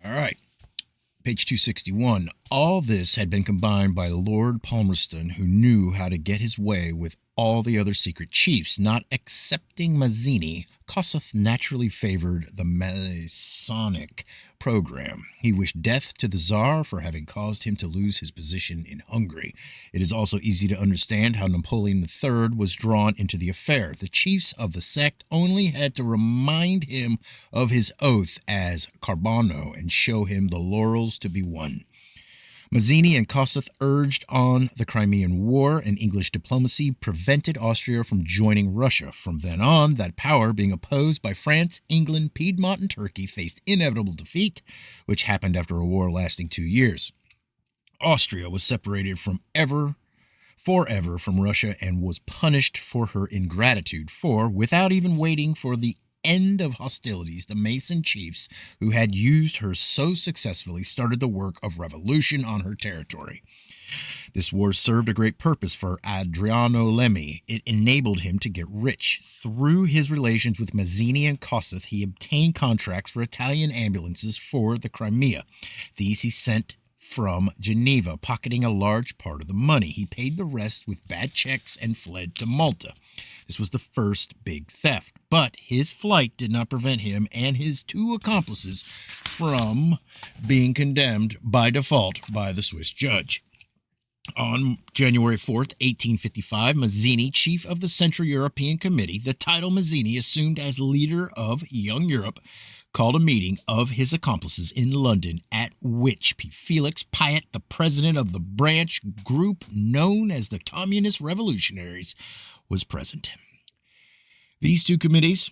All right. Page 261. All this had been combined by Lord Palmerston, who knew how to get his way with all the other secret chiefs. Not excepting Mazzini, Kossuth naturally favored the Masonic program. He wished death to the Tsar for having caused him to lose his position in Hungary. It is also easy to understand how Napoleon III was drawn into the affair. The chiefs of the sect only had to remind him of his oath as Carbonneau and show him the laurels to be won. Mazzini and Kossuth urged on the Crimean War, and English diplomacy prevented Austria from joining Russia. From then on, that power, being opposed by France, England, Piedmont, and Turkey, faced inevitable defeat, which happened after a war lasting 2 years. Austria was separated forever from Russia and was punished for her ingratitude, for, without even waiting for the end of hostilities, the Mason chiefs who had used her so successfully started the work of revolution on her territory. This war served a great purpose for Adriano Lemmi. It enabled him to get rich. Through his relations with Mazzini and Kossuth, he obtained contracts for Italian ambulances for the Crimea. These he sent from Geneva, pocketing a large part of the money. He paid the rest with bad checks and fled to Malta. This was the first big theft, but his flight did not prevent him and his 2 accomplices from being condemned by default by the Swiss judge. On January 4th, 1855, Mazzini, chief of the Central European Committee, the title Mazzini assumed as leader of Young Europe, called a meeting of his accomplices in London, at which Felix Pyat, the president of the branch group known as the Communist Revolutionaries, was present. These 2 committees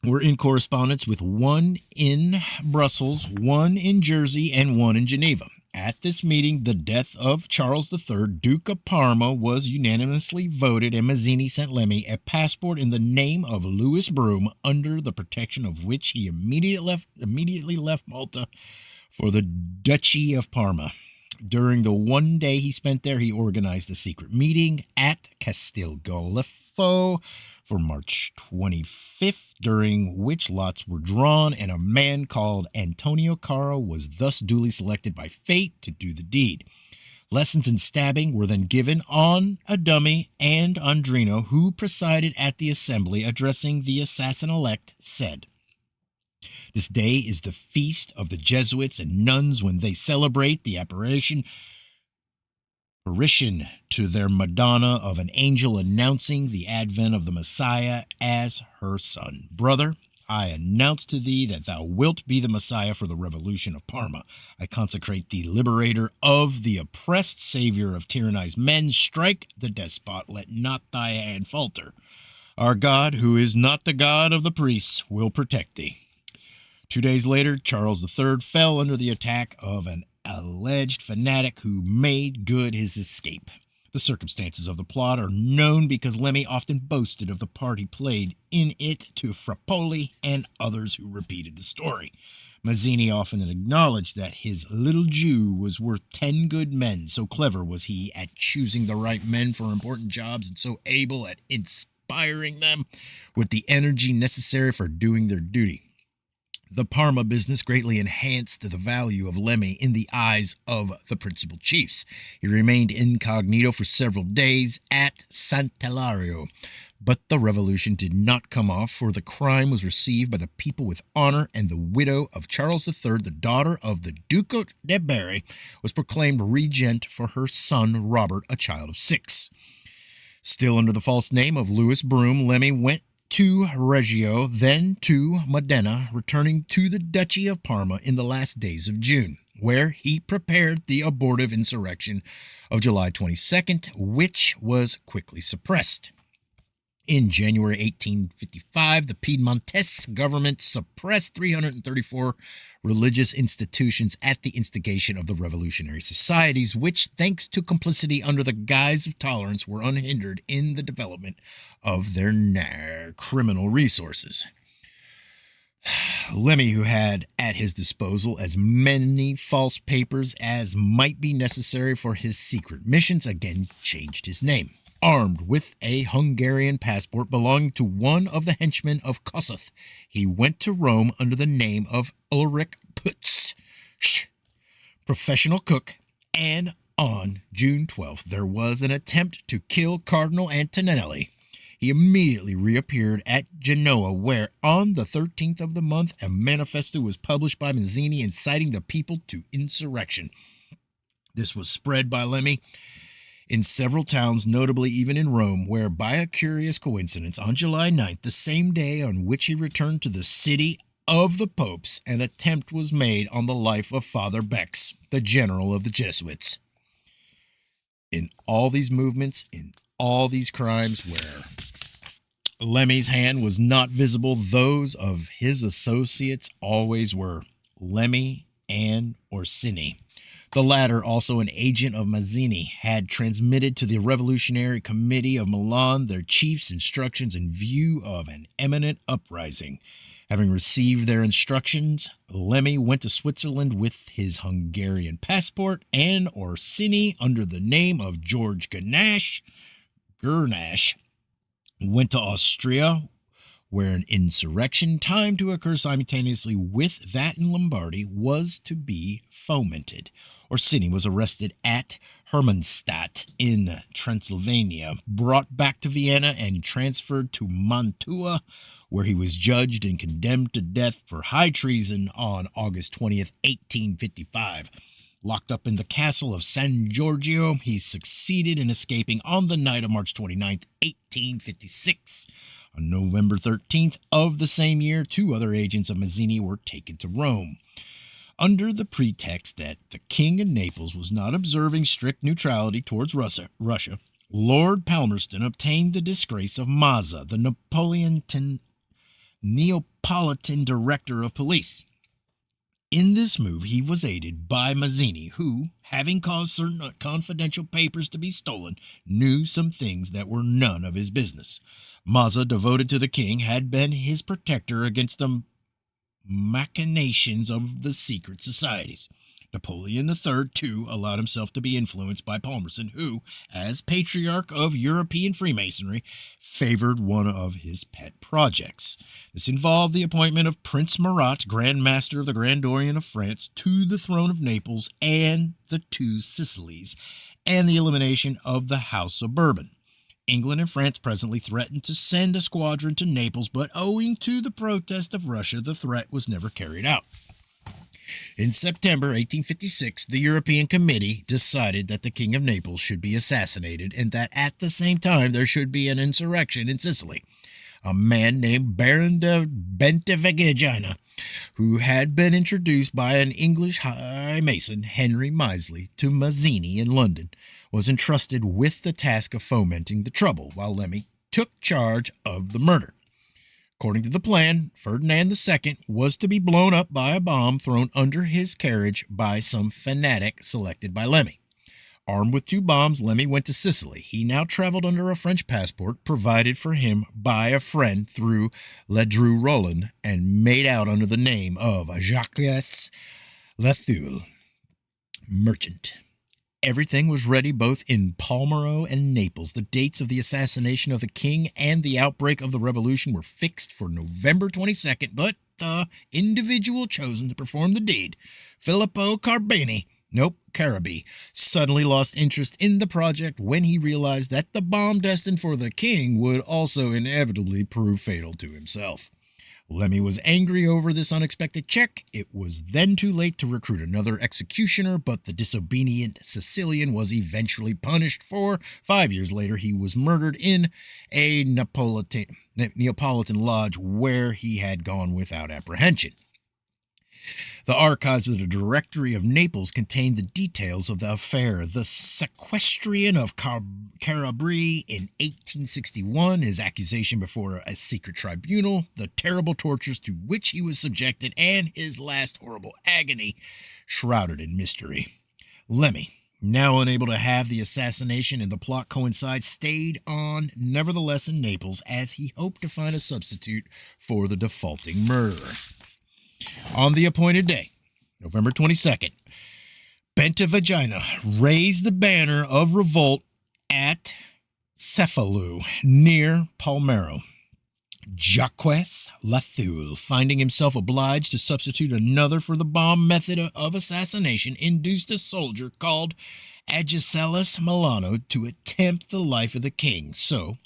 were in correspondence, with one in Brussels, one in Jersey, and one in Geneva. At this meeting, the death of Charles III, Duke of Parma, was unanimously voted, and Mazzini sent Lemmi a passport in the name of Louis Broom, under the protection of which he immediately left Malta for the Duchy of Parma. During the 1 day he spent there, he organized a secret meeting at Castelgoleto for March 25th, during which lots were drawn, and a man called Antonio Caro was thus duly selected by fate to do the deed. Lessons in stabbing were then given on a dummy, and Andrino, who presided at the assembly, addressing the assassin-elect, said, "This day is the feast of the Jesuits and nuns, when they celebrate the apparition to their Madonna of an angel announcing the advent of the Messiah as her son. Brother, I announce to thee that thou wilt be the Messiah for the revolution of Parma. I consecrate thee liberator of the oppressed, savior of tyrannized men. Strike the despot, let not thy hand falter. Our God, who is not the God of the priests, will protect thee." 2 days later, Charles III fell under the attack of an alleged fanatic who made good his escape. The circumstances of the plot are known because Lemmi often boasted of the part he played in it to Frappoli and others who repeated the story. Mazzini often acknowledged that his little Jew was worth 10 good men. So clever was he at choosing the right men for important jobs, and so able at inspiring them with the energy necessary for doing their duty. The Parma business greatly enhanced the value of Lemmi in the eyes of the principal chiefs. He remained incognito for several days at Sant'Elario, but the revolution did not come off, for the crime was received by the people with honor, and the widow of Charles III, the daughter of the Duca de Berry, was proclaimed regent for her son Robert, a child of 6. Still under the false name of Louis Broom, Lemmi went to Reggio, then to Modena, returning to the Duchy of Parma in the last days of June, where he prepared the abortive insurrection of July 22nd, which was quickly suppressed. In January 1855, the Piedmontese government suppressed 334 religious institutions at the instigation of the revolutionary societies, which, thanks to complicity under the guise of tolerance, were unhindered in the development of their criminal resources. Lemmi, who had at his disposal as many false papers as might be necessary for his secret missions, again changed his name. Armed with a Hungarian passport belonging to one of the henchmen of Kossuth, he went to Rome under the name of Ulrich Putz. professional cook, and on June 12th, there was an attempt to kill Cardinal Antonelli. He immediately reappeared at Genoa, where on the 13th of the month, a manifesto was published by Mazzini inciting the people to insurrection. This was spread by Lemmy in several towns, notably even in Rome, where by a curious coincidence, on July 9th, the same day on which he returned to the city of the popes, an attempt was made on the life of Father Bex, the general of the Jesuits. In all these movements, in all these crimes where Lemmy's hand was not visible, those of his associates always were: Lemmy and Orsini. The latter, also an agent of Mazzini, had transmitted to the Revolutionary Committee of Milan their chief's instructions in view of an imminent uprising. Having received their instructions, Lemmy went to Switzerland with his Hungarian passport, and Orsini, under the name of George Gurnash, went to Austria, where an insurrection timed to occur simultaneously with that in Lombardy was to be fomented. Orsini was arrested at Hermannstadt in Transylvania, brought back to Vienna, and transferred to Mantua, where he was judged and condemned to death for high treason on August 20th, 1855. Locked up in the castle of San Giorgio, he succeeded in escaping on the night of March 29th, 1856. On November 13th of the same year, 2 other agents of Mazzini were taken to Rome. Under the pretext that the King of Naples was not observing strict neutrality towards Russia, Lord Palmerston obtained the disgrace of Mazza, the Neapolitan director of police. In this move, he was aided by Mazzini, who, having caused certain confidential papers to be stolen, knew some things that were none of his business. Mazza, devoted to the king, had been his protector against the machinations of the secret societies. Napoleon III, too, allowed himself to be influenced by Palmerston, who, as patriarch of European Freemasonry, favored one of his pet projects. This involved the appointment of Prince Murat, Grand Master of the Grand Orient of France, to the throne of Naples and the 2 Sicilies, and the elimination of the House of Bourbon. England and France presently threatened to send a squadron to Naples, but owing to the protest of Russia, the threat was never carried out. In September 1856, the European Committee decided that the King of Naples should be assassinated and that at the same time there should be an insurrection in Sicily. A man named Baron de Bentivoglio, who had been introduced by an English high mason, Henry Misley, to Mazzini in London, was entrusted with the task of fomenting the trouble, while Lemmy took charge of the murder. According to the plan, Ferdinand II was to be blown up by a bomb thrown under his carriage by some fanatic selected by Lemmy. Armed with 2 bombs, Lemmy went to Sicily. He now traveled under a French passport provided for him by a friend through Ledru Rollin, and made out under the name of Jacques Lethul, merchant. Everything was ready both in Palermo and Naples. The dates of the assassination of the king and the outbreak of the revolution were fixed for November 22nd, but the individual chosen to perform the deed, Filippo Carabi, suddenly lost interest in the project when he realized that the bomb destined for the king would also inevitably prove fatal to himself. Lemmy was angry over this unexpected check. It was then too late to recruit another executioner, but the disobedient Sicilian was eventually punished, for 5 years later he was murdered in a Neapolitan lodge where he had gone without apprehension. The archives of the Directory of Naples contain the details of the affair. The sequestrian of Carabri in 1861, his accusation before a secret tribunal, the terrible tortures to which he was subjected, and his last horrible agony, shrouded in mystery. Lemmy, now unable to have the assassination and the plot coincide, stayed on nevertheless in Naples, as he hoped to find a substitute for the defaulting murderer. On the appointed day, November 22nd, Bentivoglio raised the banner of revolt at Cefalù, near Palermo. Jacques Lathule, finding himself obliged to substitute another for the bomb method of assassination, induced a soldier called Agesilaus Milano to attempt the life of the king. So,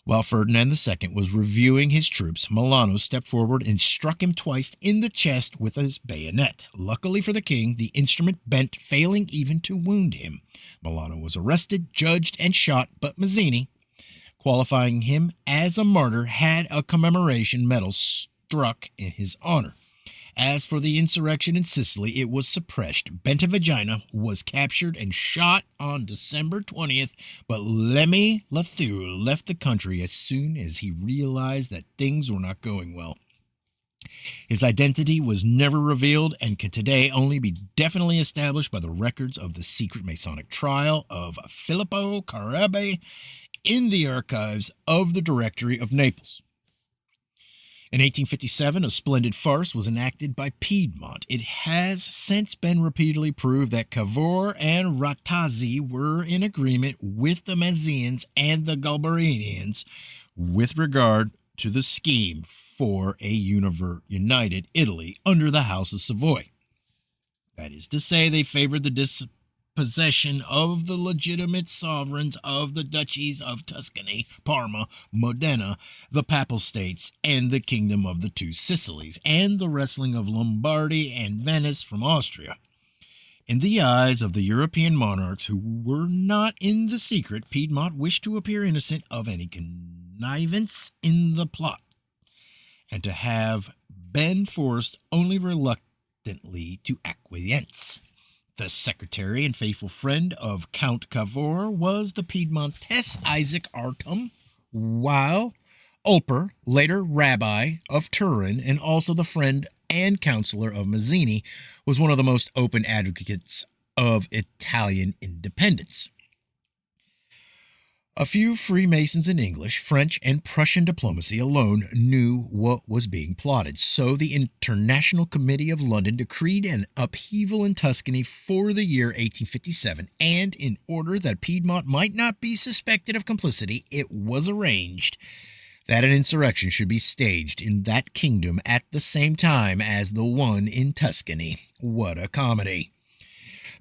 while Ferdinand II was reviewing his troops, Milano stepped forward and struck him twice in the chest with his bayonet. Luckily for the king, the instrument bent, failing even to wound him. Milano was arrested, judged, and shot, but Mazzini, qualifying him as a martyr, had a commemoration medal struck in his honor. As for the insurrection in Sicily, it was suppressed. Bentavagina was captured and shot on December 20th, but Lemmy Lathule left the country as soon as he realized that things were not going well. His identity was never revealed and can today only be definitely established by the records of the secret Masonic trial of Filippo Carabe in the archives of the Directory of Naples. In 1857, a splendid farce was enacted by Piedmont. It has since been repeatedly proved that Cavour and Rattazzi were in agreement with the Mazzinians and the Galbarians with regard to the scheme for a united Italy under the House of Savoy. That is to say, they favored the dispossession of the legitimate sovereigns of the duchies of Tuscany, Parma, Modena, the Papal States, and the Kingdom of the Two Sicilies, and the wresting of Lombardy and Venice from Austria. In the eyes of the European monarchs who were not in the secret, Piedmont wished to appear innocent of any connivance in the plot, and to have been forced only reluctantly to acquiesce. The secretary and faithful friend of Count Cavour was the Piedmontese Isaac Artem, while Ulper, later rabbi of Turin and also the friend and counselor of Mazzini, was one of the most open advocates of Italian independence. A few Freemasons in English, French, and Prussian diplomacy alone knew what was being plotted, so the International Committee of London decreed an upheaval in Tuscany for the year 1857, and in order that Piedmont might not be suspected of complicity, it was arranged that an insurrection should be staged in that kingdom at the same time as the one in Tuscany. What a comedy!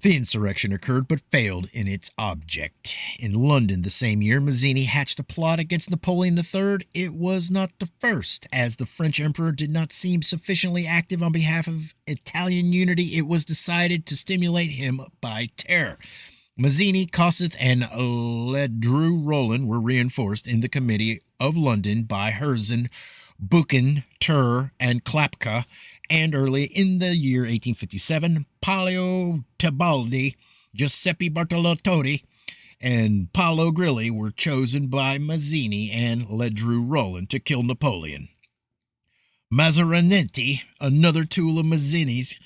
The insurrection occurred but failed in its object. In London the same year, Mazzini hatched a plot against Napoleon III. It was not the first, as the French emperor did not seem sufficiently active on behalf of Italian unity. It was decided to stimulate him by terror. Mazzini, Kossuth, and Ledru Rollin were reinforced in the Committee of London by Herzen, Buchan, Tur, and Klapka, and early in the year 1857, Palio Tebaldi, Giuseppe Bartolotti, and Paolo Grilli were chosen by Mazzini and Ledru Rollin to kill Napoleon. Mazzarinetti, another tool of Mazzini's,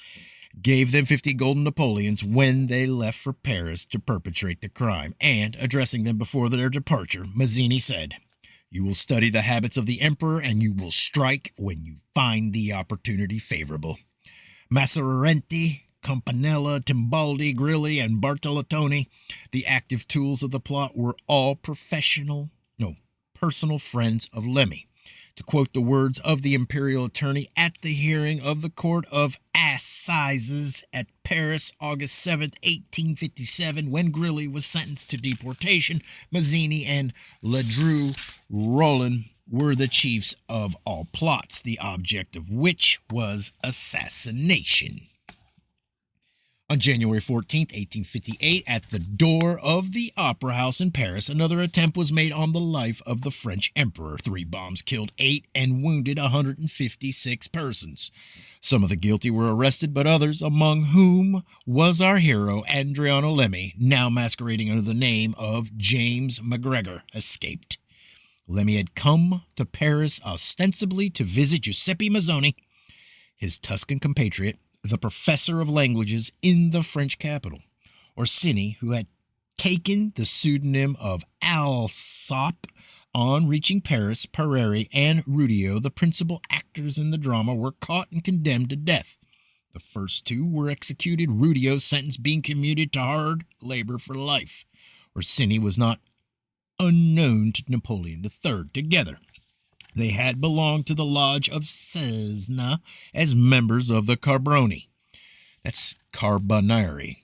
gave them 50 golden Napoleons when they left for Paris to perpetrate the crime, and, addressing them before their departure, Mazzini said, "You will study the habits of the emperor, and you will strike when you find the opportunity favorable." Mazzarinetti, Campanella, Timbaldi, Grilli, and Bartolottoni, the active tools of the plot, were all personal friends of Lemmy. To quote the words of the imperial attorney at the hearing of the Court of Assizes at Paris, August 7, 1857, when Grilli was sentenced to deportation, Mazzini and Ledru Rollin were the chiefs of all plots, the object of which was assassination. On January 14, 1858, at the door of the Opera House in Paris, another attempt was made on the life of the French emperor. 3 bombs killed 8 and wounded 156 persons. Some of the guilty were arrested, but others, among whom was our hero, Adriano Lemmy, now masquerading under the name of James MacGregor, escaped. Lemmy had come to Paris ostensibly to visit Giuseppe Mazzoni, his Tuscan compatriot, the professor of languages in the French capital. Orsini, who had taken the pseudonym of Alsop on reaching Paris, Pareri, and Rudio, the principal actors in the drama, were caught and condemned to death. The first 2 were executed, Rudio's sentence being commuted to hard labor for life. Orsini was not unknown to Napoleon III. Together, They had belonged to the Lodge of Cesena as members of the Carboni. That's Carbonari.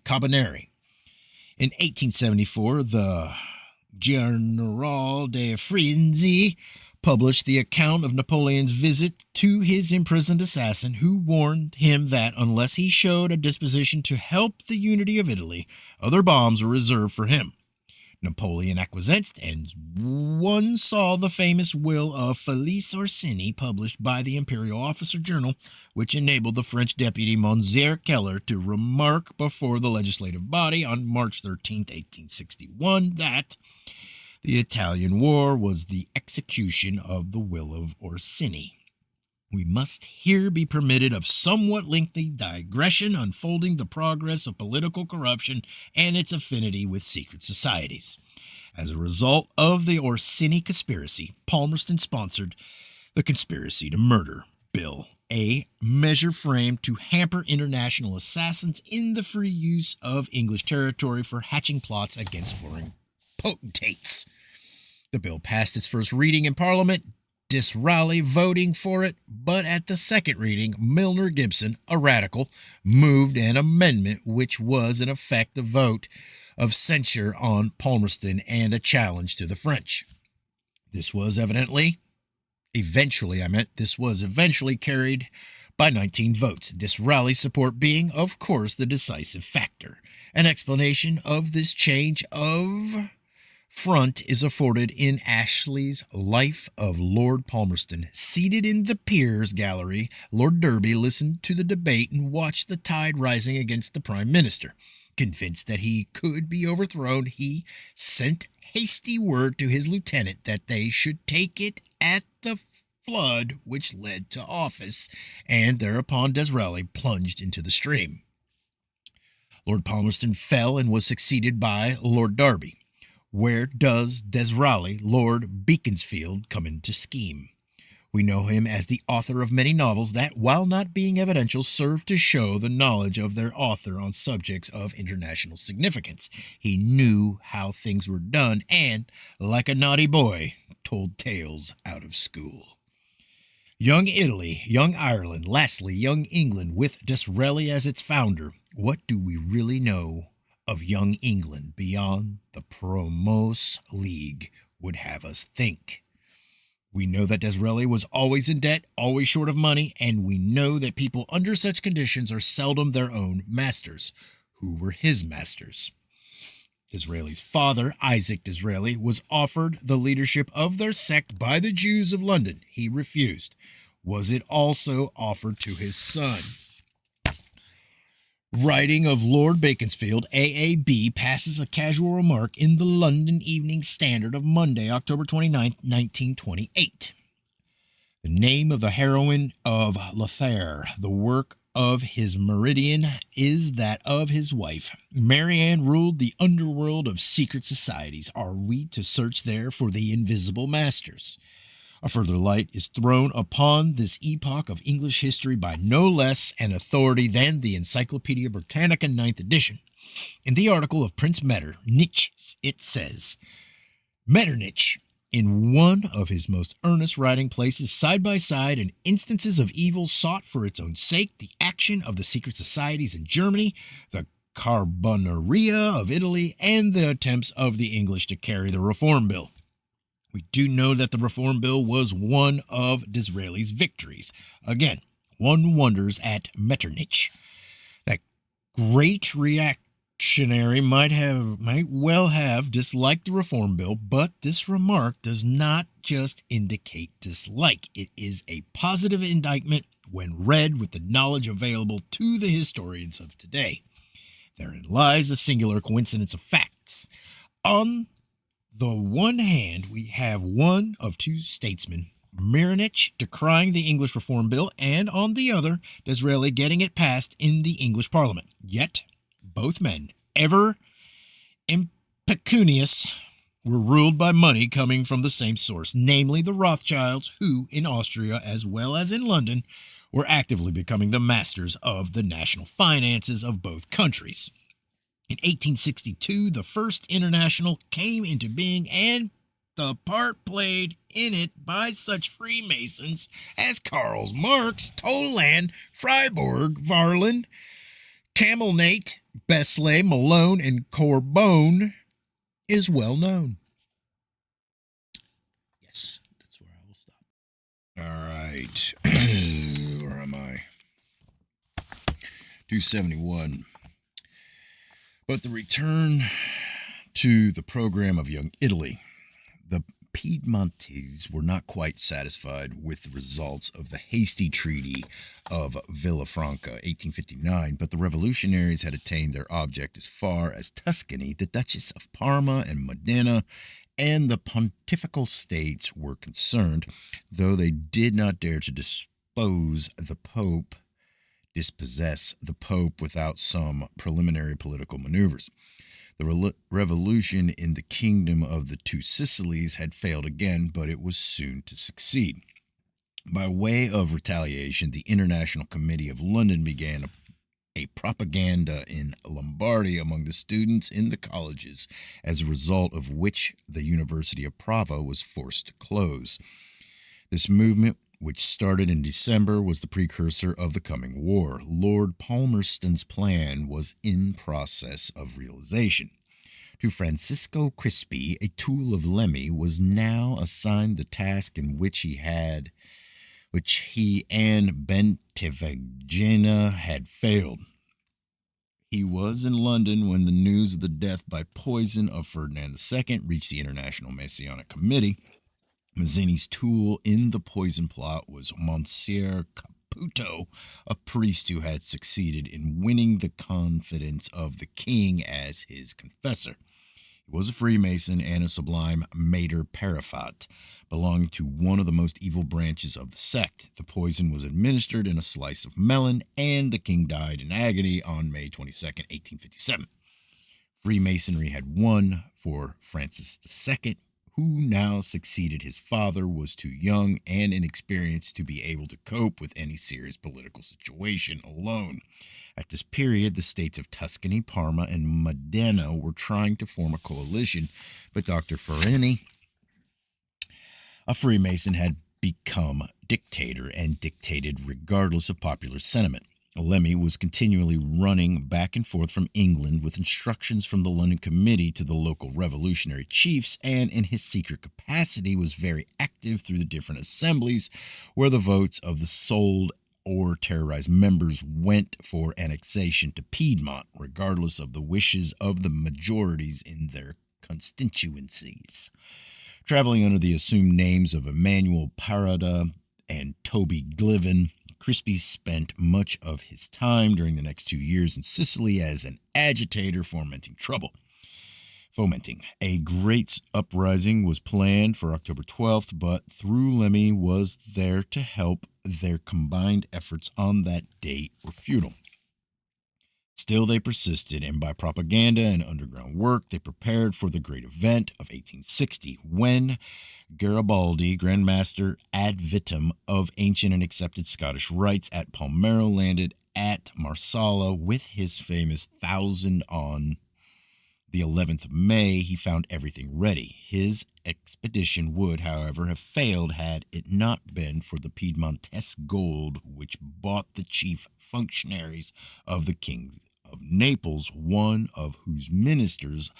In 1874, the General de Frenzy published the account of Napoleon's visit to his imprisoned assassin, who warned him that unless he showed a disposition to help the unity of Italy, other bombs were reserved for him. Napoleon acquiesced, and one saw the famous will of Felice Orsini published by the Imperial Officer Journal, which enabled the French deputy Monsieur Keller to remark before the legislative body on March 13, 1861, that the Italian War was the execution of the will of Orsini. We must here be permitted of somewhat lengthy digression unfolding the progress of political corruption and its affinity with secret societies. As a result of the Orsini conspiracy, Palmerston sponsored the Conspiracy to Murder Bill, a measure framed to hamper international assassins in the free use of English territory for hatching plots against foreign potentates. The bill passed its first reading in Parliament, Disraeli voting for it, but at the second reading, Milner Gibson, a radical, moved an amendment which was in effect a vote of censure on Palmerston and a challenge to the French. This was eventually carried by 19 votes, Disraeli's support being, of course, the decisive factor. An explanation of this change of front is afforded in Ashley's Life of Lord Palmerston. Seated in the Peers Gallery, Lord Derby listened to the debate and watched the tide rising against the Prime Minister. Convinced that he could be overthrown, he sent hasty word to his lieutenant that they should take it at the flood which led to office, and thereupon Disraeli plunged into the stream. Lord Palmerston fell and was succeeded by Lord Derby. Where does Disraeli, Lord Beaconsfield, come into scheme? We know him as the author of many novels that, while not being evidential, serve to show the knowledge of their author on subjects of international significance. He knew how things were done and, like a naughty boy, told tales out of school. Young Italy, young Ireland, lastly, young England, with Disraeli as its founder. What do we really know of young England beyond the Promos League would have us think? We know that Disraeli was always in debt, always short of money, and we know that people under such conditions are seldom their own masters. Who were his masters? Disraeli's father, Isaac Disraeli, was offered the leadership of their sect by the Jews of London. He refused. Was it also offered to his son? Writing of Lord Beaconsfield, AAB passes a casual remark in the London Evening Standard of Monday, October 29, 1928. The name of the heroine of Lothair, the work of his Meridian, is that of his wife. Marianne ruled the underworld of secret societies. Are we to search there for the invisible masters? A further light is thrown upon this epoch of English history by no less an authority than the Encyclopedia Britannica 9th edition. In the article of Prince Metternich, it says, Metternich, in one of his most earnest writing, places side by side in instances of evil sought for its own sake the action of the secret societies in Germany, the Carbonaria of Italy, and the attempts of the English to carry the Reform Bill. We do know that the Reform Bill was one of Disraeli's victories. Again, one wonders at Metternich. That great reactionary might well have disliked the Reform Bill, but this remark does not just indicate dislike. It is a positive indictment when read with the knowledge available to the historians of today. Therein lies a singular coincidence of facts. On the one hand, we have one of two statesmen, Metternich decrying the English Reform Bill, and on the other, Disraeli getting it passed in the English Parliament. Yet, both men, ever impecunious, were ruled by money coming from the same source, namely the Rothschilds, who, in Austria as well as in London, were actively becoming the masters of the national finances of both countries. In 1862, the First International came into being, and the part played in it by such Freemasons as Karl Marx, Toland, Freiburg, Varlin, Camelnate, Besley, Malone, and Corbone is well known. Yes, that's where I will stop. All right. Where am I? 271. But the return to the program of Young Italy. The Piedmontese were not quite satisfied with the results of the hasty Treaty of Villafranca, 1859, but the revolutionaries had attained their object as far as Tuscany, the Duchess of Parma and Modena, and the Pontifical States were concerned, though they did not dare to dispossess the Pope without some preliminary political maneuvers. The revolution in the kingdom of the Two Sicilies had failed again, but it was soon to succeed. By way of retaliation, the International Committee of London began a propaganda in Lombardy among the students in the colleges, as a result of which the University of Prava was forced to close. This movement, which started in December, was the precursor of the coming war. Lord Palmerston's plan was in process of realization. To Francisco Crispi, a tool of Lemmy, was now assigned the task in which he and Bentivoglio had failed. He was in London when the news of the death by poison of Ferdinand II reached the International Masonic Committee. Mazzini's tool in the poison plot was Monsieur Caputo, a priest who had succeeded in winning the confidence of the king as his confessor. He was a Freemason and a sublime Mater Parafat, belonging to one of the most evil branches of the sect. The poison was administered in a slice of melon, and the king died in agony on May 22, 1857. Freemasonry had won, for Francis II, who now succeeded his father, was too young and inexperienced to be able to cope with any serious political situation alone. At this period, the states of Tuscany, Parma, and Modena were trying to form a coalition, but Dr. Farini, a Freemason, had become dictator and dictated regardless of popular sentiment. Lemmy was continually running back and forth from England with instructions from the London Committee to the local revolutionary chiefs, and in his secret capacity was very active through the different assemblies where the votes of the sold or terrorized members went for annexation to Piedmont, regardless of the wishes of the majorities in their constituencies. Traveling under the assumed names of Emmanuel Parada and Toby Gliven, Crispi spent much of his time during the next 2 years in Sicily as an agitator fomenting. A great uprising was planned for October 12th, but through Lemmy was there to help. Their combined efforts on that date were futile. Still, they persisted, and by propaganda and underground work, they prepared for the great event of 1860, when Garibaldi, Grand Master ad vitam of ancient and accepted Scottish rites at Palmero, landed at Marsala with his famous 1,000 on the 11th of May. He found everything ready. His expedition would, however, have failed had it not been for the Piedmontese gold which bought the chief functionaries of the King of Naples, one of whose ministers,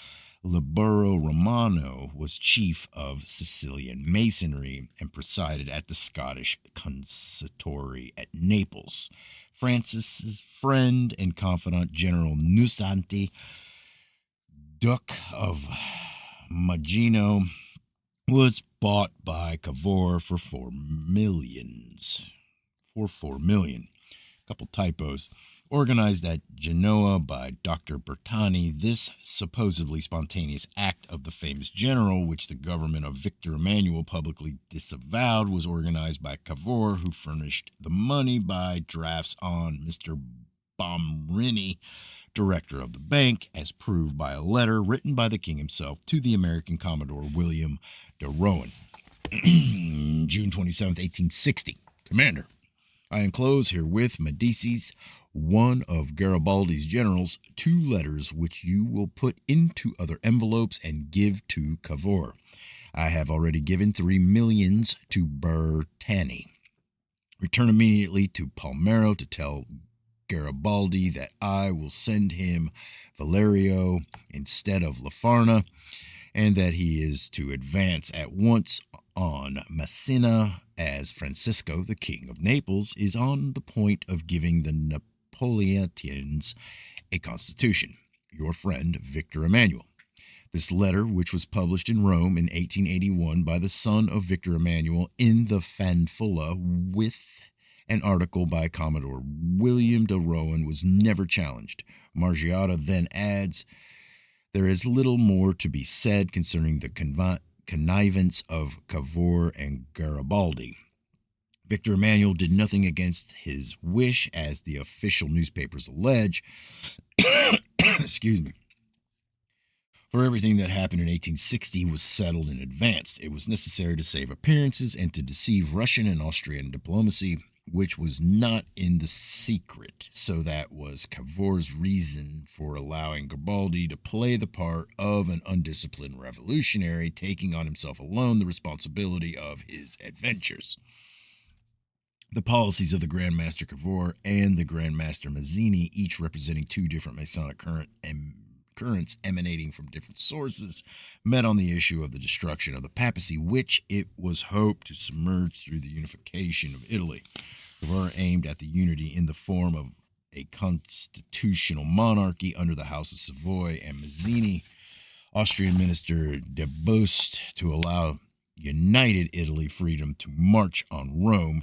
Libero Romano, was chief of Sicilian Masonry and presided at the Scottish Consistory at Naples. Francis's friend and confidant, General Nusanti, Duke of Maggino, was bought by Cavour for $4 million. Couple typos. Organized at Genoa by Dr. Bertani, this supposedly spontaneous act of the famous general, which the government of Victor Emmanuel publicly disavowed, was organized by Cavour, who furnished the money by drafts on Mr. Bomrini, director of the bank, as proved by a letter written by the king himself to the American Commodore William de Rohan. June 27, 1860. Commander, I enclose herewith Medici's, one of Garibaldi's generals, 2 letters which you will put into other envelopes and give to Cavour. I have already given 3 millions to Bertani. Return immediately to Palmero to tell Garibaldi that I will send him Valerio instead of Lafarna, and that he is to advance at once on Messina, as Francisco, the King of Naples, is on the point of giving the Napolitans a constitution. Your friend, Victor Emmanuel. This letter, which was published in Rome in 1881 by the son of Victor Emmanuel in the Fanfulla with an article by Commodore William de Rohan, was never challenged. Margiotta then adds, there is little more to be said concerning the connivance of Cavour and Garibaldi. Victor Emmanuel did nothing against his wish, as the official newspapers allege. Excuse me. For everything that happened in 1860 was settled in advance. It was necessary to save appearances and to deceive Russian and Austrian diplomacy, which was not in the secret. So that was Cavour's reason for allowing Garibaldi to play the part of an undisciplined revolutionary, taking on himself alone the responsibility of his adventures. The policies of the Grand Master Cavour and the Grand Master Mazzini, each representing two different Masonic currents emanating from different sources, met on the issue of the destruction of the papacy, which it was hoped to submerge through the unification of Italy. Cavour aimed at the unity in the form of a constitutional monarchy under the House of Savoy, and Mazzini, Austrian Minister de Bost, to allow united Italy freedom to march on Rome.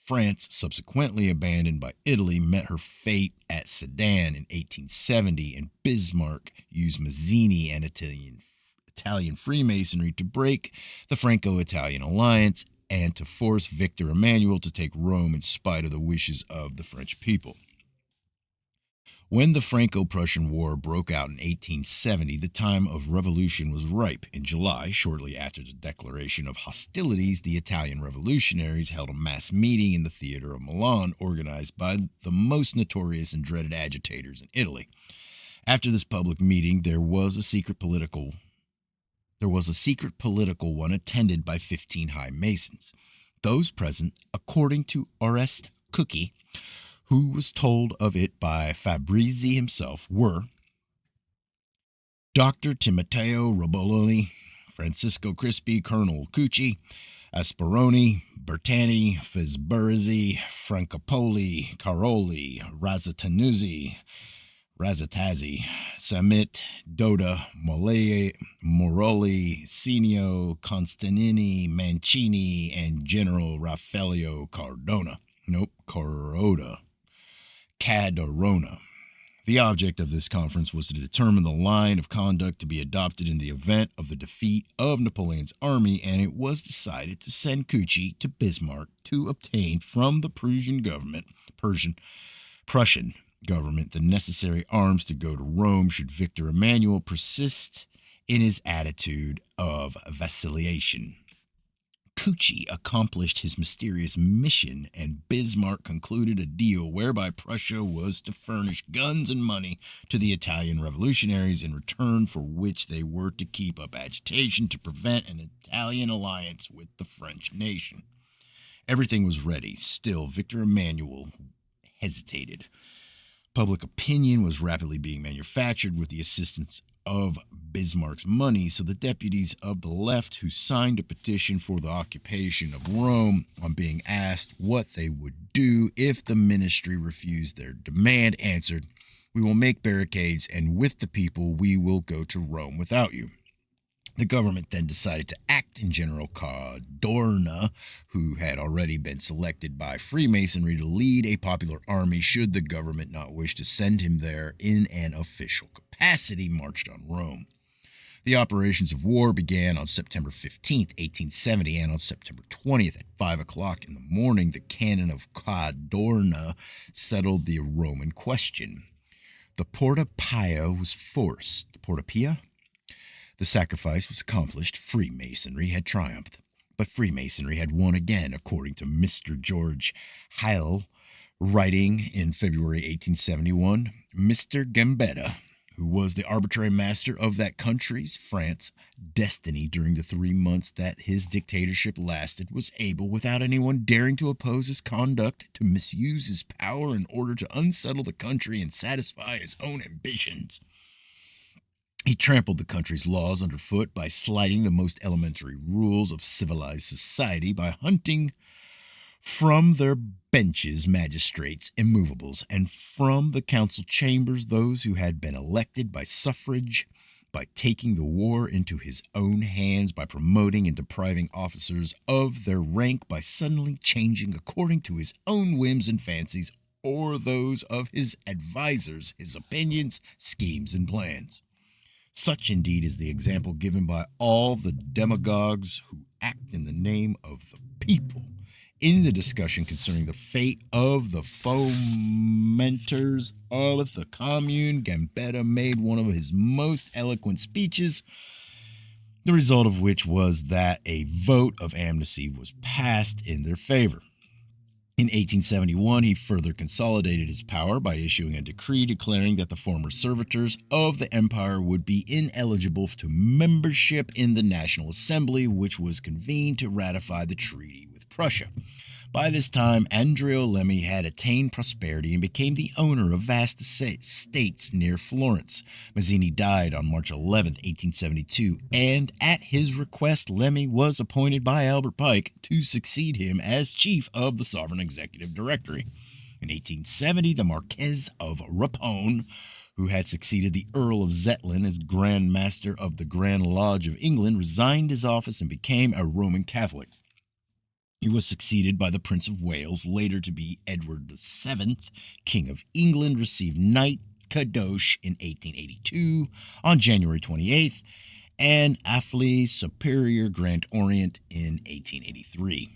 France, subsequently abandoned by Italy, met her fate at Sedan in 1870, and Bismarck used Mazzini and Italian Freemasonry to break the Franco-Italian alliance and to force Victor Emmanuel to take Rome in spite of the wishes of the French people. When the Franco-Prussian War broke out in 1870, the time of revolution was ripe. In July, shortly after the declaration of hostilities, the Italian revolutionaries held a mass meeting in the theater of Milan, organized by the most notorious and dreaded agitators in Italy. After this public meeting, there was a secret political one attended by 15 high masons. Those present, according to Oreste Cookie, who was told of it by Fabrizi himself, were Dr. Timoteo Roboloni, Francisco Crispi, Colonel Cucci, Asperoni, Bertani, Fisburizzi, Francopoli, Caroli, Razatazzi, Samit, Doda, Moroli, Sinio, Constantini, Mancini, and General Raffaello Cadorna. The object of this conference was to determine the line of conduct to be adopted in the event of the defeat of Napoleon's army, and it was decided to send Cucci to Bismarck to obtain from the Prussian government the necessary arms to go to Rome should Victor Emmanuel persist in his attitude of vacillation. Cucci accomplished his mysterious mission, and Bismarck concluded a deal whereby Prussia was to furnish guns and money to the Italian revolutionaries, in return for which they were to keep up agitation to prevent an Italian alliance with the French nation. Everything was ready. Still, Victor Emmanuel hesitated. Public opinion was rapidly being manufactured with the assistance of Bismarck's money, so the deputies of the left who signed a petition for the occupation of Rome, on being asked what they would do if the ministry refused their demand, answered, "We will make barricades, and with the people we will go to Rome without you." The government then decided to act, and General Cadorna, who had already been selected by Freemasonry to lead a popular army should the government not wish to send him there in an official capacity, marched on Rome. The operations of war began on September 15th, 1870, and on September 20th at 5 o'clock in the morning, the cannon of Cadorna settled the Roman question. The Porta Pia was forced. Porta Pia? The sacrifice was accomplished. Freemasonry had triumphed. But Freemasonry had won again, according to Mr. George Heil, writing in February 1871, Mr. Gambetta, who was the arbitrary master of that country's, France, destiny during the 3 months that his dictatorship lasted, was able, without anyone daring to oppose his conduct, to misuse his power in order to unsettle the country and satisfy his own ambitions. He trampled the country's laws underfoot by slighting the most elementary rules of civilized society, by hunting from their benches magistrates, immovables, and from the council chambers those who had been elected by suffrage, by taking the war into his own hands, by promoting and depriving officers of their rank, by suddenly changing according to his own whims and fancies, or those of his advisers, his opinions, schemes, and plans. Such indeed is the example given by all the demagogues who act in the name of the people. In the discussion concerning the fate of the fomenters of the Commune, Gambetta made one of his most eloquent speeches, the result of which was that a vote of amnesty was passed in their favor. In 1871, he further consolidated his power by issuing a decree declaring that the former servitors of the empire would be ineligible to membership in the National Assembly, which was convened to ratify the treaty with Prussia. By this time, Andrea Lemmy had attained prosperity and became the owner of vast estates near Florence. Mazzini died on March 11, 1872, and at his request, Lemmy was appointed by Albert Pike to succeed him as chief of the Sovereign Executive Directory. In 1870, the Marquess of Ripon, who had succeeded the Earl of Zetland as Grand Master of the Grand Lodge of England, resigned his office and became a Roman Catholic. He was succeeded by the Prince of Wales, later to be Edward VII, King of England, received Knight Kadosh in 1882 on January 28th, and Affley Superior Grand Orient in 1883.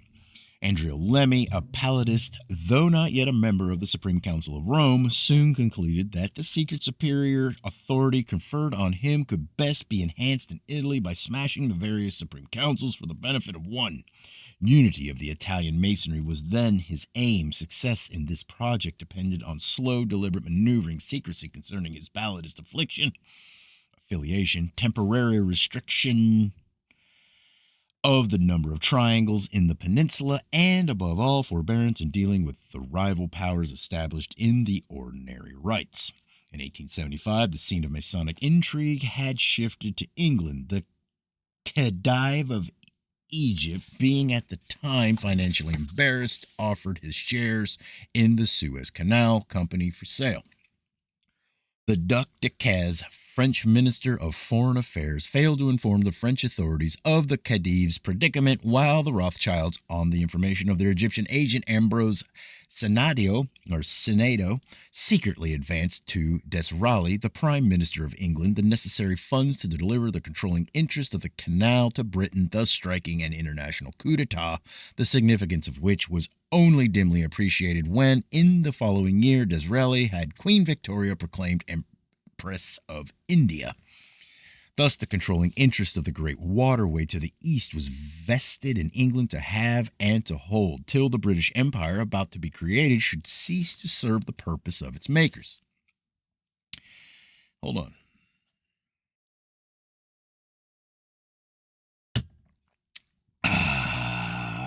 Andrea Lemmy, a Palladist, though not yet a member of the Supreme Council of Rome, soon concluded that the secret superior authority conferred on him could best be enhanced in Italy by smashing the various Supreme Councils for the benefit of one. Unity of the Italian Masonry was then his aim. Success in this project depended on slow, deliberate maneuvering, secrecy concerning his Palladist affiliation, temporary restriction of the number of triangles in the peninsula, and, above all, forbearance in dealing with the rival powers established in the ordinary rites. In 1875, the scene of Masonic intrigue had shifted to England. The Khedive of Egypt, being at the time financially embarrassed, offered his shares in the Suez Canal Company for sale. The Duc de Caz, French Minister of Foreign Affairs, failed to inform the French authorities of the Khedive's predicament, while the Rothschilds, on the information of their Egyptian agent Ambrose Senado, secretly advanced to Disraeli, the Prime Minister of England, the necessary funds to deliver the controlling interest of the canal to Britain, thus striking an international coup d'etat, the significance of which was only dimly appreciated when, in the following year, Disraeli had Queen Victoria proclaimed Empress of India. Thus, the controlling interest of the great waterway to the east was vested in England to have and to hold, till the British Empire, about to be created, should cease to serve the purpose of its makers. Hold on.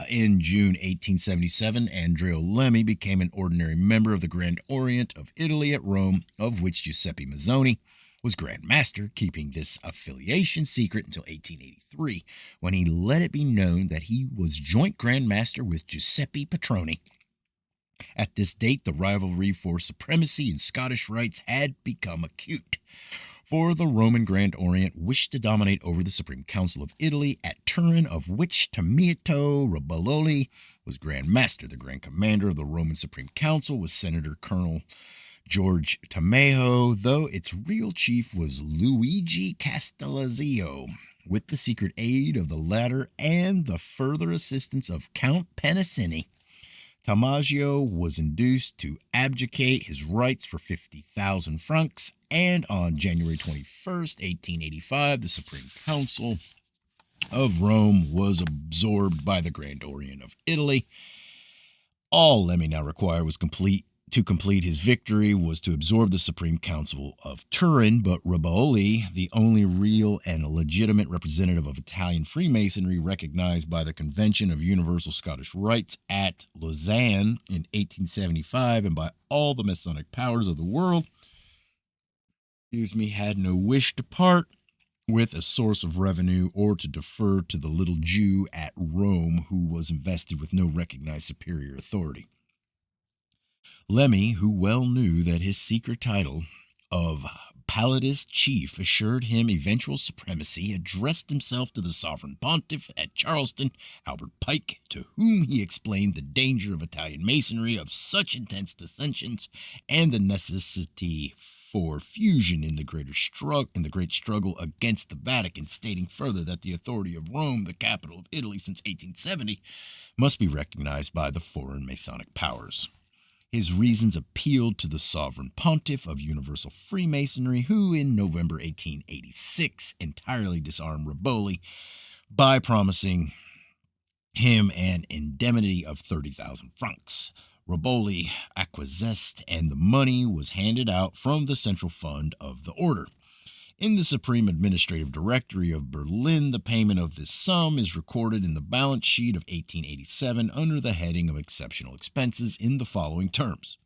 In June 1877, Andrea Lemmy became an ordinary member of the Grand Orient of Italy at Rome, of which Giuseppe Mazzoni was Grand Master, keeping this affiliation secret until 1883, when he let it be known that he was joint Grand Master with Giuseppe Petroni. At this date, the rivalry for supremacy in Scottish rights had become acute, for the Roman Grand Orient wished to dominate over the Supreme Council of Italy, at Turin, of which Tommaso Riballoli was Grand Master. The Grand Commander of the Roman Supreme Council was Senator Colonel George Tamayo, though its real chief was Luigi Castellazzo. With the secret aid of the latter and the further assistance of Count Penicini, Tamaggio was induced to abdicate his rights for 50,000 francs, and on January 21st, 1885, the Supreme Council of Rome was absorbed by the Grand Orient of Italy. All Lemmy now required was complete to complete his victory was to absorb the Supreme Council of Turin, but Riboli, the only real and legitimate representative of Italian Freemasonry recognized by the Convention of Universal Scottish Rites at Lausanne in 1875 and by all the Masonic powers of the world, had no wish to part with a source of revenue or to defer to the little Jew at Rome who was invested with no recognized superior authority. Lemmy, who well knew that his secret title of Palladis Chief assured him eventual supremacy, addressed himself to the sovereign pontiff at Charleston, Albert Pike, to whom he explained the danger of Italian Masonry of such intense dissensions and the necessity for fusion in the great struggle against the Vatican, stating further that the authority of Rome, the capital of Italy since 1870, must be recognized by the foreign Masonic powers. His reasons appealed to the sovereign pontiff of Universal Freemasonry, who in November 1886 entirely disarmed Riboli by promising him an indemnity of 30,000 francs. Riboli acquiesced, and the money was handed out from the central fund of the order. In the Supreme Administrative Directory of Berlin, the payment of this sum is recorded in the balance sheet of 1887 under the heading of exceptional expenses in the following terms.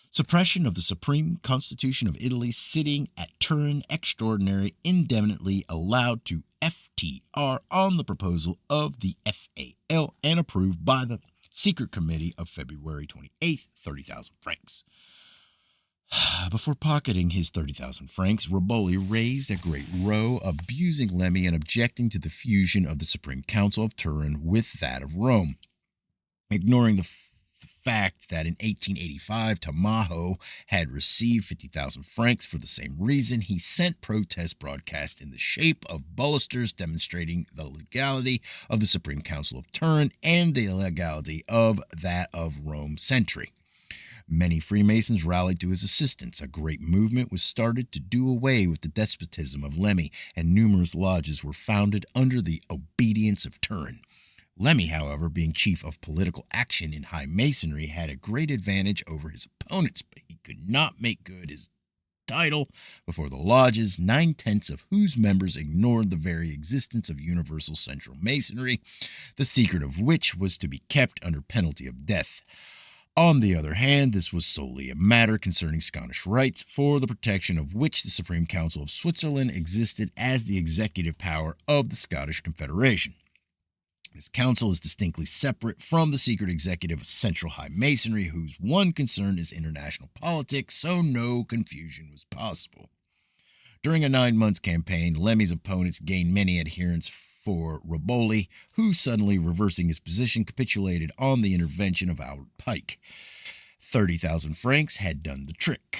Suppression of the Supreme Constitution of Italy sitting at Turin extraordinary indefinitely allowed to FTR on the proposal of the FAL and approved by the Secret Committee of February 28th, 30,000 francs. Before pocketing his 30,000 francs, Riboli raised a great row, abusing Lemmy and objecting to the fusion of the Supreme Council of Turin with that of Rome. Ignoring the fact that in 1885 Tamaho had received 50,000 francs for the same reason, he sent protest broadcasts in the shape of balusters demonstrating the legality of the Supreme Council of Turin and the illegality of that of Rome Century. Many Freemasons rallied to his assistance. A great movement was started to do away with the despotism of Lemmy, and numerous lodges were founded under the obedience of Turin. Lemmy, however, being chief of political action in high masonry, had a great advantage over his opponents, but he could not make good his title before the lodges, 9/10 of whose members ignored the very existence of universal central masonry, the secret of which was to be kept under penalty of death. On the other hand, this was solely a matter concerning Scottish rights, for the protection of which the Supreme Council of Switzerland existed as the executive power of the Scottish Confederation. This council is distinctly separate from the secret executive of Central High Masonry, whose one concern is international politics, so no confusion was possible. During a 9-month campaign, Lemmy's opponents gained many adherents for Riboli, who, suddenly reversing his position, capitulated on the intervention of Albert Pike. 30,000 francs had done the trick.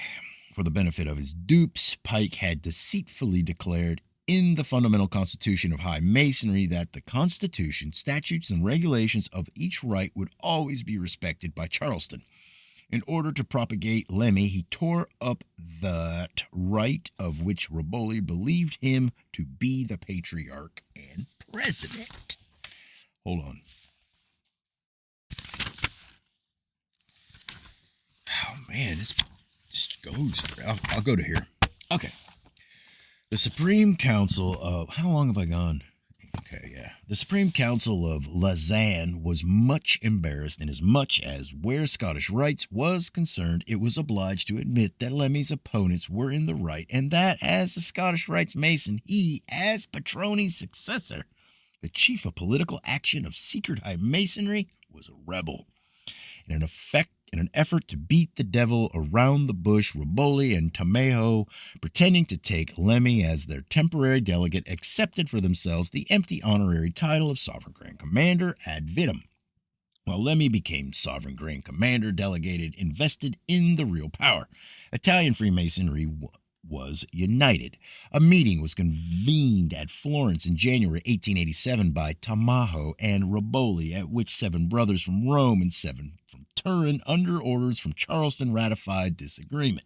For the benefit of his dupes, Pike had deceitfully declared in the fundamental constitution of high masonry that the constitution, statutes, and regulations of each rite would always be respected by Charleston. In order to propagate Lemmy, he tore up that rite of which Riboli believed him to be the patriarch and president. Hold on. Oh, man, this just goes for... I'll go to here. Okay. The Supreme Council of... How long have I gone? Okay, yeah. The Supreme Council of Lausanne was much embarrassed inasmuch as, where Scottish rights was concerned, it was obliged to admit that Lemmy's opponents were in the right, and that, as a Scottish rights Mason, he, as Patroni's successor, the chief of political action of secret high masonry, was a rebel. In an effort to beat the devil around the bush, Riboli and Tamaho, pretending to take Lemmy as their temporary delegate, accepted for themselves the empty honorary title of Sovereign Grand Commander ad vitam, while Lemmy became Sovereign Grand Commander delegated, invested in the real power. Italian Freemasonry was united. A meeting was convened at Florence in January 1887 by Tamaho and Riboli, at which 7 brothers from Rome and 7 from Turin, under orders from Charleston, ratified this agreement.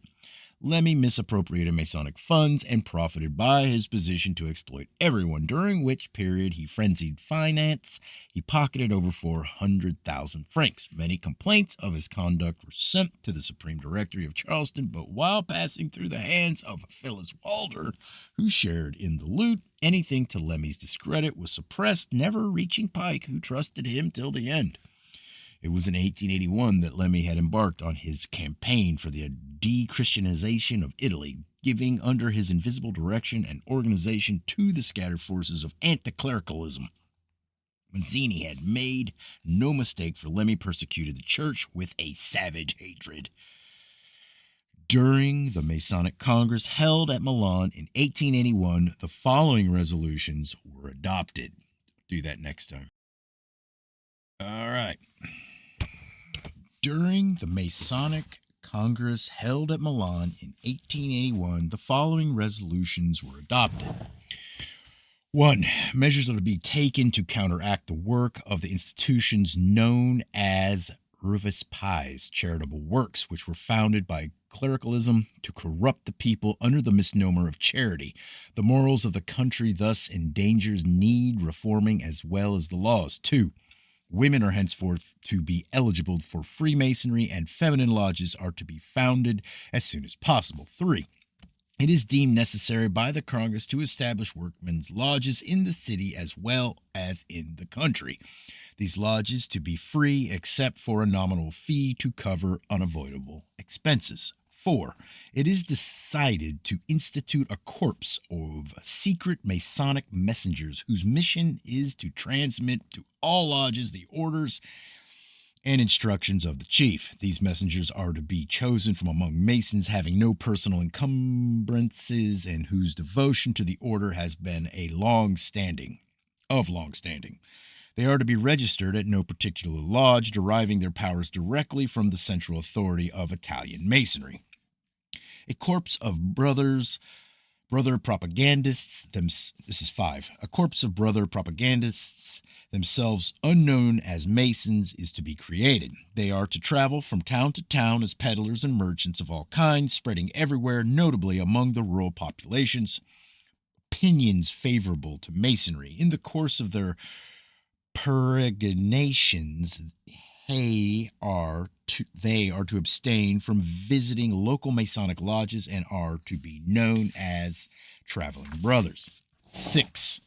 Lemmy misappropriated Masonic funds and profited by his position to exploit everyone, during which period he frenzied finance. He pocketed over 400,000 francs. Many complaints of his conduct were sent to the Supreme Directory of Charleston, but while passing through the hands of Phyllis Walder, who shared in the loot, anything to Lemmy's discredit was suppressed, never reaching Pike, who trusted him till the end. It was in 1881 that Lemmy had embarked on his campaign for the de-Christianization of Italy, giving under his invisible direction and organization to the scattered forces of anti-clericalism. Mazzini had made no mistake, for Lemmy persecuted the church with a savage hatred. During the Masonic Congress held at Milan in 1881, the following resolutions were adopted. Do that next time. All right. During the Masonic Congress held at Milan in 1881, the following resolutions were adopted. 1. Measures are to be taken to counteract the work of the institutions known as Rufus Pies charitable works, which were founded by clericalism to corrupt the people under the misnomer of charity. The morals of the country thus endangers need reforming as well as the laws. 2. Women are henceforth to be eligible for Freemasonry, and feminine lodges are to be founded as soon as possible. 3. It is deemed necessary by the Congress to establish workmen's lodges in the city as well as in the country. These lodges to be free except for a nominal fee to cover unavoidable expenses. 4. It is decided to institute a corps of secret Masonic messengers whose mission is to transmit to all lodges the orders and instructions of the chief. These messengers are to be chosen from among Masons having no personal encumbrances and whose devotion to the order has been long standing. They are to be registered at no particular lodge, deriving their powers directly from the central authority of Italian Masonry. A corps of brother propagandists, this is 5. A corps of brother propagandists, themselves unknown as Masons, is to be created. They are to travel from town to town as peddlers and merchants of all kinds, spreading everywhere, notably among the rural populations, opinions favorable to Masonry. In the course of their peregrinations, they are to abstain from visiting local Masonic lodges and are to be known as traveling brothers. 6.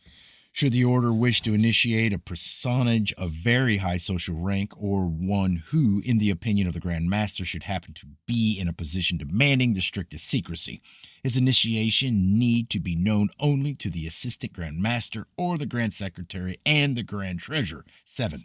Should the order wish to initiate a personage of very high social rank, or one who, in the opinion of the Grand Master, should happen to be in a position demanding the strictest secrecy, his initiation need to be known only to the Assistant Grand Master or the Grand Secretary and the Grand Treasurer. 7.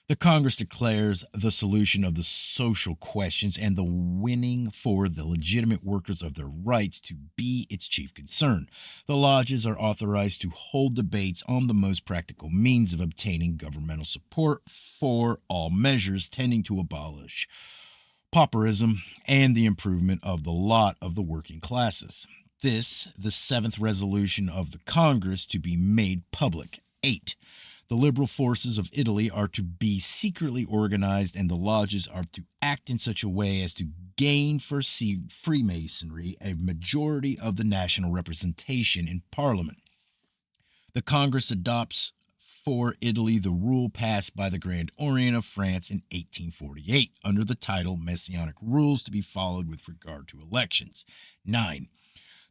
The Congress declares the solution of the social questions and the winning for the legitimate workers of their rights to be its chief concern. The lodges are authorized to hold debates on the most practical means of obtaining governmental support for all measures tending to abolish pauperism and the improvement of the lot of the working classes. This, the 7th resolution of the Congress, to be made public. 8. The liberal forces of Italy are to be secretly organized, and the lodges are to act in such a way as to gain for Freemasonry a majority of the national representation in Parliament. The Congress adopts for Italy the rule passed by the Grand Orient of France in 1848, under the title Messianic Rules to be followed with regard to elections. 9.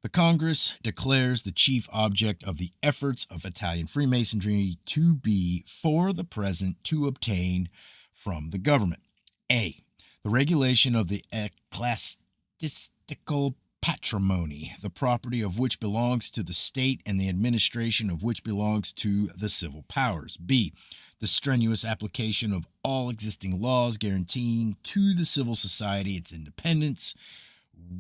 The Congress declares the chief object of the efforts of Italian Freemasonry to be, for the present, to obtain from the government: A. The regulation of the ecclesiastical patrimony, the property of which belongs to the state and the administration of which belongs to the civil powers. B. The strenuous application of all existing laws guaranteeing to the civil society its independence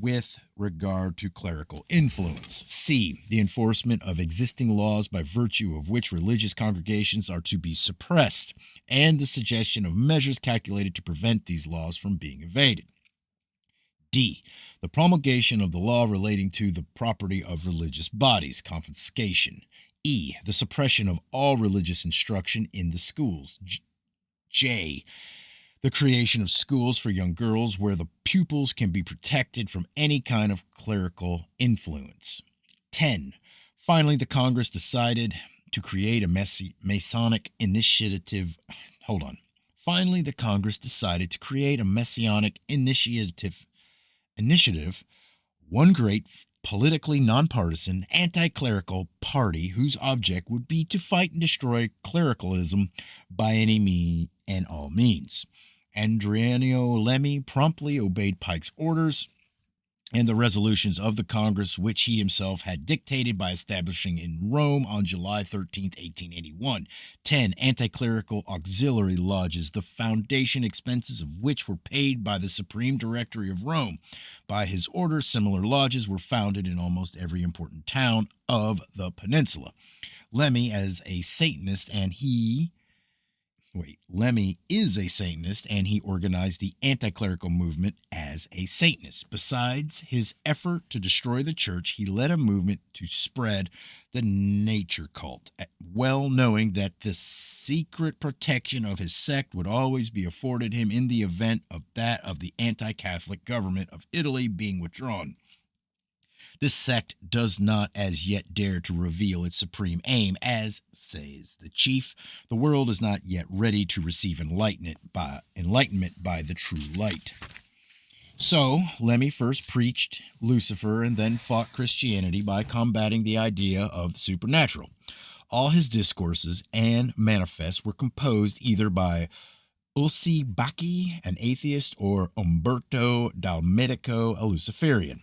with regard to clerical influence. C. The enforcement of existing laws by virtue of which religious congregations are to be suppressed, and the suggestion of measures calculated to prevent these laws from being evaded. D. The promulgation of the law relating to the property of religious bodies, confiscation. E. The suppression of all religious instruction in the schools. J. The creation of schools for young girls where the pupils can be protected from any kind of clerical influence. 10. Finally, the Congress decided to create a Masonic initiative. Hold on. Finally, the Congress decided to create a Masonic initiative, one great politically nonpartisan, anti-clerical party whose object would be to fight and destroy clericalism by any means and all means. Adriano Lemmy promptly obeyed Pike's orders and the resolutions of the Congress, which he himself had dictated by establishing in Rome on July 13, 1881, 10 anti-clerical auxiliary lodges, the foundation expenses of which were paid by the Supreme Directory of Rome. By his order, similar lodges were founded in almost every important town of the peninsula. Lemmy is a Satanist Lemmy is a Satanist, and he organized the anti-clerical movement as a Satanist. Besides his effort to destroy the church, he led a movement to spread the nature cult, well knowing that the secret protection of his sect would always be afforded him in the event of that of the anti-Catholic government of Italy being withdrawn. This sect does not as yet dare to reveal its supreme aim, as says the chief. The world is not yet ready to receive enlightenment by the true light. So, Lemmy first preached Lucifer and then fought Christianity by combating the idea of the supernatural. All his discourses and manifests were composed either by Ulci Bacchi, an atheist, or Umberto Dal Medico, a Luciferian.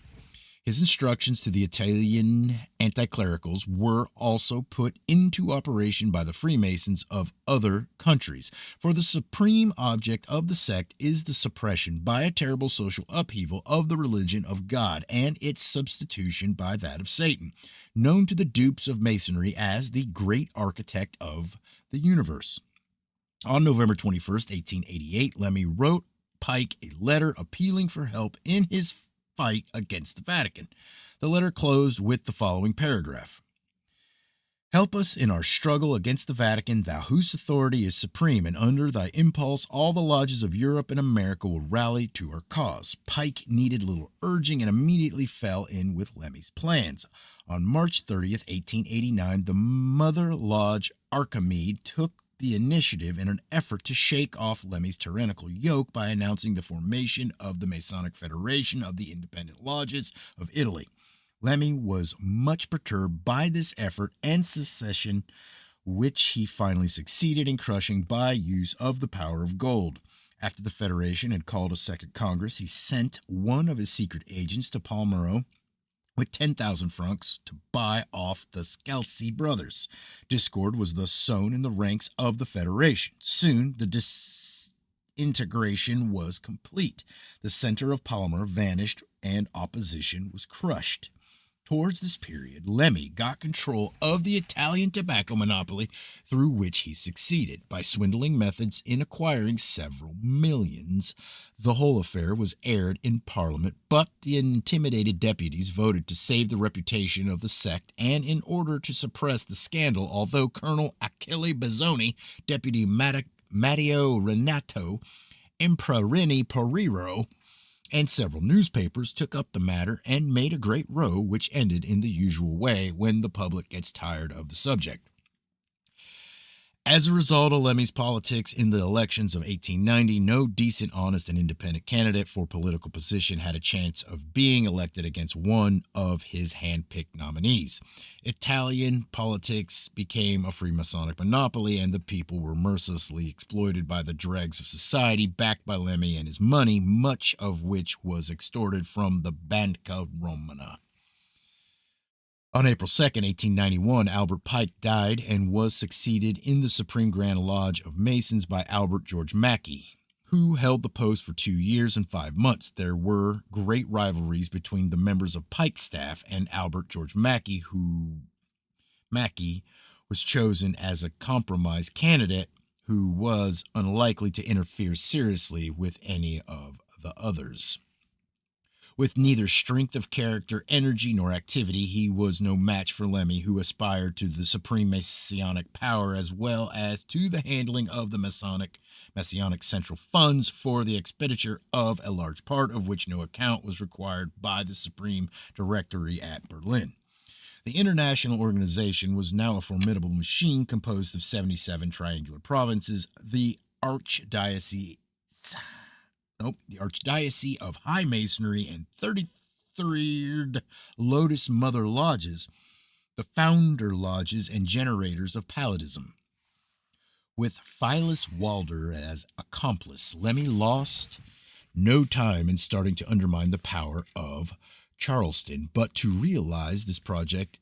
His instructions to the Italian anti-clericals were also put into operation by the Freemasons of other countries, for the supreme object of the sect is the suppression by a terrible social upheaval of the religion of God and its substitution by that of Satan, known to the dupes of Masonry as the great architect of the universe. On November 21st, 1888, Lemmy wrote Pike a letter appealing for help in his fight against the Vatican. The letter closed with the following paragraph. Help us in our struggle against the Vatican, thou whose authority is supreme, and under thy impulse all the lodges of Europe and America will rally to our cause. Pike needed little urging and immediately fell in with Lemmy's plans. On March 30th, 1889, the Mother Lodge Archimede took the initiative in an effort to shake off Lemmy's tyrannical yoke by announcing the formation of the Masonic Federation of the Independent Lodges of Italy. Lemmy was much perturbed by this effort and secession, which he finally succeeded in crushing by use of the power of gold. After the Federation had called a second Congress, he sent one of his secret agents to Palmero with 10,000 francs to buy off the Scalzi brothers. Discord was thus sown in the ranks of the Federation. Soon, the disintegration was complete. The center of Palmer vanished and opposition was crushed. Towards this period, Lemmy got control of the Italian tobacco monopoly, through which he succeeded by swindling methods in acquiring several millions. The whole affair was aired in Parliament, but the intimidated deputies voted to save the reputation of the sect, and in order to suppress the scandal, although Colonel Achille Bazzoni, Deputy Matteo Renato, Imperini Porriro, and several newspapers took up the matter and made a great row, which ended in the usual way when the public gets tired of the subject. As a result of Lemmy's politics in the elections of 1890, no decent, honest, and independent candidate for political position had a chance of being elected against one of his hand-picked nominees. Italian politics became a Freemasonic monopoly, and the people were mercilessly exploited by the dregs of society, backed by Lemmy and his money, much of which was extorted from the Banca Romana. On April 2, 1891, Albert Pike died and was succeeded in the Supreme Grand Lodge of Masons by Albert George Mackey, who held the post for 2 years and 5 months. There were great rivalries between the members of Pike's staff and Albert George Mackey, Mackey was chosen as a compromise candidate who was unlikely to interfere seriously with any of the others. With neither strength of character, energy, nor activity, he was no match for Lemmy, who aspired to the supreme Masonic power as well as to the handling of the Masonic central funds for the expenditure of a large part of which no account was required by the Supreme Directory at Berlin. The international organization was now a formidable machine composed of 77 triangular provinces, the Archdiocese of High Masonry, and 33rd Lotus Mother Lodges, the founder lodges and generators of Palladism. With Phyllis Walder as accomplice, Lemmy lost no time in starting to undermine the power of Charleston, but to realize this project,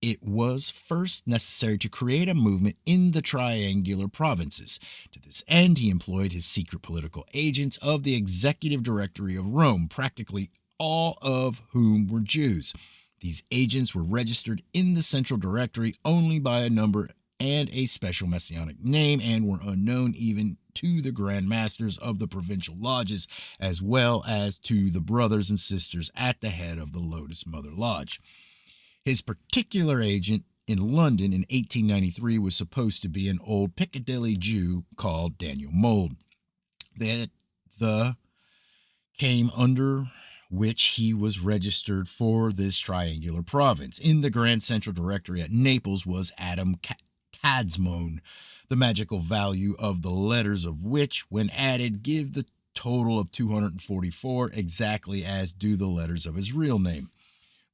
it was first necessary to create a movement in the triangular provinces. To this end, he employed his secret political agents of the Executive Directory of Rome, practically all of whom were Jews. These agents were registered in the Central Directory only by a number and a special Masonic name, and were unknown even to the Grand Masters of the provincial lodges, as well as to the brothers and sisters at the head of the Lotus Mother Lodge. His particular agent in London in 1893 was supposed to be an old Piccadilly Jew called Daniel Mould. The came under which he was registered for this triangular province. In the Grand Central Directory at Naples was Adam Cadsmone, the magical value of the letters of which, when added, give the total of 244, exactly as do the letters of his real name.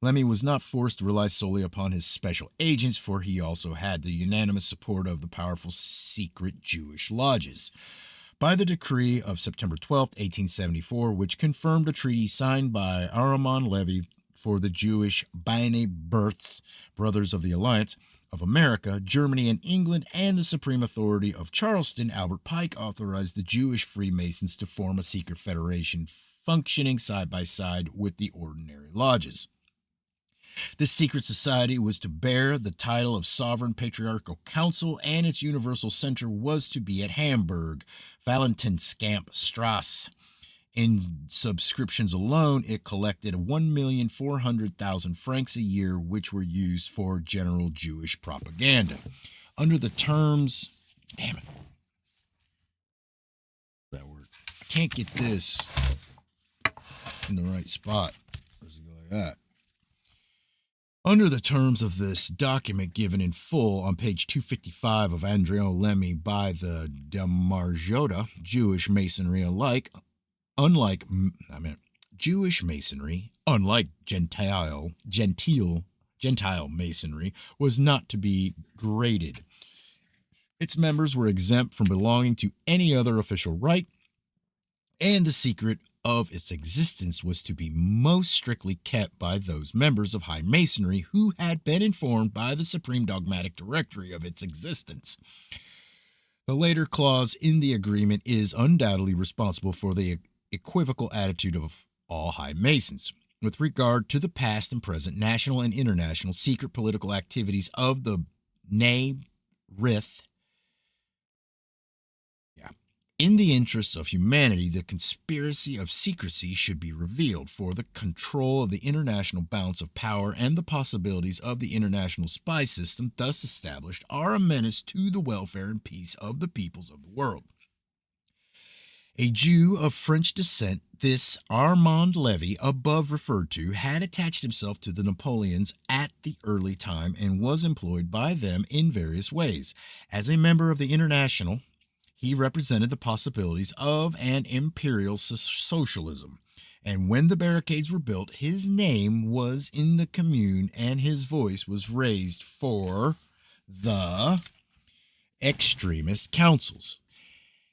Lemmy was not forced to rely solely upon his special agents, for he also had the unanimous support of the powerful secret Jewish lodges. By the decree of September 12, 1874, which confirmed a treaty signed by Armand Levy for the Jewish B'nai B'rith, Brothers of the Alliance, of America, Germany, and England, and the supreme authority of Charleston, Albert Pike authorized the Jewish Freemasons to form a secret federation functioning side by side with the ordinary lodges. This secret society was to bear the title of Sovereign Patriarchal Council, and its universal center was to be at Hamburg, Valentenskamp Strasse. In subscriptions alone, it collected 1,400,000 francs a year, which were used for general Jewish propaganda. Under the terms, that word. I can't get this in the right spot. Or does it go like that? Under the terms of this document given in full on page 255 of Andrea Lemmy by the Demarjota, Jewish Masonry unlike Gentile Masonry, was not to be graded. Its members were exempt from belonging to any other official rite, and the secret of its existence was to be most strictly kept by those members of High Masonry who had been informed by the Supreme Dogmatic Directory of its existence. The later clause in the agreement is undoubtedly responsible for the equivocal attitude of all High Masons with regard to the past and present national and international secret political activities of the Rith. In the interests of humanity, the conspiracy of secrecy should be revealed, for the control of the international balance of power and the possibilities of the international spy system thus established are a menace to the welfare and peace of the peoples of the world. A Jew of French descent, this Armand Levy, above referred to, had attached himself to the Napoleons at the early time and was employed by them in various ways. As a member of the International, he represented the possibilities of an imperial socialism, and when the barricades were built, his name was in the commune and his voice was raised for the extremist councils.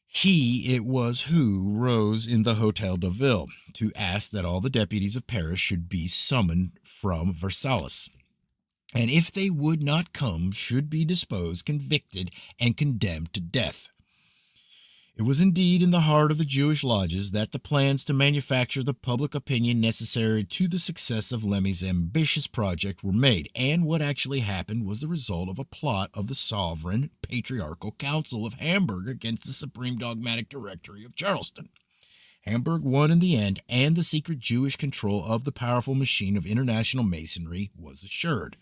He it was who rose in the Hotel de Ville to ask that all the deputies of Paris should be summoned from Versailles, and if they would not come, should be deposed, convicted, and condemned to death. It was indeed in the heart of the Jewish lodges that the plans to manufacture the public opinion necessary to the success of Lemmy's ambitious project were made, and what actually happened was the result of a plot of the Sovereign Patriarchal Council of Hamburg against the Supreme Dogmatic Directory of Charleston. Hamburg won in the end, and the secret Jewish control of the powerful machine of international masonry was assured.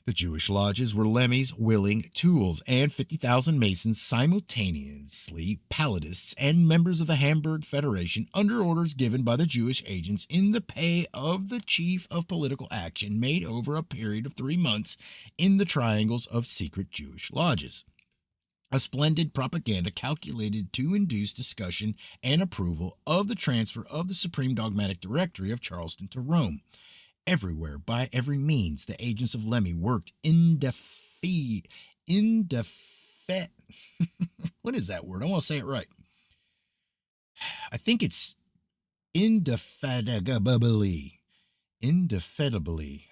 The Jewish lodges were Lemmy's willing tools, and 50,000 Masons simultaneously Palladists and members of the Hamburg Federation, under orders given by the Jewish agents in the pay of the chief of political action, made over a period of 3 months in the triangles of secret Jewish lodges. A splendid propaganda calculated to induce discussion and approval of the transfer of the Supreme Dogmatic Directory of Charleston to Rome. Everywhere, by every means, the agents of Lemmy worked what is that word? I want to say it right. I think it's indefatigably,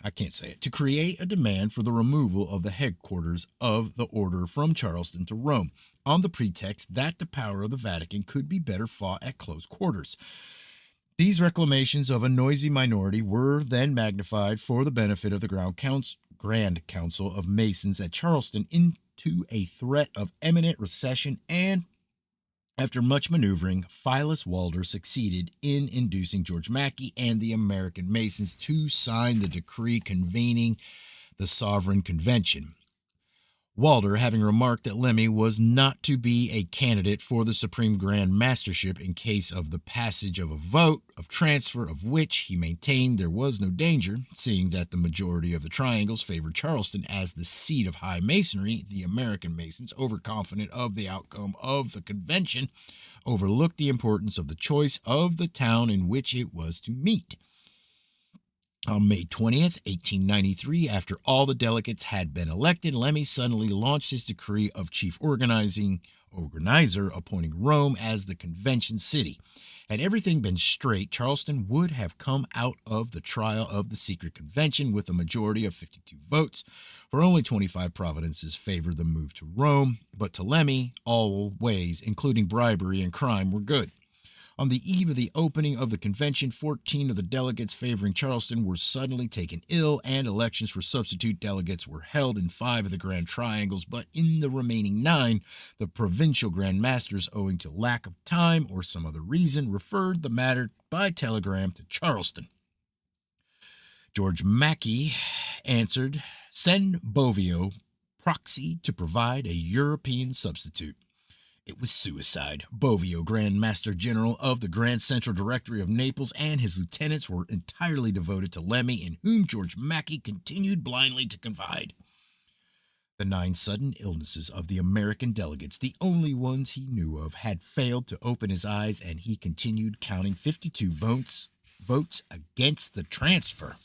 I can't say it, to create a demand for the removal of the headquarters of the order from Charleston to Rome, on the pretext that the power of the Vatican could be better fought at close quarters. These reclamations of a noisy minority were then magnified for the benefit of the Grand Council of Masons at Charleston into a threat of imminent recession, and after much maneuvering, Phileas Walder succeeded in inducing George Mackey and the American Masons to sign the decree convening the Sovereign Convention. Walder, having remarked that Lemmy was not to be a candidate for the Supreme Grand Mastership in case of the passage of a vote of transfer, of which he maintained there was no danger, seeing that the majority of the triangles favored Charleston as the seat of high masonry, the American Masons, overconfident of the outcome of the convention, overlooked the importance of the choice of the town in which it was to meet. On May 20th, 1893, after all the delegates had been elected, Lemmy suddenly launched his decree of chief organizer, appointing Rome as the convention city. Had everything been straight, Charleston would have come out of the trial of the secret convention with a majority of 52 votes, for only 25 provinces favored the move to Rome, but to Lemmy, all ways, including bribery and crime, were good. On the eve of the opening of the convention, 14 of the delegates favoring Charleston were suddenly taken ill, and elections for substitute delegates were held in 5 of the Grand Triangles, but in the remaining 9, the provincial Grand Masters, owing to lack of time or some other reason, referred the matter by telegram to Charleston. George Mackey answered, "Send Bovio, proxy, to provide a European substitute." It was suicide. Bovio, Grand Master General of the Grand Central Directory of Naples, and his lieutenants were entirely devoted to Lemmy, in whom George Mackey continued blindly to confide. The 9 sudden illnesses of the American delegates, the only ones he knew of, had failed to open his eyes, and he continued counting 52 votes against the transfer.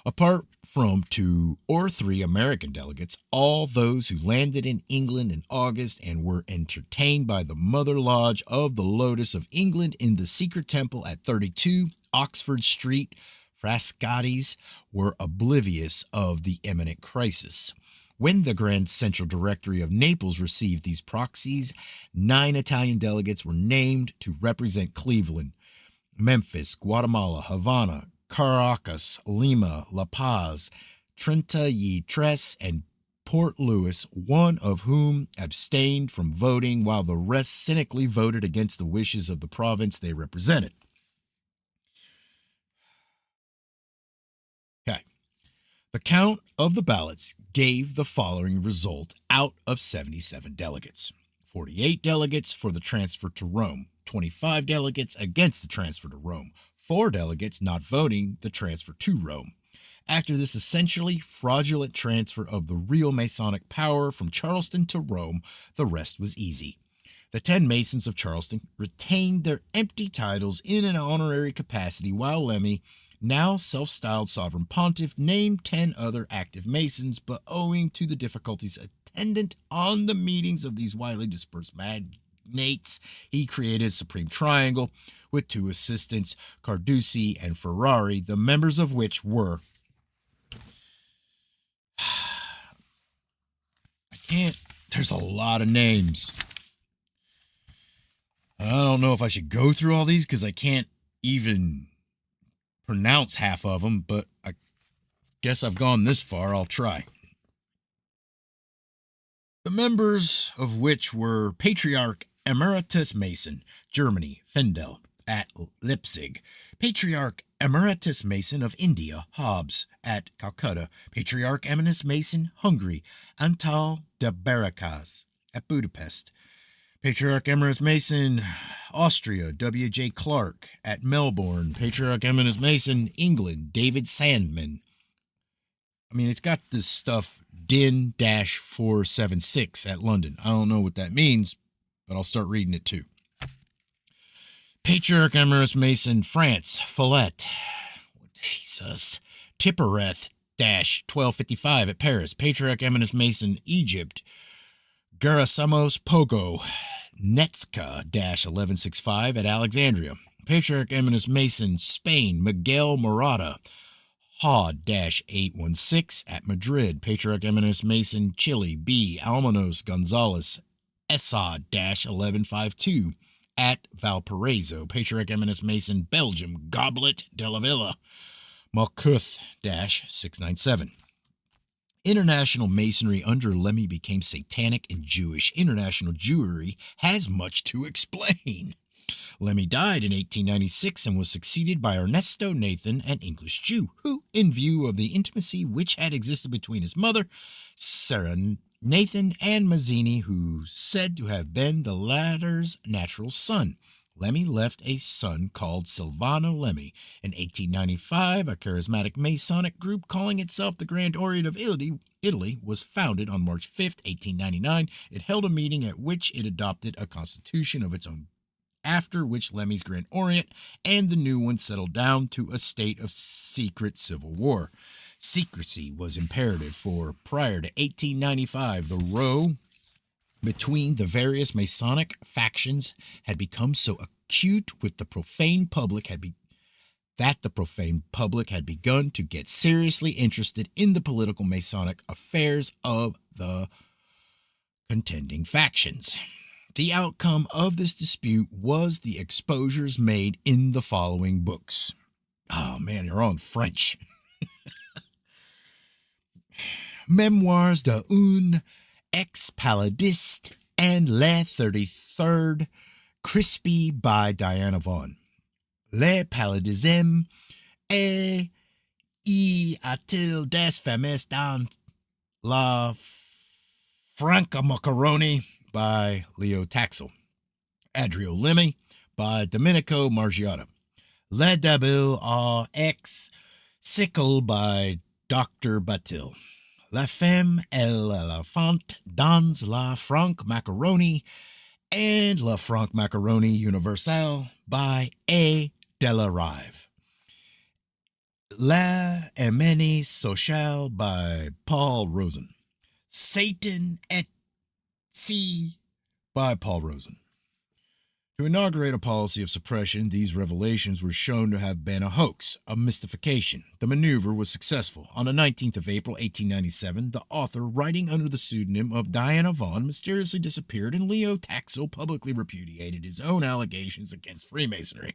Apart from 2 or 3 American delegates, all those who landed in England in August and were entertained by the Mother Lodge of the Lotus of England in the secret temple at 32 Oxford Street, Frascati's, were oblivious of the imminent crisis. When the Grand Central Directory of Naples received these proxies, 9 Italian delegates were named to represent Cleveland, Memphis, Guatemala, Havana, Caracas, Lima, La Paz, Treinta y Tres, and Port Louis, one of whom abstained from voting while the rest cynically voted against the wishes of the province they represented. Okay. The count of the ballots gave the following result out of 77 delegates. 48 delegates for the transfer to Rome, 25 delegates against the transfer to Rome, 4 delegates not voting the transfer to Rome. After this essentially fraudulent transfer of the real Masonic power from Charleston to Rome, the rest was easy. The 10 Masons of Charleston retained their empty titles in an honorary capacity, while Lemmy, now self-styled sovereign pontiff, named 10 other active Masons, but owing to the difficulties attendant on the meetings of these widely dispersed magnates, he created a Supreme Triangle with 2 assistants, Carducci and Ferrari, the members of which were... There's a lot of names. I don't know if I should go through all these because I can't even pronounce half of them, but I guess I've gone this far. I'll try. The members of which were Patriarch Emeritus Mason, Germany, Fendel, at Leipzig. Patriarch Emeritus Mason of India, Hobbes, at Calcutta. Patriarch Emeritus Mason, Hungary, Antal de Barricas, at Budapest. Patriarch Emeritus Mason, Austria, W.J. Clark, at Melbourne. Patriarch Emeritus Mason, England, David Sandman. I mean, it's got this stuff, DIN-476 at London. I don't know what that means, but I'll start reading it too. Patriarch Emeritus Mason, France, Follette. Jesus. Tippereth-1255 at Paris. Patriarch Emeritus Mason, Egypt, Gerasimos Pogo, Netska-1165 at Alexandria. Patriarch Emeritus Mason, Spain, Miguel Morata, Hod-816 at Madrid. Patriarch Emeritus Mason, Chile, B. Almanos Gonzalez, Essad-1152 at Valparaiso. Patriarch Emeritus Mason, Belgium, Goblet de la Villa, Malkuth-697. International Masonry under Lemmy became satanic and Jewish. International Jewry has much to explain. Lemmy died in 1896 and was succeeded by Ernesto Nathan, an English Jew, who, in view of the intimacy which had existed between his mother, Sarah Nathan, and Mazzini, who said to have been the latter's natural son, Lemmy left a son called Silvano Lemmy. In 1895, a charismatic Masonic group calling itself the Grand Orient of Italy was founded on March 5, 1899. It held a meeting at which it adopted a constitution of its own, after which Lemmy's Grand Orient and the new one settled down to a state of secret civil war. Secrecy was imperative, for prior to 1895, the row between the various Masonic factions had become so acute with the profane public that the profane public had begun to get seriously interested in the political Masonic affairs of the contending factions. The outcome of this dispute was the exposures made in the following books. Oh man, they're all in French. Memoirs d'un ex-paladiste and Le 33rd, Crispy by Diana Vaughan. Le paludisme et y a-t-il des familles dans la Franca-Macaroni by Leo Taxel. Adrio Lemmy by Domenico Margiotta. Le Début à ex Sickle by Dr. Batil. La femme et l'enfant dans la Franc-Macaroni and La Franc-Macaroni Universelle by A. Delarive. La Amenie Sociale by Paul Rosen. Satan et Si by Paul Rosen. To inaugurate a policy of suppression, these revelations were shown to have been a hoax, a mystification. The maneuver was successful. On the 19th of April, 1897, the author, writing under the pseudonym of Diana Vaughan, mysteriously disappeared, and Leo Taxel publicly repudiated his own allegations against Freemasonry.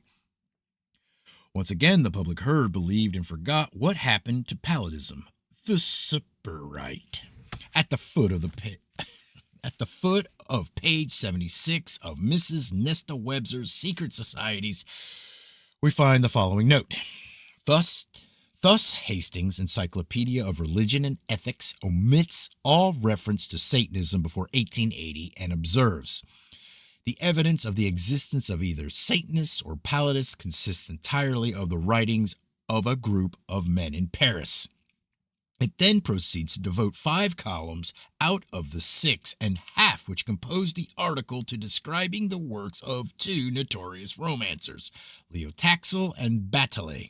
Once again, the public heard, believed, and forgot what happened to palladism, the Superite. At the foot of page 76 of Mrs. Nesta Webster's Secret Societies, we find the following note. Thus Hastings' Encyclopedia of Religion and Ethics omits all reference to Satanism before 1880 and observes, the evidence of the existence of either Satanists or Palladists consists entirely of the writings of a group of men in Paris. It then proceeds to devote 5 columns out of the 6.5 which compose the article to describing the works of 2 notorious romancers, Leo Taxel and Bataille.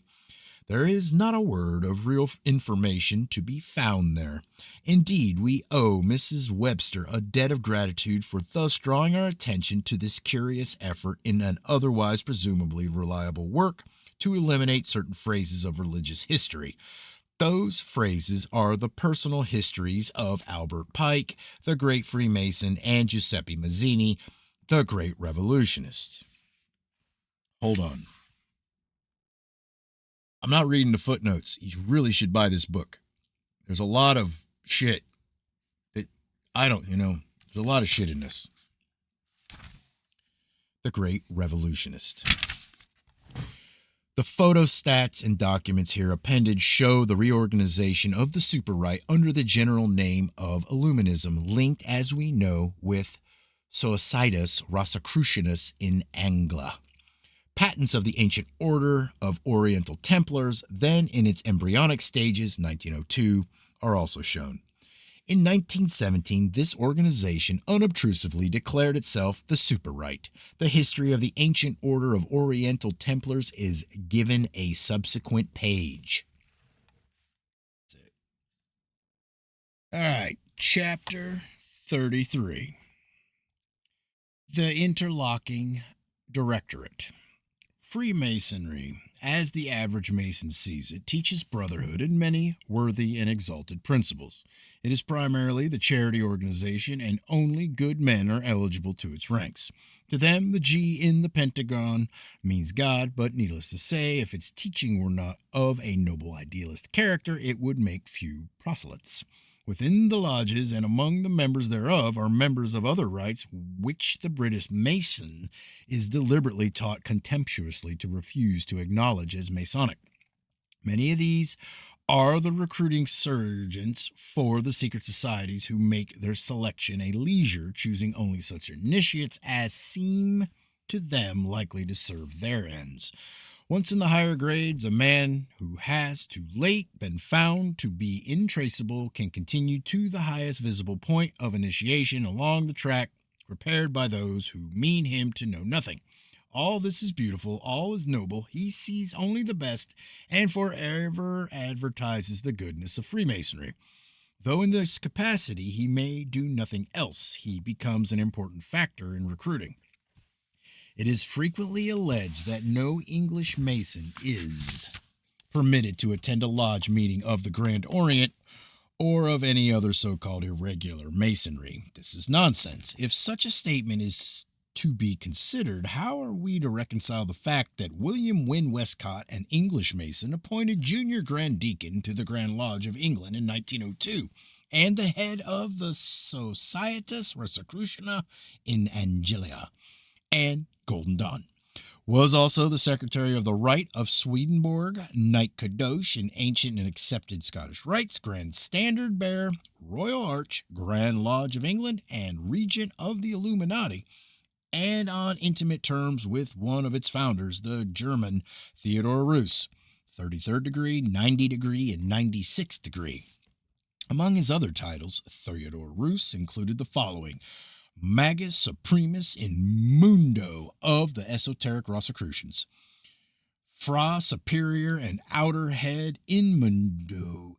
There is not a word of real information to be found there. Indeed, we owe Mrs. Webster a debt of gratitude for thus drawing our attention to this curious effort in an otherwise presumably reliable work to eliminate certain phrases of religious history. Those phrases are the personal histories of Albert Pike, the great Freemason, and Giuseppe Mazzini, the great revolutionist. Hold on. I'm not reading the footnotes. You really should buy this book. There's a lot of shit that there's a lot of shit in this. the great revolutionist. The photostats and documents here appended show the reorganization of the super right under the general name of Illuminism, linked, as we know, with Societas Rosicrucianus in Anglia. Patents of the ancient order of Oriental Templars, then in its embryonic stages, 1902, are also shown. In 1917, this organization unobtrusively declared itself the Super Right. The history of the ancient order of Oriental Templars is given a subsequent page. All right, chapter 33. The Interlocking Directorate. Freemasonry, as the average Mason sees it, teaches brotherhood and many worthy and exalted principles. It is primarily the charity organization, and only good men are eligible to its ranks. To them, the G in the pentagon means God, but needless to say, if its teaching were not of a noble idealist character, it would make few proselytes. Within the lodges and among the members thereof are members of other rites which the British Mason is deliberately taught contemptuously to refuse to acknowledge as Masonic. Many of these are the recruiting sergeants for the secret societies who make their selection a leisure, choosing only such initiates as seem to them likely to serve their ends. Once in the higher grades, a man who has too late been found to be intraceable can continue to the highest visible point of initiation along the track prepared by those who mean him to know nothing. All this is beautiful, all is noble, he sees only the best, and forever advertises the goodness of Freemasonry. Though in this capacity he may do nothing else, he becomes an important factor in recruiting. It is frequently alleged that no English Mason is permitted to attend a lodge meeting of the Grand Orient or of any other so-called irregular Masonry. This is nonsense. If such a statement is to be considered, how are we to reconcile the fact that William Wynne Westcott, an English Mason, appointed Junior Grand Deacon to the Grand Lodge of England in 1902, and the head of the Societas Rosicruciana in Anglia and Golden Dawn, was also the secretary of the Rite of Swedenborg, Knight Kadosh in ancient and accepted Scottish rites, Grand Standard Bearer, Royal Arch, Grand Lodge of England, and regent of the Illuminati, and on intimate terms with one of its founders, the German Theodor Reuss, 33rd degree, 90 degree, and 96th degree. Among his other titles, Theodor Reuss included the following: Magus Supremus in Mundo of the Esoteric Rosicrucians, Fra Superior and Outer Head in Mundo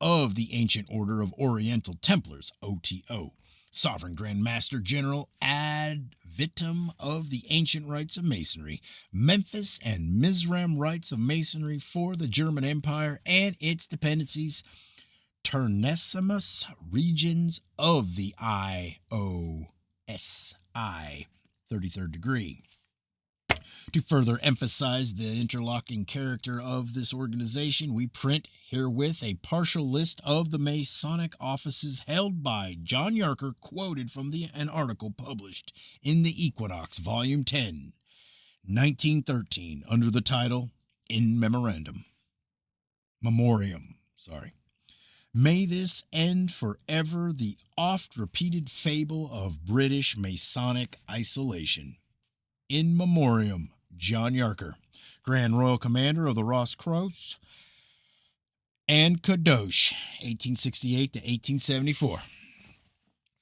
of the Ancient Order of Oriental Templars, OTO, Sovereign Grand Master General ad vitam of the Ancient Rites of Masonry, Memphis and Mizram Rites of Masonry for the German Empire and its dependencies, Turnesimus regions of the IOSI, 33rd degree. To further emphasize the interlocking character of this organization, we print herewith a partial list of the Masonic offices held by John Yarker, quoted from an article published in the Equinox, Volume 10, 1913, under the title In Memoriam. May this end forever the oft-repeated fable of British Masonic isolation. In Memoriam, John Yarker, Grand Royal Commander of the Rosicrucians and Kadosh, 1868 to 1874.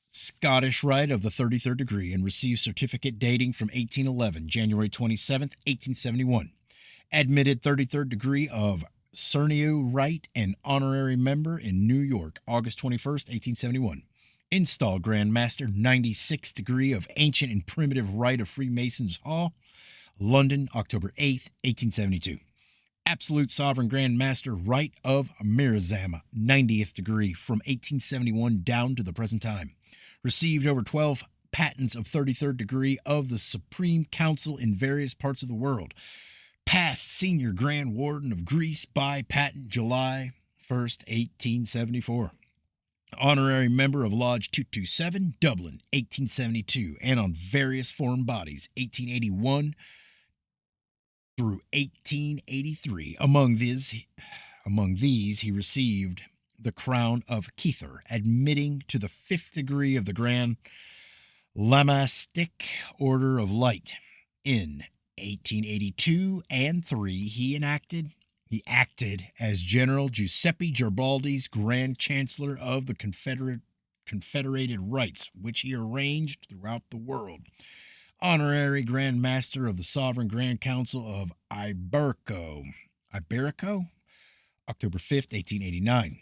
Scottish Rite of the 33rd degree, and received certificate dating from 1811, January 27, 1871. Admitted 33rd degree of Cernio Rite and honorary member in New York, August 21st, 1871. Installed Grand Master, 96th degree of Ancient and Primitive Rite of Freemasons Hall, London, October 8th, 1872. Absolute Sovereign Grand Master Rite of Mirzam, 90th degree from 1871 down to the present time. Received over 12 patents of 33rd degree of the Supreme Council in various parts of the world. Past Senior Grand Warden of Greece by patent July 1st, 1874. Honorary member of Lodge 227, Dublin, 1872, and on various foreign bodies, 1881 through 1883. Among these, he received the crown of Keither, admitting to the 5th degree of the Grand Lamastic Order of Light. In 1882 and 3, he acted as General Giuseppe Garibaldi's Grand Chancellor of the Confederated Rights, which he arranged throughout the world. Honorary Grand Master of the Sovereign Grand Council of Iberico, October 5th, 1889.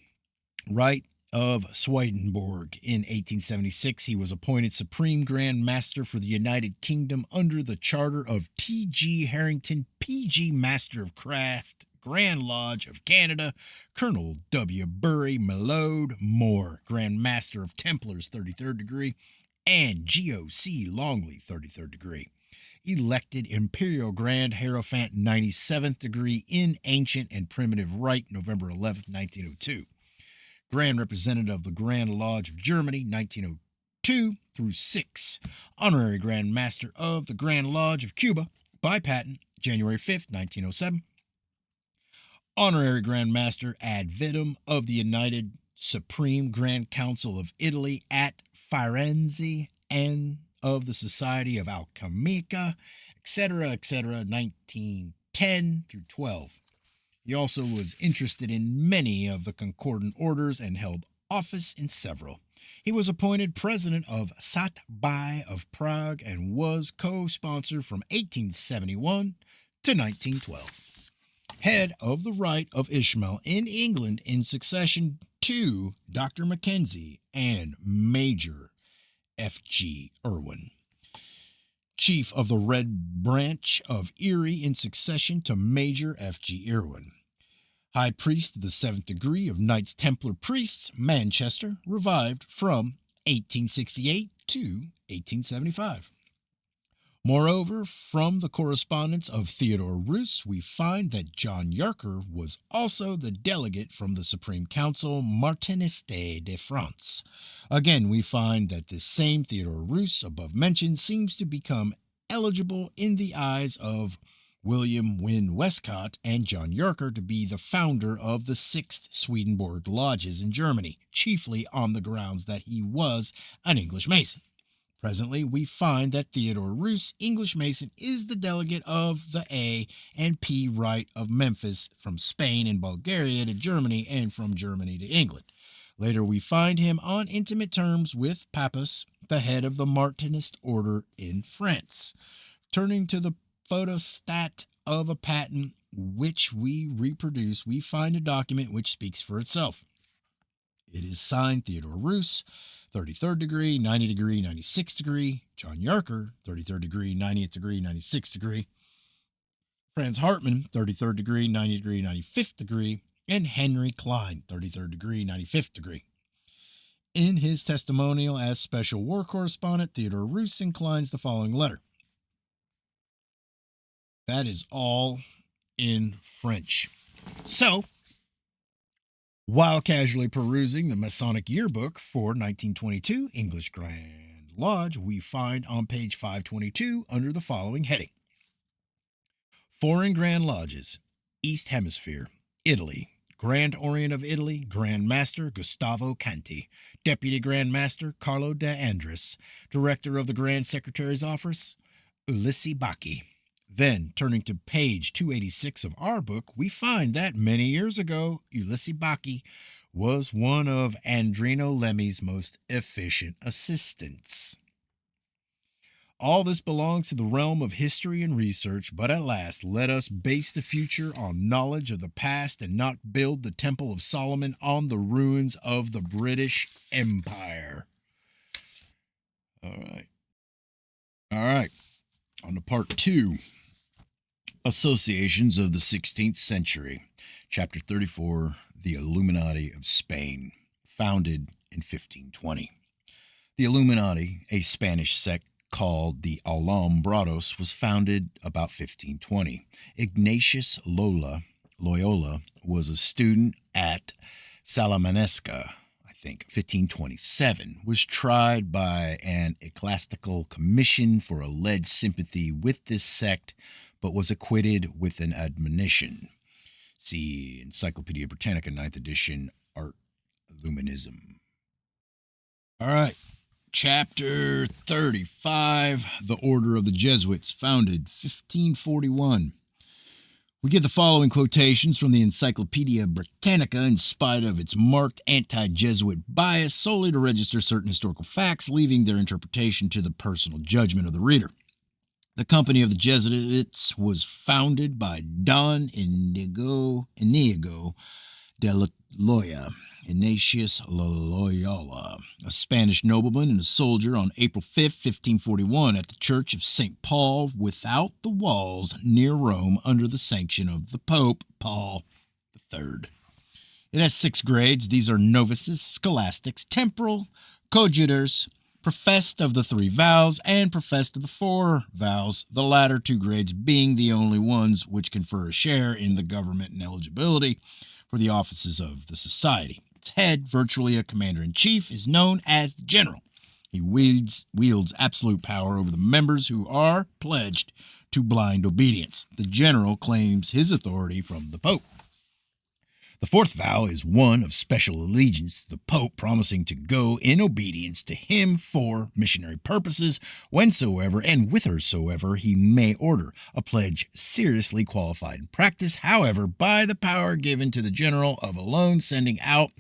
Right of Swedenborg. In 1876, he was appointed Supreme Grand Master for the United Kingdom under the charter of T.G. Harrington, P.G. Master of Craft, Grand Lodge of Canada, Colonel W. Bury Millode Moore, Grand Master of Templars, 33rd degree, and G.O.C. Longley, 33rd degree. Elected Imperial Grand Hierophant, 97th degree in Ancient and Primitive Rite, November 11th, 1902. Grand Representative of the Grand Lodge of Germany, 1902 through 6. Honorary Grand Master of the Grand Lodge of Cuba, by patent, January 5th, 1907. Honorary Grand Master ad vitam of the United Supreme Grand Council of Italy at Firenze and of the Society of Alchemica, etc., 1910 through 12. He also was interested in many of the concordant orders and held office in several. He was appointed president of Sat-Bai of Prague and was co-sponsor from 1871 to 1912. Head of the Rite of Ishmael in England in succession to Dr. Mackenzie and Major F.G. Irwin. Chief of the Red Branch of Erie in succession to Major F.G. Irwin. High Priest of the 7th degree of Knights Templar Priests, Manchester, revived from 1868 to 1875. Moreover, from the correspondence of Theodore Roos, we find that John Yarker was also the delegate from the Supreme Council Martiniste de France. Again, we find that this same Theodore Roos, above mentioned, seems to become eligible in the eyes of William Wynne Westcott and John Yarker to be the founder of the 6th Swedenborg Lodges in Germany, chiefly on the grounds that he was an English Mason. Presently, we find that Theodore Roos, English Mason, is the delegate of the A and P Rite of Memphis from Spain and Bulgaria to Germany and from Germany to England. Later, we find him on intimate terms with Pappus, the head of the Martinist order in France. Turning to the photostat of a patent which we reproduce, we find a document which speaks for itself. It is signed Theodore Roos, 33rd degree, 90 degree, 96 degree. John Yarker, 33rd degree, 90th degree, 96 degree. Franz Hartmann, 33rd degree, 90 degree, 95th degree. And Henry Klein, 33rd degree, 95th degree. In his testimonial as Special War Correspondent, Theodore Roos inclines the following letter. That is all in French. So, while casually perusing the Masonic Yearbook for 1922 English Grand Lodge, we find on page 522 under the following heading. Foreign Grand Lodges, East Hemisphere, Italy. Grand Orient of Italy, Grand Master Gustavo Canti. Deputy Grand Master Carlo de Andres. Director of the Grand Secretary's Office, Ulysses Bacchi. Then, turning to page 286 of our book, we find that many years ago, Ulysses Bacchi was one of Andrino Lemmi's most efficient assistants. All this belongs to the realm of history and research, but at last let us base the future on knowledge of the past and not build the Temple of Solomon on the ruins of the British Empire. All right. On to part 2. Associations of the 16th Century, Chapter 34, The Illuminati of Spain, founded in 1520. The Illuminati, a Spanish sect called the Alumbrados, was founded about 1520. Ignatius Loyola was a student at Salamanca. I think, 1527, was tried by an ecclesiastical commission for alleged sympathy with this sect, but was acquitted with an admonition. See Encyclopedia Britannica, 9th edition, Art Illuminism. All right, chapter 35, The Order of the Jesuits, founded 1541. We give the following quotations from the Encyclopedia Britannica in spite of its marked anti-Jesuit bias solely to register certain historical facts, leaving their interpretation to the personal judgment of the reader. The Company of the Jesuits was founded by Don Inigo de Loyola, Ignatius Loyola, a Spanish nobleman and a soldier, on April 5, 1541, at the Church of St. Paul without the walls near Rome under the sanction of the Pope, Paul III. It has 6 grades. These are novices, scholastics, temporal, coadjutors, professed of the 3 vows, and professed of the 4 vows, the latter 2 grades being the only ones which confer a share in the government and eligibility for the offices of the society. Its head, virtually a commander-in-chief, is known as the general. He wields absolute power over the members who are pledged to blind obedience. The general claims his authority from the Pope. The 4th vow is one of special allegiance to the Pope, promising to go in obedience to him for missionary purposes whensoever and whithersoever he may order, a pledge seriously qualified in practice, however, by the power given to the general of alone sending out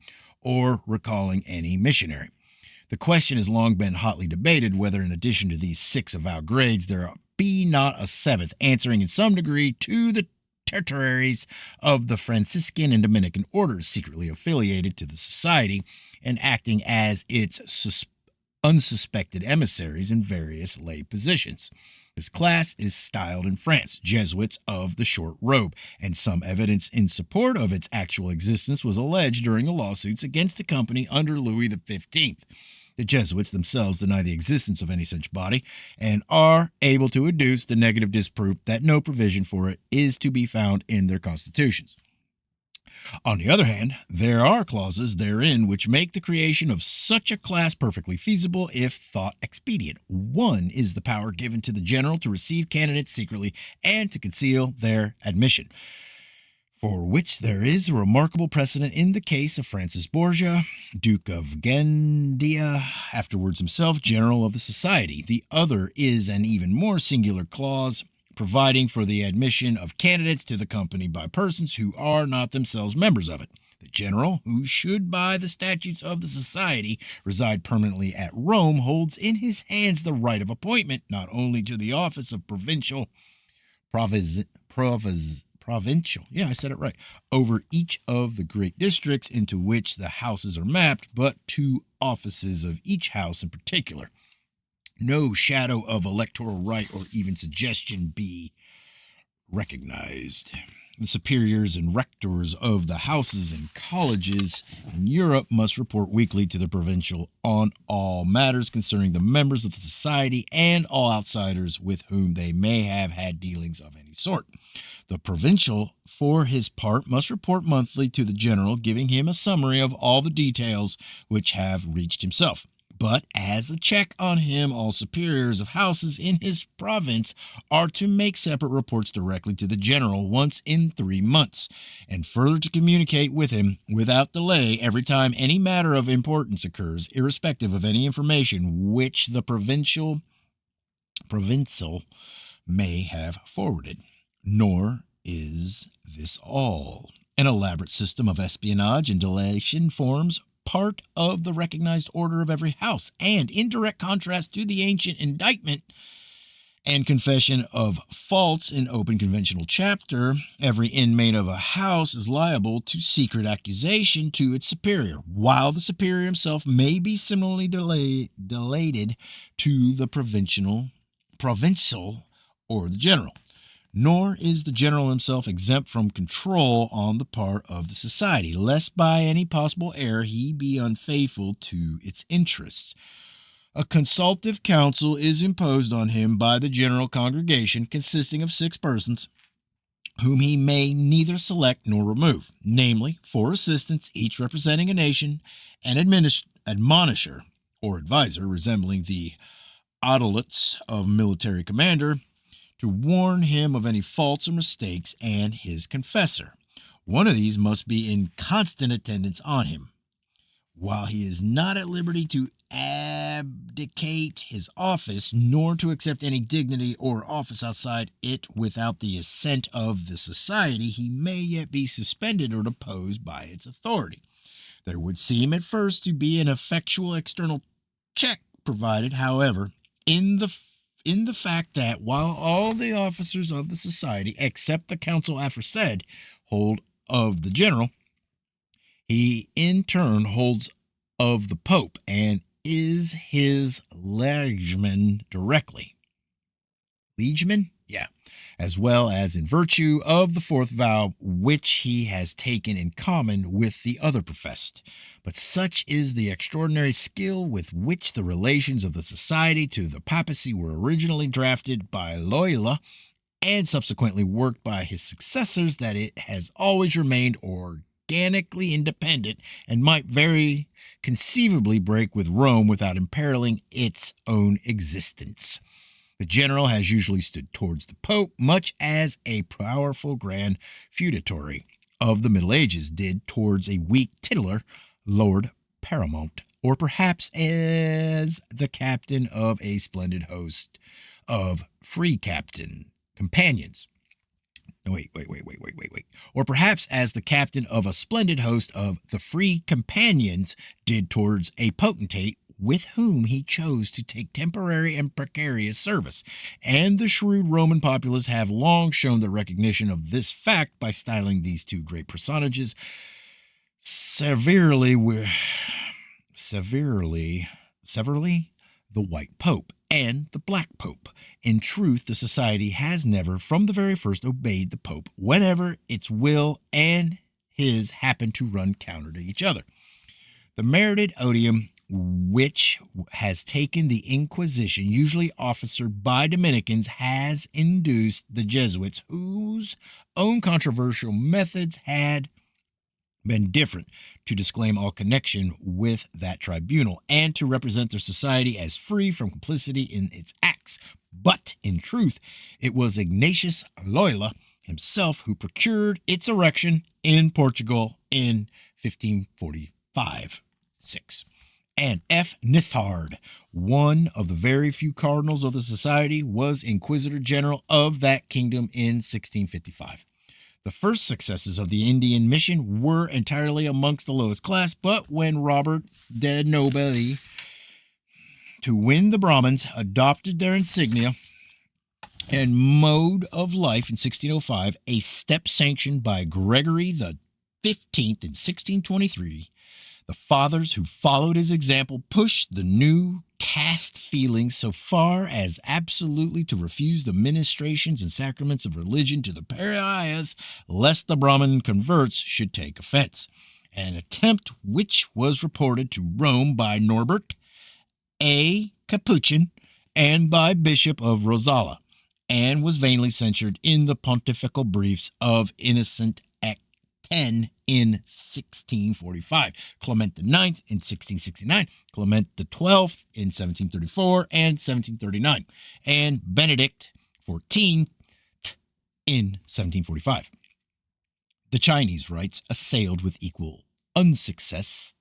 or recalling any missionary. The question has long been hotly debated whether, in addition to these 6 avowed grades, there be not a 7th, answering in some degree to the tertiaries of the Franciscan and Dominican orders secretly affiliated to the society and acting as its unsuspected emissaries in various lay positions. This class is styled in France Jesuits of the Short Robe, and some evidence in support of its actual existence was alleged during the lawsuits against the company under Louis XV. The Jesuits themselves deny the existence of any such body and are able to adduce the negative disproof that no provision for it is to be found in their constitutions. On the other hand, there are clauses therein which make the creation of such a class perfectly feasible if thought expedient. One is the power given to the general to receive candidates secretly and to conceal their admission, for which there is a remarkable precedent in the case of Francis Borgia, Duke of Gandia, afterwards himself general of the society. The other is an even more singular clause, providing for the admission of candidates to the company by persons who are not themselves members of it. The general, who should by the statutes of the society reside permanently at Rome, holds in his hands the right of appointment not only to the office of provincial, yeah, I said it right, over each of the great districts into which the houses are mapped, but to offices of each house in particular. No shadow of electoral right or even suggestion be recognized. The superiors and rectors of the houses and colleges in Europe must report weekly to the provincial on all matters concerning the members of the society and all outsiders with whom they may have had dealings of any sort. The provincial, for his part, must report monthly to the general, giving him a summary of all the details which have reached himself. But as a check on him, all superiors of houses in his province are to make separate reports directly to the general once in 3 months, and further to communicate with him without delay every time any matter of importance occurs, irrespective of any information which the provincial may have forwarded. Nor is this all. An elaborate system of espionage and delation forms part of the recognized order of every house, and in direct contrast to the ancient indictment and confession of faults in open conventional chapter, every inmate of a house is liable to secret accusation to its superior, while the superior himself may be similarly delated to the provincial or the general. Nor is the general himself exempt from control on the part of the society, lest by any possible error he be unfaithful to its interests. A consultative council is imposed on him by the general congregation, consisting of 6 persons, whom he may neither select nor remove, namely, 4 assistants, each representing a nation, an admonisher or advisor resembling the autolots of military commander, to warn him of any faults or mistakes, and his confessor. One of these must be in constant attendance on him. While he is not at liberty to abdicate his office, nor to accept any dignity or office outside it without the assent of the society, he may yet be suspended or deposed by its authority. There would seem at first to be an effectual external check provided, however, in the fact that while all the officers of the society, except the council aforesaid, hold of the general, he in turn holds of the Pope and is his liegeman directly. Liegeman? Yeah. As well as in virtue of the 4th vow, which he has taken in common with the other professed. But such is the extraordinary skill with which the relations of the society to the papacy were originally drafted by Loyola and subsequently worked by his successors that it has always remained organically independent and might very conceivably break with Rome without imperiling its own existence. The general has usually stood towards the Pope, much as a powerful grand feudatory of the Middle Ages did towards a weak titular Lord Paramount, or perhaps as the captain of a splendid host of free companions. Wait. Or perhaps as the captain of a splendid host of the free companions did towards a potentate with whom he chose to take temporary and precarious service. And the shrewd Roman populace have long shown their recognition of this fact by styling these 2 great personages severely the White Pope and the Black Pope. In truth, the society has never from the very first obeyed the Pope whenever its will and his happened to run counter to each other. The merited odium which has taken the Inquisition, usually officered by Dominicans, has induced the Jesuits, whose own controversial methods had been different, to disclaim all connection with that tribunal and to represent their society as free from complicity in its acts. But in truth, it was Ignatius Loyola himself who procured its erection in Portugal in 1545-6. And F. Nithard, one of the very few cardinals of the society, was Inquisitor General of that kingdom in 1655. The first successes of the Indian mission were entirely amongst the lowest class, but when Robert de Nobili, to win the Brahmins, adopted their insignia and mode of life in 1605, a step sanctioned by Gregory the 15th in 1623, the fathers who followed his example pushed the new caste feelings so far as absolutely to refuse the ministrations and sacraments of religion to the pariahs, lest the Brahmin converts should take offense. An attempt which was reported to Rome by Norbert A. Capuchin and by Bishop of Rosala, and was vainly censured in the pontifical briefs of Innocent X in 1645, Clement IX in 1669, Clement XII in 1734 and 1739, and Benedict XIV in 1745. The Chinese rites, assailed with equal unsuccess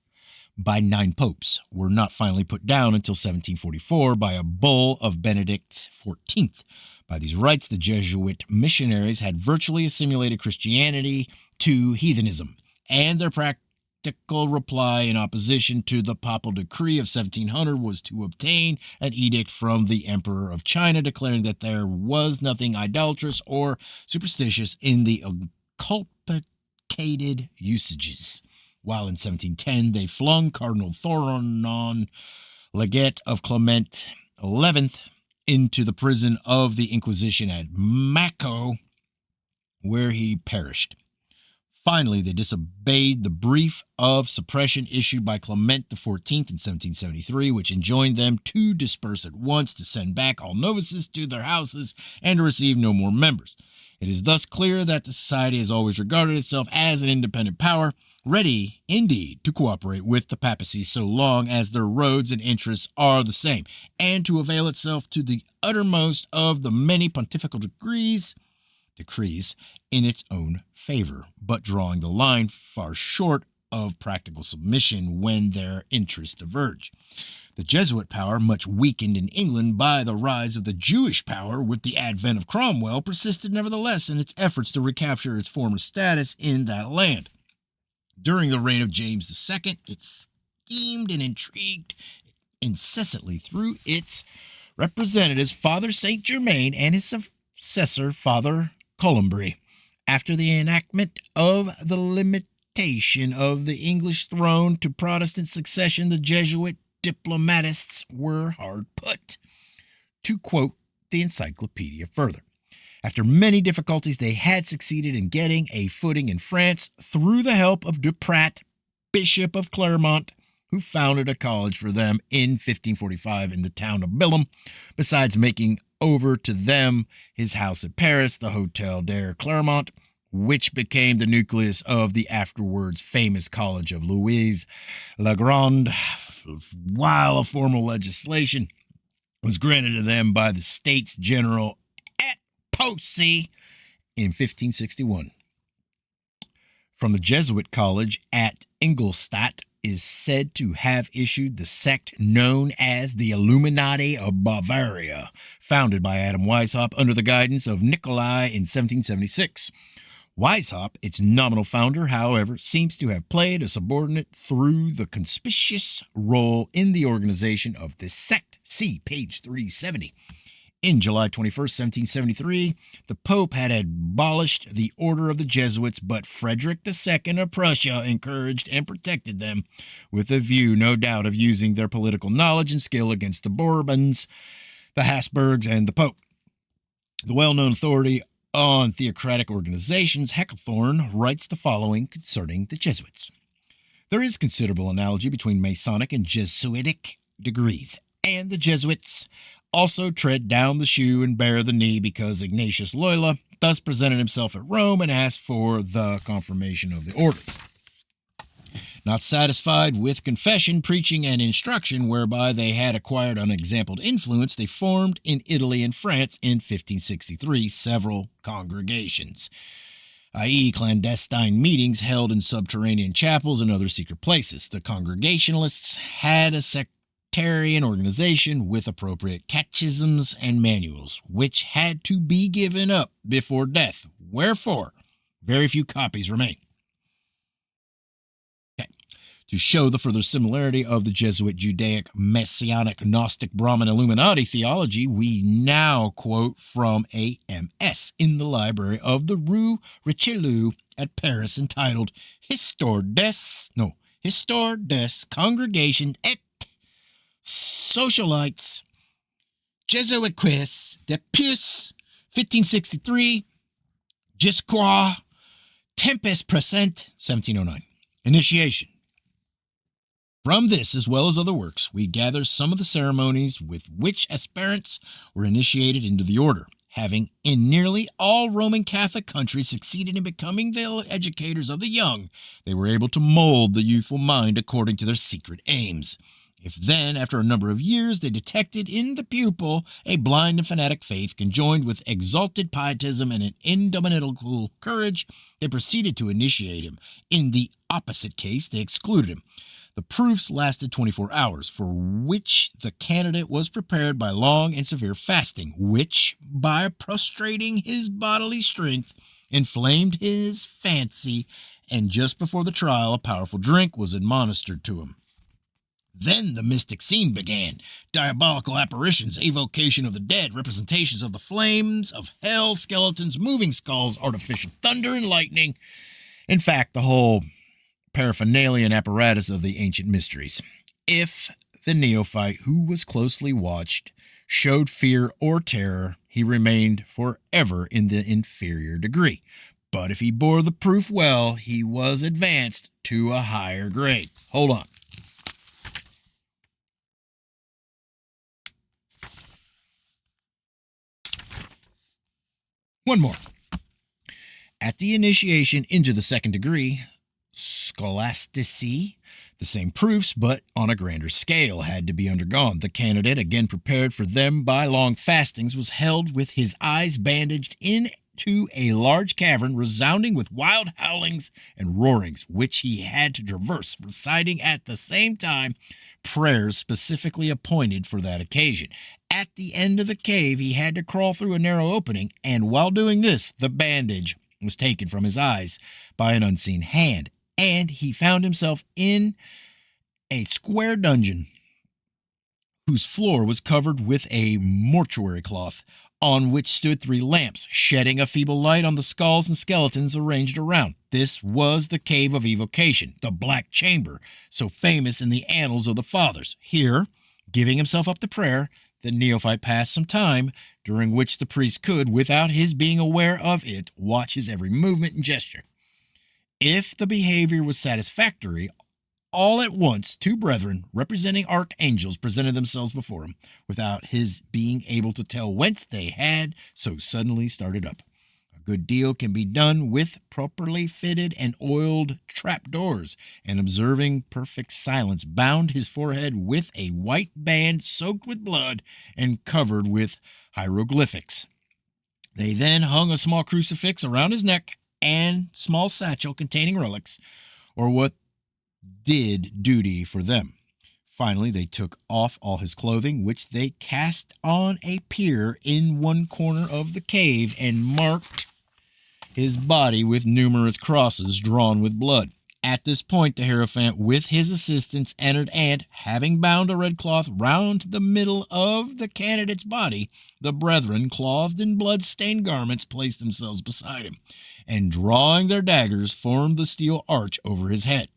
by 9 popes, were not finally put down until 1744 by a bull of Benedict XIV. By these rites, the Jesuit missionaries had virtually assimilated Christianity to heathenism, and their practical reply in opposition to the papal decree of 1700 was to obtain an edict from the Emperor of China declaring that there was nothing idolatrous or superstitious in the occultated usages. While in 1710 they flung Cardinal Thoronon, legate of Clement XI, into the prison of the Inquisition at Macao, where he perished. Finally, they disobeyed the brief of suppression issued by Clement XIV in 1773, which enjoined them to disperse at once, to send back all novices to their houses, and to receive no more members. It is thus clear that the society has always regarded itself as an independent power, ready, indeed, to cooperate with the papacy so long as their roads and interests are the same, and to avail itself to the uttermost of the many pontifical decrees in its own favor, but drawing the line far short of practical submission when their interests diverge. The Jesuit power, much weakened in England by the rise of the Jewish power with the advent of Cromwell, persisted nevertheless in its efforts to recapture its former status in that land. During the reign of James II, it schemed and intrigued incessantly through its representatives, Father Saint Germain, and his successor, Father Columbre. After the enactment of the limitation of the English throne to Protestant succession, the Jesuit diplomatists were hard put. To quote the encyclopedia further, after many difficulties, they had succeeded in getting a footing in France through the help of Duprat, Bishop of Clermont, who founded a college for them in 1545 in the town of Bilham, besides making over to them his house at Paris, the Hôtel de Clermont, which became the nucleus of the afterwards famous College of Louise le Grand, while a formal legislation was granted to them by the States General at Poissy in 1561. From the Jesuit College at Ingolstadt is said to have issued the sect known as the Illuminati of Bavaria, founded by Adam Weishaupt under the guidance of Nicolai in 1776. Weishaupt, its nominal founder, however, seems to have played a subordinate through the conspicuous role in the organization of this sect. See page 370. In July 21st, 1773, the Pope had abolished the Order of the Jesuits, but Frederick II of Prussia encouraged and protected them, with a view, no doubt, of using their political knowledge and skill against the Bourbons, the Habsburgs, and the Pope. The well-known authority on theocratic organizations, Heckelthorn, writes the following concerning the Jesuits. There is considerable analogy between Masonic and Jesuitic degrees, and the Jesuits also tread down the shoe and bear the knee because Ignatius Loyola thus presented himself at Rome and asked for the confirmation of the order. Not satisfied with confession, preaching, and instruction, whereby they had acquired unexampled influence, they formed in Italy and France in 1563 several congregations, i.e. clandestine meetings held in subterranean chapels and other secret places. The Congregationalists had a sectarian organization with appropriate catechisms and manuals, which had to be given up before death, wherefore very few copies remain. To show the further similarity of the Jesuit, Judaic, Messianic, Gnostic, Brahmin, Illuminati theology, we now quote from a MS in the library of the Rue Richelieu at Paris entitled Histoire des Congregations et Socialites Jesuites depuis 1563 jusqu'à Tempest Present, 1709. Initiation. From this, as well as other works, we gather some of the ceremonies with which aspirants were initiated into the order, having in nearly all Roman Catholic countries succeeded in becoming the educators of the young. They were able to mold the youthful mind according to their secret aims. If then, after a number of years, they detected in the pupil a blind and fanatic faith conjoined with exalted pietism and an indomitable courage, they proceeded to initiate him. In the opposite case, they excluded him. The proofs lasted 24 hours, for which the candidate was prepared by long and severe fasting, which, by prostrating his bodily strength, inflamed his fancy, and just before the trial a powerful drink was administered to him. Then the mystic scene began. Diabolical apparitions, evocation of the dead, representations of the flames of hell, skeletons, moving skulls, artificial thunder and lightning. In fact, the whole paraphernalia and apparatus of the ancient mysteries. If the neophyte, who was closely watched, showed fear or terror, he remained forever in the inferior degree. But if he bore the proof well, he was advanced to a higher grade. Hold on. One more. At the initiation into the second degree, scholastici, the same proofs, but on a grander scale, had to be undergone. The candidate, again prepared for them by long fastings, was held with his eyes bandaged into a large cavern resounding with wild howlings and roarings, which he had to traverse, reciting at the same time prayers specifically appointed for that occasion. At the end of the cave, he had to crawl through a narrow opening, and while doing this, the bandage was taken from his eyes by an unseen hand, and he found himself in a square dungeon whose floor was covered with a mortuary cloth, on which stood 3 lamps, shedding a feeble light on the skulls and skeletons arranged around. This was the Cave of Evocation, the Black Chamber, so famous in the annals of the Fathers. Here, giving himself up to prayer, the neophyte passed some time, during which the priest could, without his being aware of it, watch his every movement and gesture. If the behavior was satisfactory, all at once 2 brethren, representing archangels, presented themselves before him, without his being able to tell whence they had so suddenly started up. A good deal can be done with properly fitted and oiled trapdoors, and observing perfect silence, bound his forehead with a white band soaked with blood and covered with hieroglyphics. They then hung a small crucifix around his neck and small satchel containing relics, or what did duty for them. Finally, they took off all his clothing, which they cast on a pier in one corner of the cave, and marked his body with numerous crosses drawn with blood. At this point, the Hierophant, with his assistants, entered, and, having bound a red cloth round the middle of the candidate's body, the brethren, clothed in blood-stained garments, placed themselves beside him, and, drawing their daggers, formed the steel arch over his head.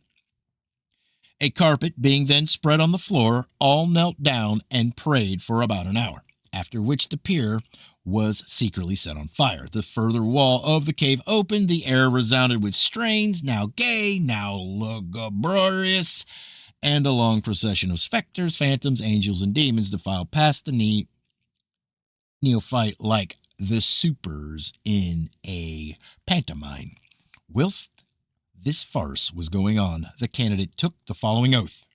A carpet being then spread on the floor, all knelt down and prayed for about an hour, after which the pier was secretly set on fire. The further wall of the cave opened, the air resounded with strains, now gay, now lugubrious, and a long procession of specters, phantoms, angels, and demons defiled past the neophyte like the supers in a pantomime. Whilst this farce was going on, the candidate took the following oath.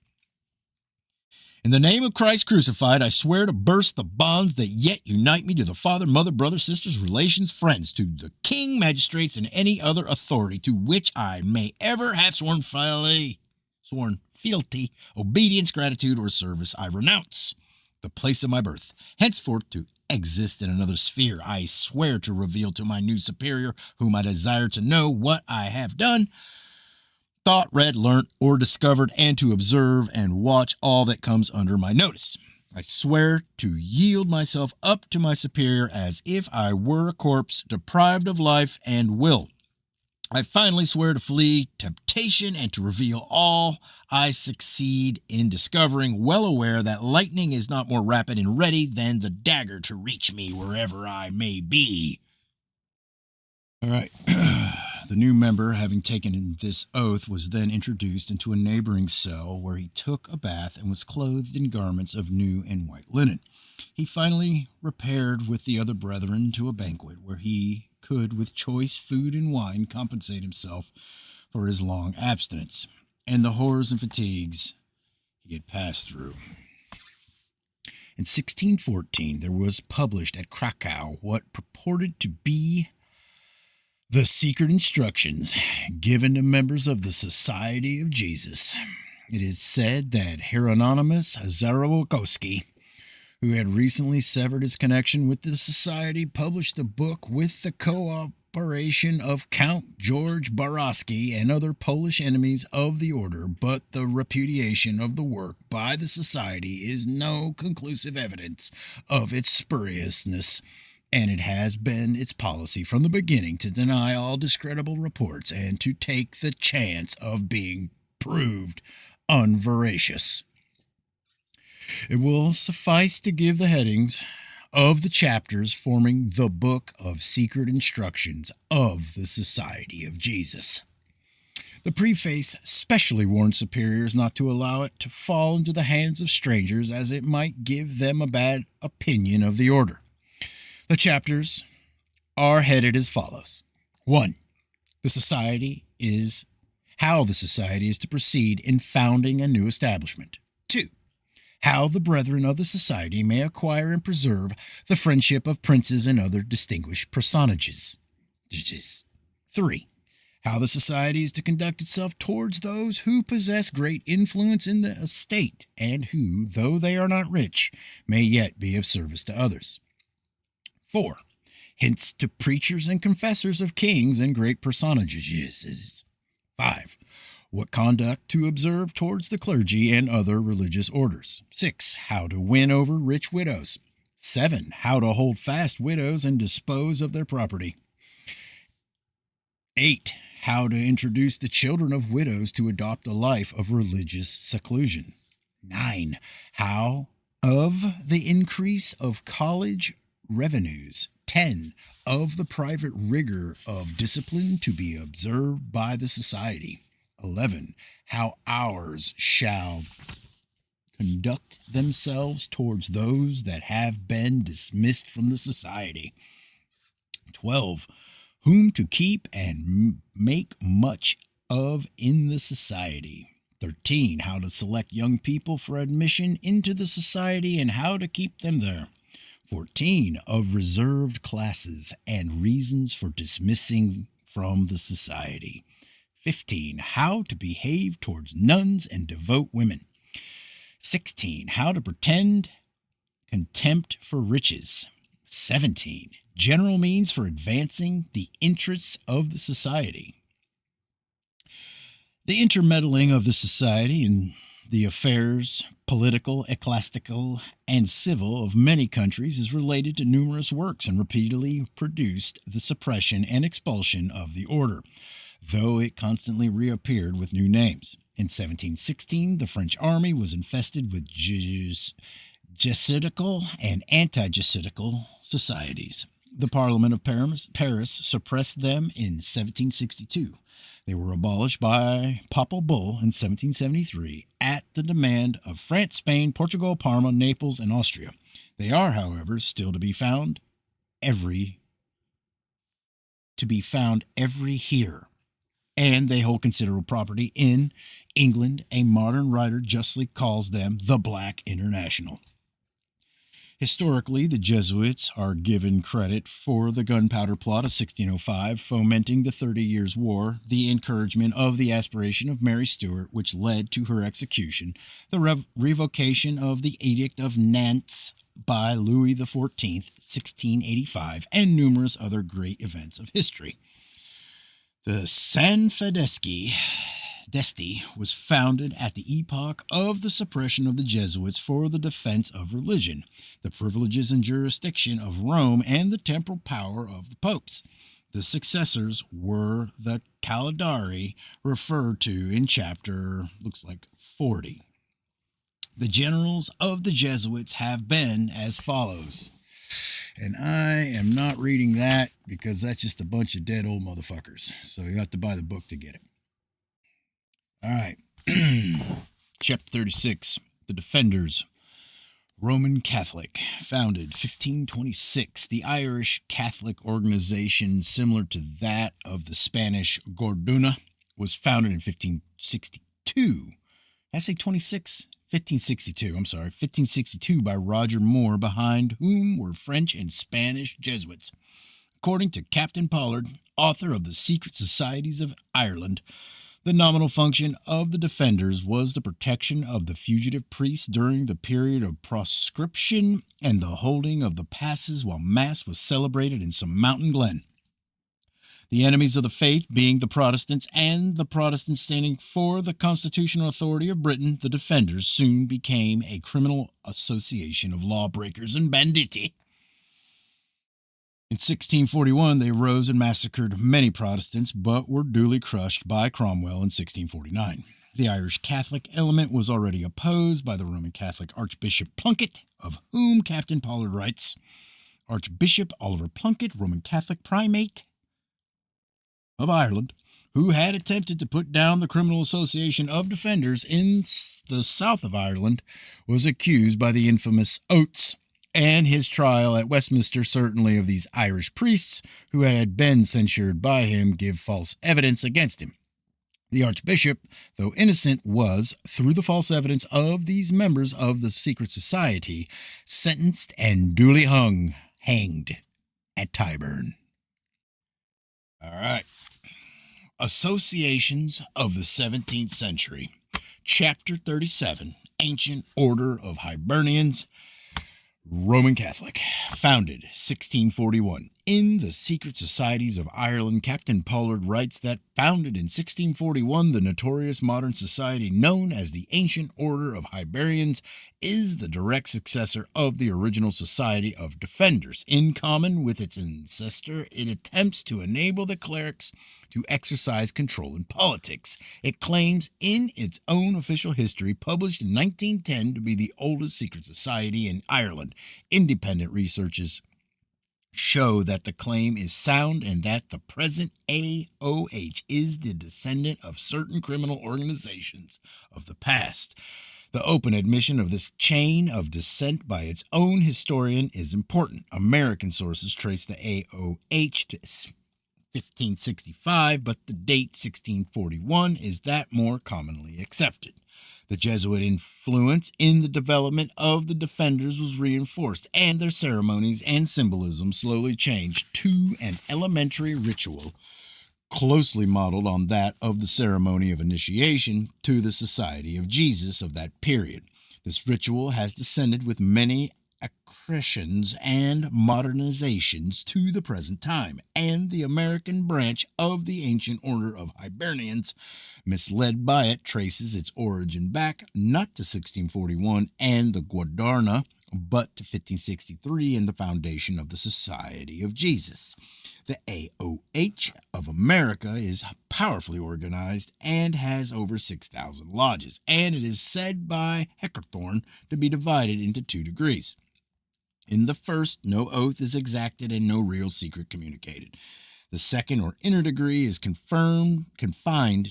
In the name of Christ crucified, I swear to burst the bonds that yet unite me to the father, mother, brother, sisters, relations, friends, to the king, magistrates, and any other authority to which I may ever have sworn fealty, obedience, gratitude, or service. I renounce the place of my birth, henceforth to exist in another sphere. I swear to reveal to my new superior, whom I desire to know what I have done, thought, read, learnt, or discovered, and to observe and watch all that comes under my notice. I swear to yield myself up to my superior as if I were a corpse deprived of life and will. I finally swear to flee temptation and to reveal all I succeed in discovering, well aware that lightning is not more rapid and ready than the dagger to reach me wherever I may be. All right. The new member, having taken this oath, was then introduced into a neighboring cell where he took a bath and was clothed in garments of new and white linen. He finally repaired with the other brethren to a banquet where he could, with choice food and wine, compensate himself for his long abstinence and the horrors and fatigues he had passed through. In 1614, there was published at Krakow what purported to be the secret instructions given to members of the Society of Jesus. It is said that Hieronymus Zarowski, who had recently severed his connection with the society, published the book with the cooperation of Count George Borowski and other Polish enemies of the order, but the repudiation of the work by the society is no conclusive evidence of its spuriousness, and it has been its policy from the beginning to deny all discreditable reports and to take the chance of being proved unveracious. It will suffice to give the headings of the chapters forming the Book of Secret Instructions of the Society of Jesus. The preface specially warned superiors not to allow it to fall into the hands of strangers, as it might give them a bad opinion of the order. The chapters are headed as follows. 1. The society is how the society is to proceed in founding a new establishment. 2. How the brethren of the society may acquire and preserve the friendship of princes and other distinguished personages. 3. How the society is to conduct itself towards those who possess great influence in the estate, and who, though they are not rich, may yet be of service to others. 4. Hints to preachers and confessors of kings and great personages. 5. What conduct to observe towards the clergy and other religious orders. 6. How to win over rich widows. 7. How to hold fast widows and dispose of their property. 8. How to introduce the children of widows to adopt a life of religious seclusion. 9. How of the increase of college revenues. 10. Of the private rigor of discipline to be observed by the society. 11. How ours shall conduct themselves towards those that have been dismissed from the society. 12. Whom to keep and make much of in the society. 13. How to select young people for admission into the society and how to keep them there. 14. Of reserved classes and reasons for dismissing from the society. 15. How to behave towards nuns and devout women. 16. How to pretend contempt for riches. 17. General means for advancing the interests of the society. The intermeddling of the society in the affairs, political, ecclesiastical, and civil of many countries is related to numerous works and repeatedly produced the suppression and expulsion of the order, though it constantly reappeared with new names. In 1716, the French army was infested with Jesuitical and anti-Jesuitical societies. The Parliament of Paris suppressed them in 1762. They were abolished by papal bull in 1773 at the demand of France, Spain, Portugal, Parma, Naples, and Austria. They are, however, still to be found every here, and they hold considerable property in England. A modern writer justly calls them the Black International. Historically, the Jesuits are given credit for the Gunpowder Plot of 1605, fomenting the 30 Years' War, the encouragement of the aspiration of Mary Stuart, which led to her execution, the revocation of the Edict of Nantes by Louis XIV, 1685, and numerous other great events of history. The San Fedeschi d'Este was founded at the epoch of the suppression of the Jesuits for the defense of religion, the privileges and jurisdiction of Rome, and the temporal power of the popes. The successors were the Caledari, referred to in chapter, looks like 40. The generals of the Jesuits have been as follows. And I am not reading that because that's just a bunch of dead old motherfuckers. So you have to buy the book to get it. All right. Chapter 36. The Defenders. Roman Catholic. Founded 1526. The Irish Catholic organization, similar to that of the Spanish Gorduna, was founded in 1562. Did I say 26? 1562, 1562 by Roger Moore, behind whom were French and Spanish Jesuits. According to Captain Pollard, author of The Secret Societies of Ireland, the nominal function of the Defenders was the protection of the fugitive priests during the period of proscription and the holding of the passes while Mass was celebrated in some mountain glen. The enemies of the faith being the Protestants, and the Protestants standing for the constitutional authority of Britain, the Defenders soon became a criminal association of lawbreakers and banditti. In 1641, they rose and massacred many Protestants, but were duly crushed by Cromwell in 1649. The Irish Catholic element was already opposed by the Roman Catholic Archbishop Plunkett, of whom Captain Pollard writes, Archbishop Oliver Plunkett, Roman Catholic primate of Ireland, who had attempted to put down the criminal association of Defenders in the south of Ireland, was accused by the infamous Oates and his trial at Westminster, certainly of these Irish priests who had been censured by him, give false evidence against him. The archbishop, though innocent, was, through the false evidence of these members of the secret society, sentenced and duly hanged at Tyburn. All right. Associations of the 17th Century. Chapter 37, Ancient Order of Hibernians, Roman Catholic, founded 1641. In the Secret Societies of Ireland, Captain Pollard writes that, founded in 1641, the notorious modern society known as the Ancient Order of Hibernians is the direct successor of the original Society of Defenders. In common with its ancestor, it attempts to enable the clerics to exercise control in politics. It claims in its own official history, published in 1910, to be the oldest secret society in Ireland. Independent researches show that the claim is sound and that the present AOH is the descendant of certain criminal organizations of the past. The open admission of this chain of descent by its own historian is important. American sources trace the AOH to 1565, but the date 1641 is that more commonly accepted. The Jesuit influence in the development of the Defenders was reinforced, and their ceremonies and symbolism slowly changed to an elementary ritual closely modeled on that of the ceremony of initiation to the Society of Jesus of that period. This ritual has descended with many accretions and modernizations to the present time, and the American branch of the Ancient Order of Hibernians, misled by it, traces its origin back not to 1641 and the Guadalnara, but to 1563 and the foundation of the Society of Jesus. The AOH of America is powerfully organized and has over 6,000 lodges, and it is said by Heckerthorn to be divided into 2 degrees. In the first, no oath is exacted and no real secret communicated. The second or inner degree is confined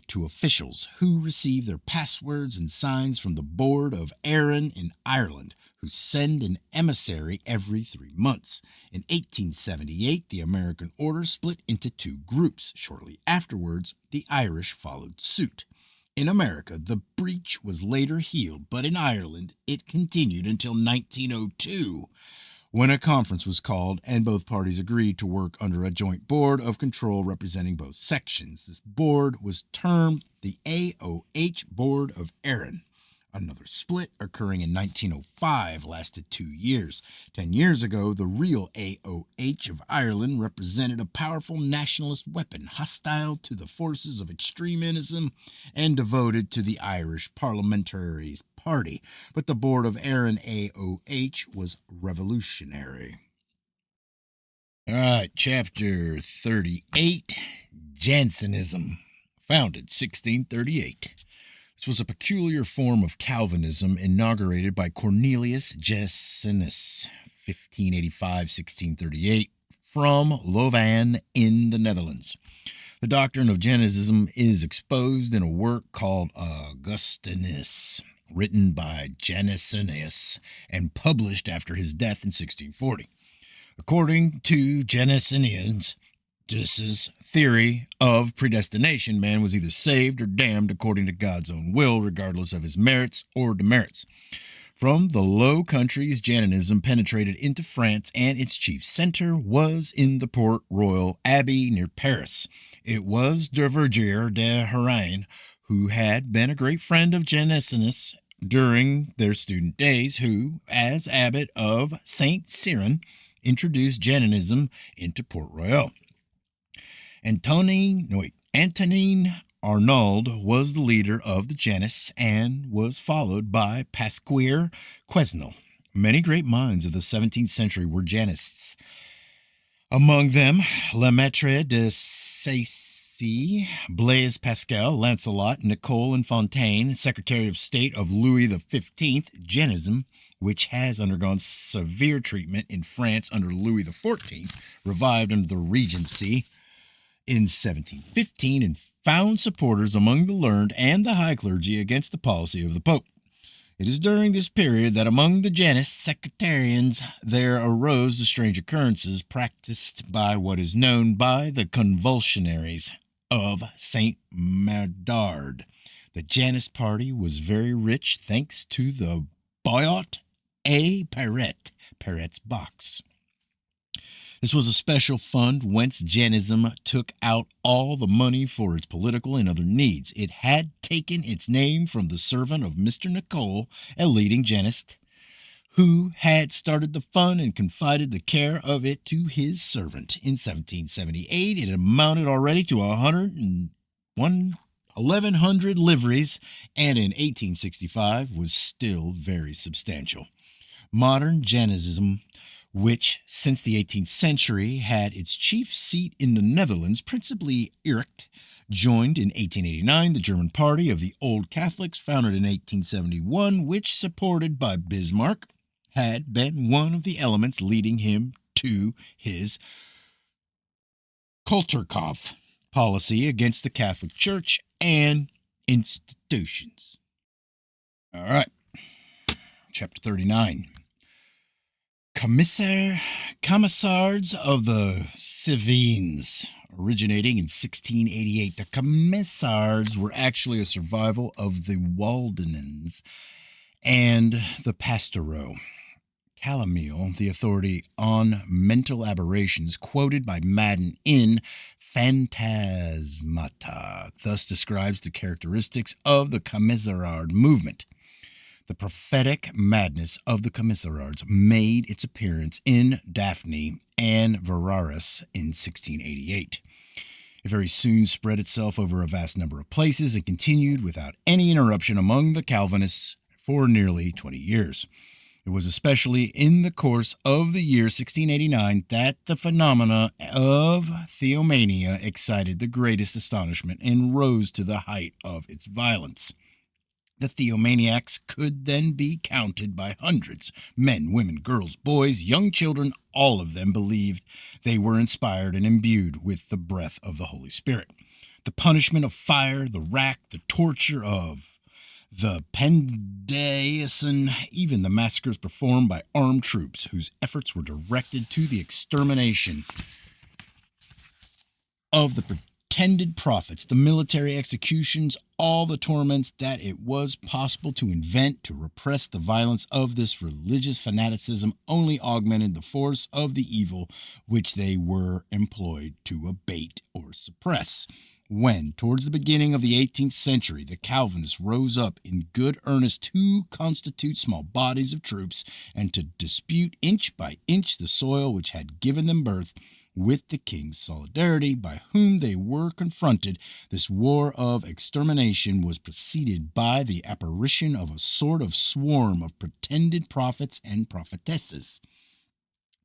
to officials who receive their passwords and signs from the Board of Erin in Ireland, who send an emissary every 3 months. In 1878, the American order split into 2 groups. Shortly afterwards, the Irish followed suit. In America, the breach was later healed, but in Ireland, it continued until 1902, when a conference was called and both parties agreed to work under a joint board of control representing both sections. This board was termed the AOH Board of Erin. Another split, occurring in 1905, lasted 2 years. 10 years ago, the real AOH of Ireland represented a powerful nationalist weapon, hostile to the forces of extremism and devoted to the Irish Parliamentaries Party. But the Board of Erin AOH was revolutionary. All right, chapter 38, Jansenism, founded 1638. This was a peculiar form of Calvinism inaugurated by Cornelius Jansenus, 1585-1638, from Louvain in the Netherlands. The doctrine of Jansenism is exposed in a work called Augustinus, written by Jansenus and published after his death in 1640. According to Jansenus, this theory of predestination, man was either saved or damned according to God's own will, regardless of his merits or demerits. From the Low Countries, Jansenism penetrated into France, and its chief center was in the Port Royal Abbey near Paris. It was de Verger de Herain, who had been a great friend of Jansenus during their student days, who, as abbot of Saint Cyran, introduced Jansenism into Port Royal. Antonin Arnauld was the leader of the Janus and was followed by Pasquier Quesnel. Many great minds of the 17th century were Janists. Among them, Lemaitre de Sacy, Blaise Pascal, Lancelot, Nicole, and Fontaine, Secretary of State of Louis XV. Janism, which has undergone severe treatment in France under Louis XIV, revived under the Regency in 1715 and found supporters among the learned and the high clergy against the policy of the Pope. It is during this period that among the Janus sectarians there arose the strange occurrences practiced by what is known by the convulsionaries of St. Merdard. The Janus party was very rich thanks to the Boyot A. Perret's box. This was a special fund whence Janism took out all the money for its political and other needs. It had taken its name from the servant of Mr. Nicole, a leading Janist, who had started the fund and confided the care of it to his servant. In 1778, it amounted already to 1,100 liveries, and in 1865 was still very substantial. Modern Janism, which since the 18th century had its chief seat in the Netherlands, principally Utrecht, joined in 1889 the German party of the Old Catholics, founded in 1871, which, supported by Bismarck, had been one of the elements leading him to his Kulturkampf policy against the Catholic Church and institutions. All right, chapter 39. Commissars of the Cévennes, originating in 1688. The Commissars were actually a survival of the Waldenins and the Pastoreaux. Calomel, the authority on mental aberrations, quoted by Madden in Phantasmata, thus describes the characteristics of the Commissariat movement. The prophetic madness of the Commissariats made its appearance in Daphne and Veraris in 1688. It very soon spread itself over a vast number of places and continued without any interruption among the Calvinists for nearly 20 years. It was especially in the course of the year 1689 that the phenomena of theomania excited the greatest astonishment and rose to the height of its violence. The theomaniacs could then be counted by hundreds. Men, women, girls, boys, young children, all of them believed they were inspired and imbued with the breath of the Holy Spirit. The punishment of fire, the rack, the torture of the Pendaison, even the massacres performed by armed troops whose efforts were directed to the extermination of the pretended prophets, the military executions, all the torments that it was possible to invent to repress the violence of this religious fanaticism only augmented the force of the evil which they were employed to abate or suppress. When, towards the beginning of the 18th century, the Calvinists rose up in good earnest to constitute small bodies of troops and to dispute inch by inch the soil which had given them birth, with the king's solidarity by whom they were confronted, this war of extermination was preceded by the apparition of a sort of swarm of pretended prophets and prophetesses.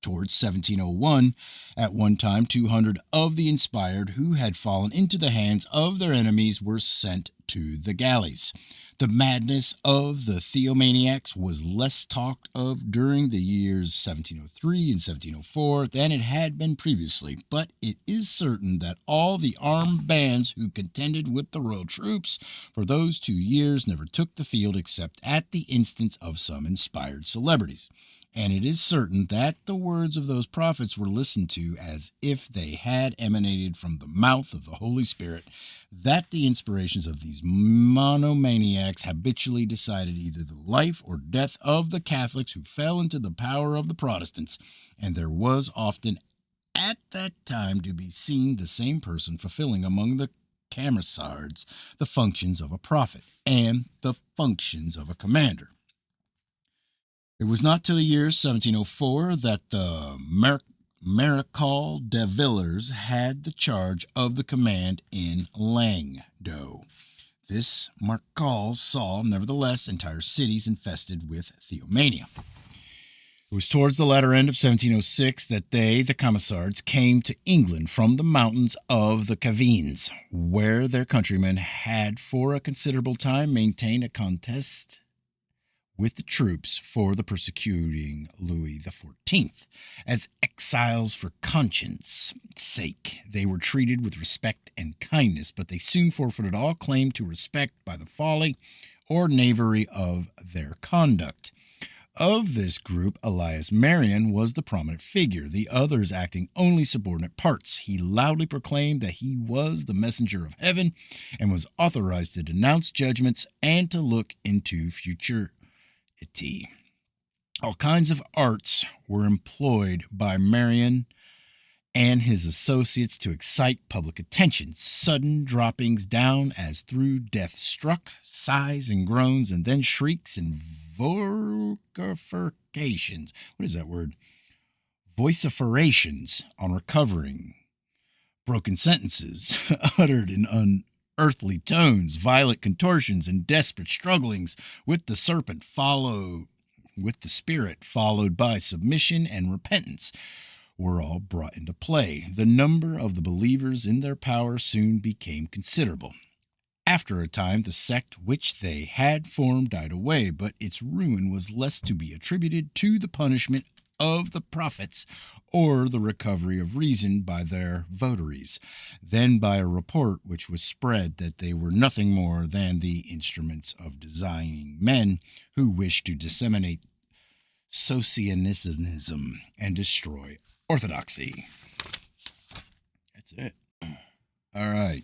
Towards 1701, at one time 200 of the inspired who had fallen into the hands of their enemies were sent to the galleys. The madness of the theomaniacs was less talked of during the years 1703 and 1704 than it had been previously, but it is certain that all the armed bands who contended with the royal troops for those 2 years never took the field except at the instance of some inspired celebrities. And it is certain that the words of those prophets were listened to as if they had emanated from the mouth of the Holy Spirit, that the inspirations of these monomaniacs habitually decided either the life or death of the Catholics who fell into the power of the Protestants, and there was often at that time to be seen the same person fulfilling among the Camisards the functions of a prophet and the functions of a commander. It was not till the year 1704 that the Marechal de Villers had the charge of the command in Languedoc. This Marechal saw, nevertheless, entire cities infested with theomania. It was towards the latter end of 1706 that they, the Camisards, came to England from the mountains of the Cévennes, where their countrymen had for a considerable time maintained a contest with the troops for the persecuting Louis XIV. As exiles for conscience sake, they were treated with respect and kindness, but they soon forfeited all claim to respect by the folly or knavery of their conduct. Of this group, Elias Marion was the prominent figure, the others acting only subordinate parts. He loudly proclaimed that he was the messenger of heaven and was authorized to denounce judgments and to look into futurity. All kinds of arts were employed by Marion and his associates to excite public attention. Sudden droppings down as through death struck, sighs and groans, and then shrieks and vociferations. What is that word? Vociferations on recovering. Broken sentences uttered in unearthly tones, violent contortions, and desperate strugglings with the spirit, followed by submission and repentance, were all brought into play. The number of the believers in their power soon became considerable. After a time, the sect which they had formed died away, but its ruin was less to be attributed to the punishment of the prophets or the recovery of reason by their votaries than by a report which was spread that they were nothing more than the instruments of designing men who wished to disseminate Socinianism and destroy orthodoxy. That's it. All right.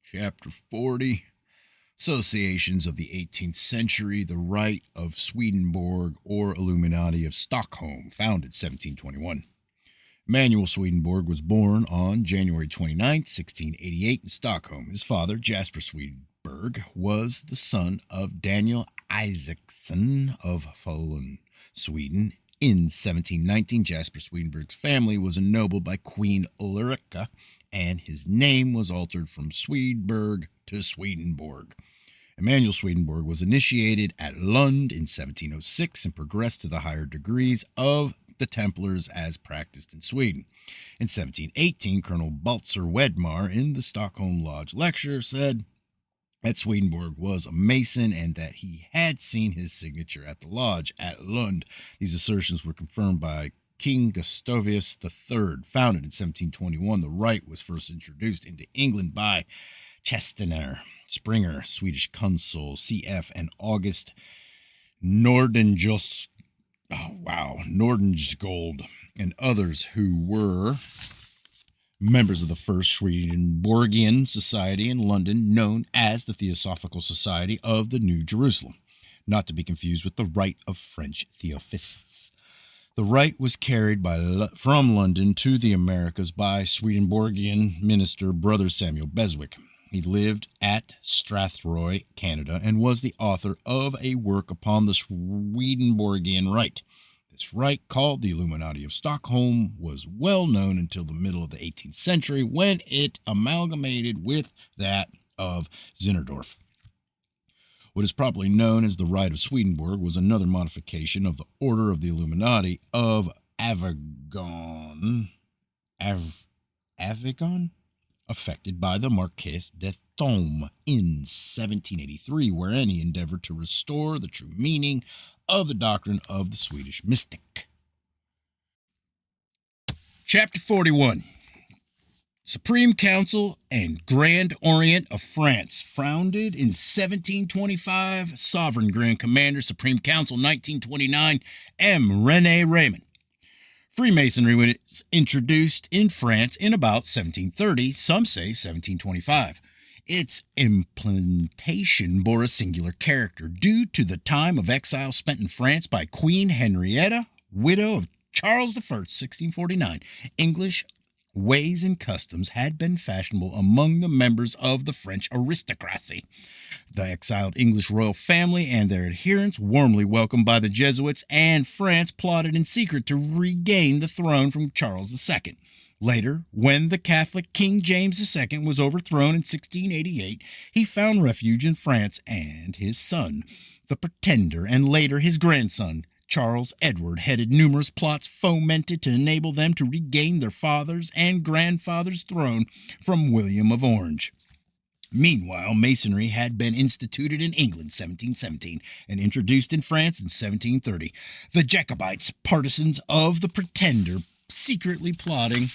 Chapter 40. Associations of the 18th century. The Rite of Swedenborg or Illuminati of Stockholm, founded 1721. Emanuel Swedenborg was born on January 29, 1688 in Stockholm. His father, Jasper Swedenborg, was the son of Daniel Isaacson of Falun, Sweden. In 1719, Jasper Swedenborg's family was ennobled by Queen Ulrika, and his name was altered from Swedborg to Swedenborg. Emanuel Swedenborg was initiated at Lund in 1706 and progressed to the higher degrees of the Templars as practiced in Sweden. In 1718, Colonel Baltzar Wedmar in the Stockholm Lodge lecture said that Swedenborg was a Mason and that he had seen his signature at the lodge at Lund. These assertions were confirmed by King Gustavus III. Founded in 1721, the rite was first introduced into England by Chestner Springer, Swedish consul, CF, and August Nordenskjöld, and others who were members of the First Swedenborgian Society in London, known as the Theosophical Society of the New Jerusalem, not to be confused with the Rite of French Theosophists. The rite was carried from London to the Americas by Swedenborgian minister Brother Samuel Beswick. He lived at Strathroy, Canada, and was the author of a work upon the Swedenborgian rite. This rite, called the Illuminati of Stockholm, was well known until the middle of the 18th century when it amalgamated with that of Zinzendorf. What is properly known as the Rite of Swedenborg was another modification of the Order of the Illuminati of Avignon, affected by the Marquis de Thome in 1783, wherein he endeavored to restore the true meaning of the doctrine of the Swedish mystic. Chapter 41. Supreme Council and Grand Orient of France, founded in 1725, Sovereign Grand Commander, Supreme Council, 1929, M. René Raymond. Freemasonry was introduced in France in about 1730, some say 1725. Its implementation bore a singular character due to the time of exile spent in France by Queen Henrietta, widow of Charles I, 1649. English ways and customs had been fashionable among the members of the French aristocracy. The exiled English royal family and their adherents, warmly welcomed by the Jesuits, and France plotted in secret to regain the throne from Charles II. Later, when the Catholic King James II was overthrown in 1688, he found refuge in France, and his son, the Pretender, and later his grandson, Charles Edward, headed numerous plots fomented to enable them to regain their father's and grandfather's throne from William of Orange. Meanwhile, Masonry had been instituted in England 1717 and introduced in France in 1730. The Jacobites, partisans of the Pretender, secretly plotting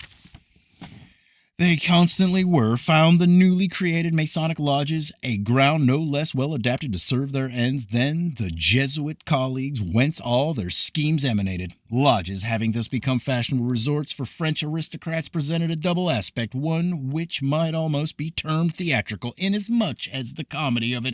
They constantly were, found the newly created Masonic lodges a ground no less well adapted to serve their ends than the Jesuit colleagues whence all their schemes emanated. Lodges, having thus become fashionable resorts for French aristocrats, presented a double aspect, one which might almost be termed theatrical, inasmuch as the comedy of an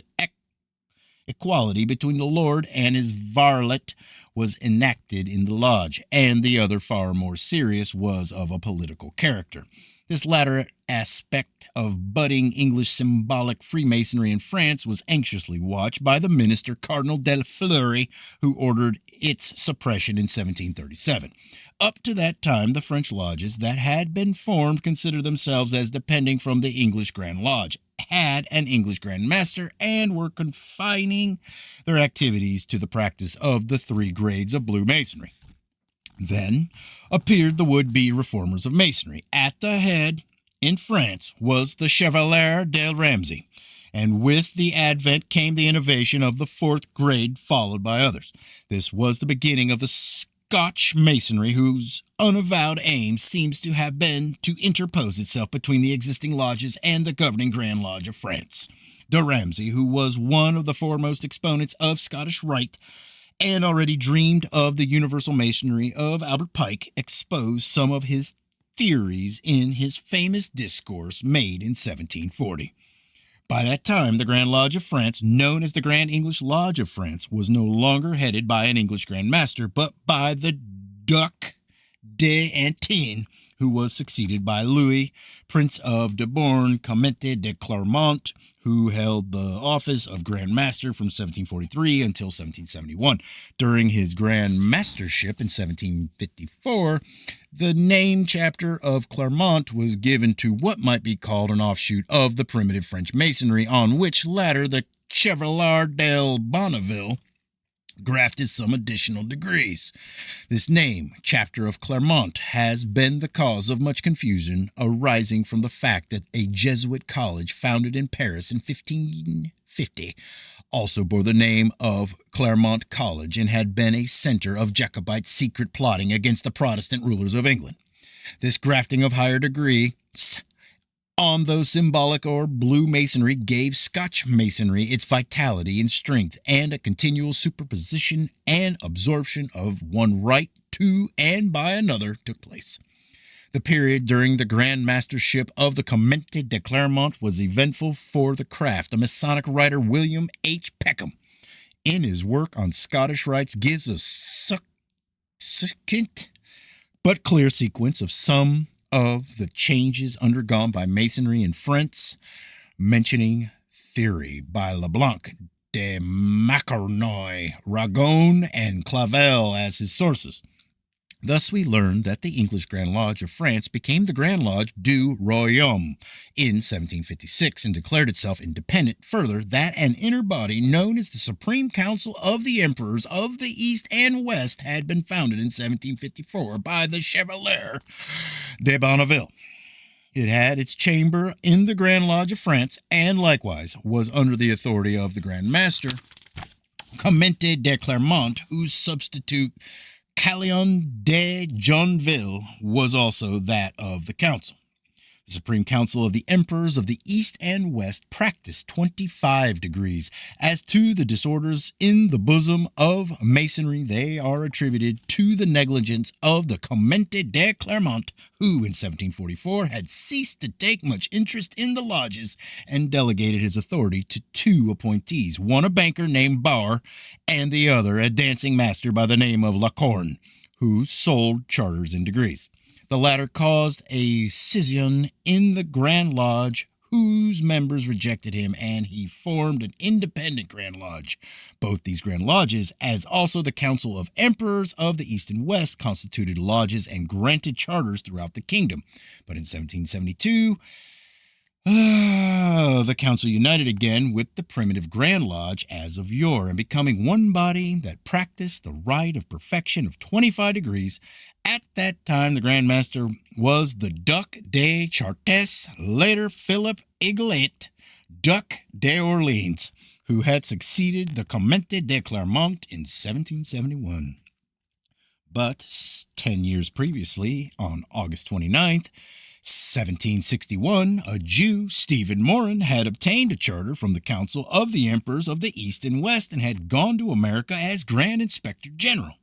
equality between the lord and his varlet was enacted in the lodge, and the other, far more serious, was of a political character. This latter aspect of budding English symbolic Freemasonry in France was anxiously watched by the minister Cardinal de Fleury, who ordered its suppression in 1737. Up to that time, the French lodges that had been formed considered themselves as depending from the English Grand Lodge, had an English Grand Master, and were confining their activities to the practice of the 3 grades of Blue Masonry. Then appeared the would-be reformers of Masonry. At the head, in France, was the Chevalier de Ramsay, and with the advent came the innovation of the 4th grade, followed by others. This was the beginning of the Scotch Masonry, whose unavowed aim seems to have been to interpose itself between the existing lodges and the governing Grand Lodge of France. De Ramsay, who was one of the foremost exponents of Scottish Rite, and already dreamed of the universal masonry of Albert Pike, exposed some of his theories in his famous discourse made in 1740. By that time, the Grand Lodge of France, known as the Grand English Lodge of France, was no longer headed by an English Grand Master, but by the Duc d'Antin, who was succeeded by Louis, Prince of de Born, Comte de Clermont, who held the office of Grand Master from 1743 until 1771. During his Grand Mastership in 1754, the name chapter of Clermont was given to what might be called an offshoot of the primitive French Masonry, on which latter the Chevalier de Bonneville grafted some additional degrees. This name, chapter of Clermont, has been the cause of much confusion, arising from the fact that a Jesuit college founded in Paris in 1550 also bore the name of Clermont College and had been a center of Jacobite secret plotting against the Protestant rulers of England. This grafting of higher degrees on those symbolic or blue masonry gave Scotch masonry its vitality and strength, and a continual superposition and absorption of one rite to and by another took place. The period during the Grand Mastership of the Comte de Clermont was eventful for the craft. The Masonic writer William H. Peckham, in his work on Scottish rites, gives a succinct but clear sequence of some of the changes undergone by Masonry in France, mentioning theory by Leblanc, de Macarnoy, Ragon, and Clavel as his sources. Thus we learn that the English Grand Lodge of France became the Grand Lodge du Royaume in 1756 and declared itself independent. Further, that an inner body known as the Supreme Council of the Emperors of the East and West had been founded in 1754 by the Chevalier de Bonneville. It had its chamber in the Grand Lodge of France and likewise was under the authority of the Grand Master, Comte de Clermont, whose substitute Calion de Joinville was also that of the council. The Supreme Council of the Emperors of the East and West practiced 25 degrees. As to the disorders in the bosom of Masonry, they are attributed to the negligence of the Comte de Clermont, who in 1744 had ceased to take much interest in the lodges and delegated his authority to 2 appointees, one a banker named Barre and the other a dancing master by the name of Lacorne, who sold charters and degrees. The latter caused a scission in the Grand Lodge, whose members rejected him, and he formed an independent Grand Lodge. Both these Grand Lodges, as also the Council of Emperors of the East and West, constituted lodges and granted charters throughout the kingdom. But in 1772, the council united again with the primitive Grand Lodge as of yore, and becoming one body that practiced the rite of perfection of 25 degrees. At that time, the Grand Master was the Duc de Chartres, later Philip Eglette, Duc d'Orleans, who had succeeded the Comte de Clermont in 1771. But 10 years previously, on August 29th, 1761, a Jew, Stephen Morin, had obtained a charter from the Council of the Emperors of the East and West and had gone to America as Grand Inspector General.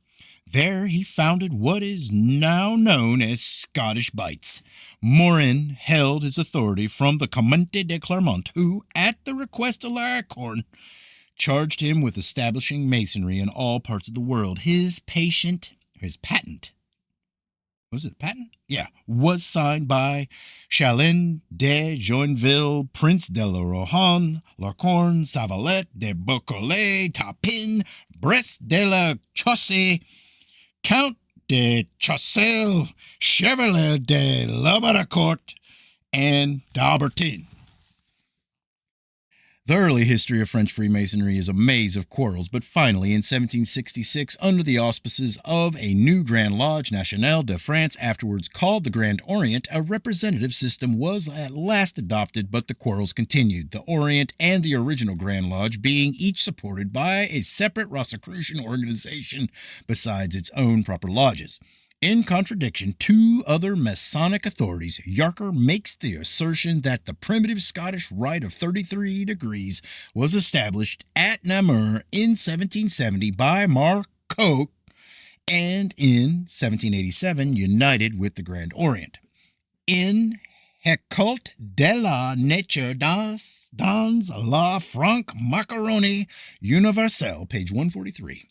There he founded what is now known as Scottish Bites. Morin held his authority from the Comte de Clermont, who, at the request of Laracorn, charged him with establishing masonry in all parts of the world. His patent, was it a patent? Yeah, was signed by Chalin de Joinville, Prince de la Rohan, Laracorn, Savalet de Beaucollet, Tapin, Brest de la Chaussee, Count de Choiseul, Chevalier de Labaracourt, and d'Albertine. The early history of French Freemasonry is a maze of quarrels, but finally, in 1766, under the auspices of a new Grand Lodge Nationale de France, afterwards called the Grand Orient, a representative system was at last adopted, but the quarrels continued, the Orient and the original Grand Lodge being each supported by a separate Rosicrucian organization besides its own proper lodges. In contradiction to other Masonic authorities, Yarker makes the assertion that the primitive Scottish Rite of 33 degrees was established at Namur in 1770 by Marcotte and in 1787 united with the Grand Orient. In Occult de la nature dans la franc macaroni universelle, page 143,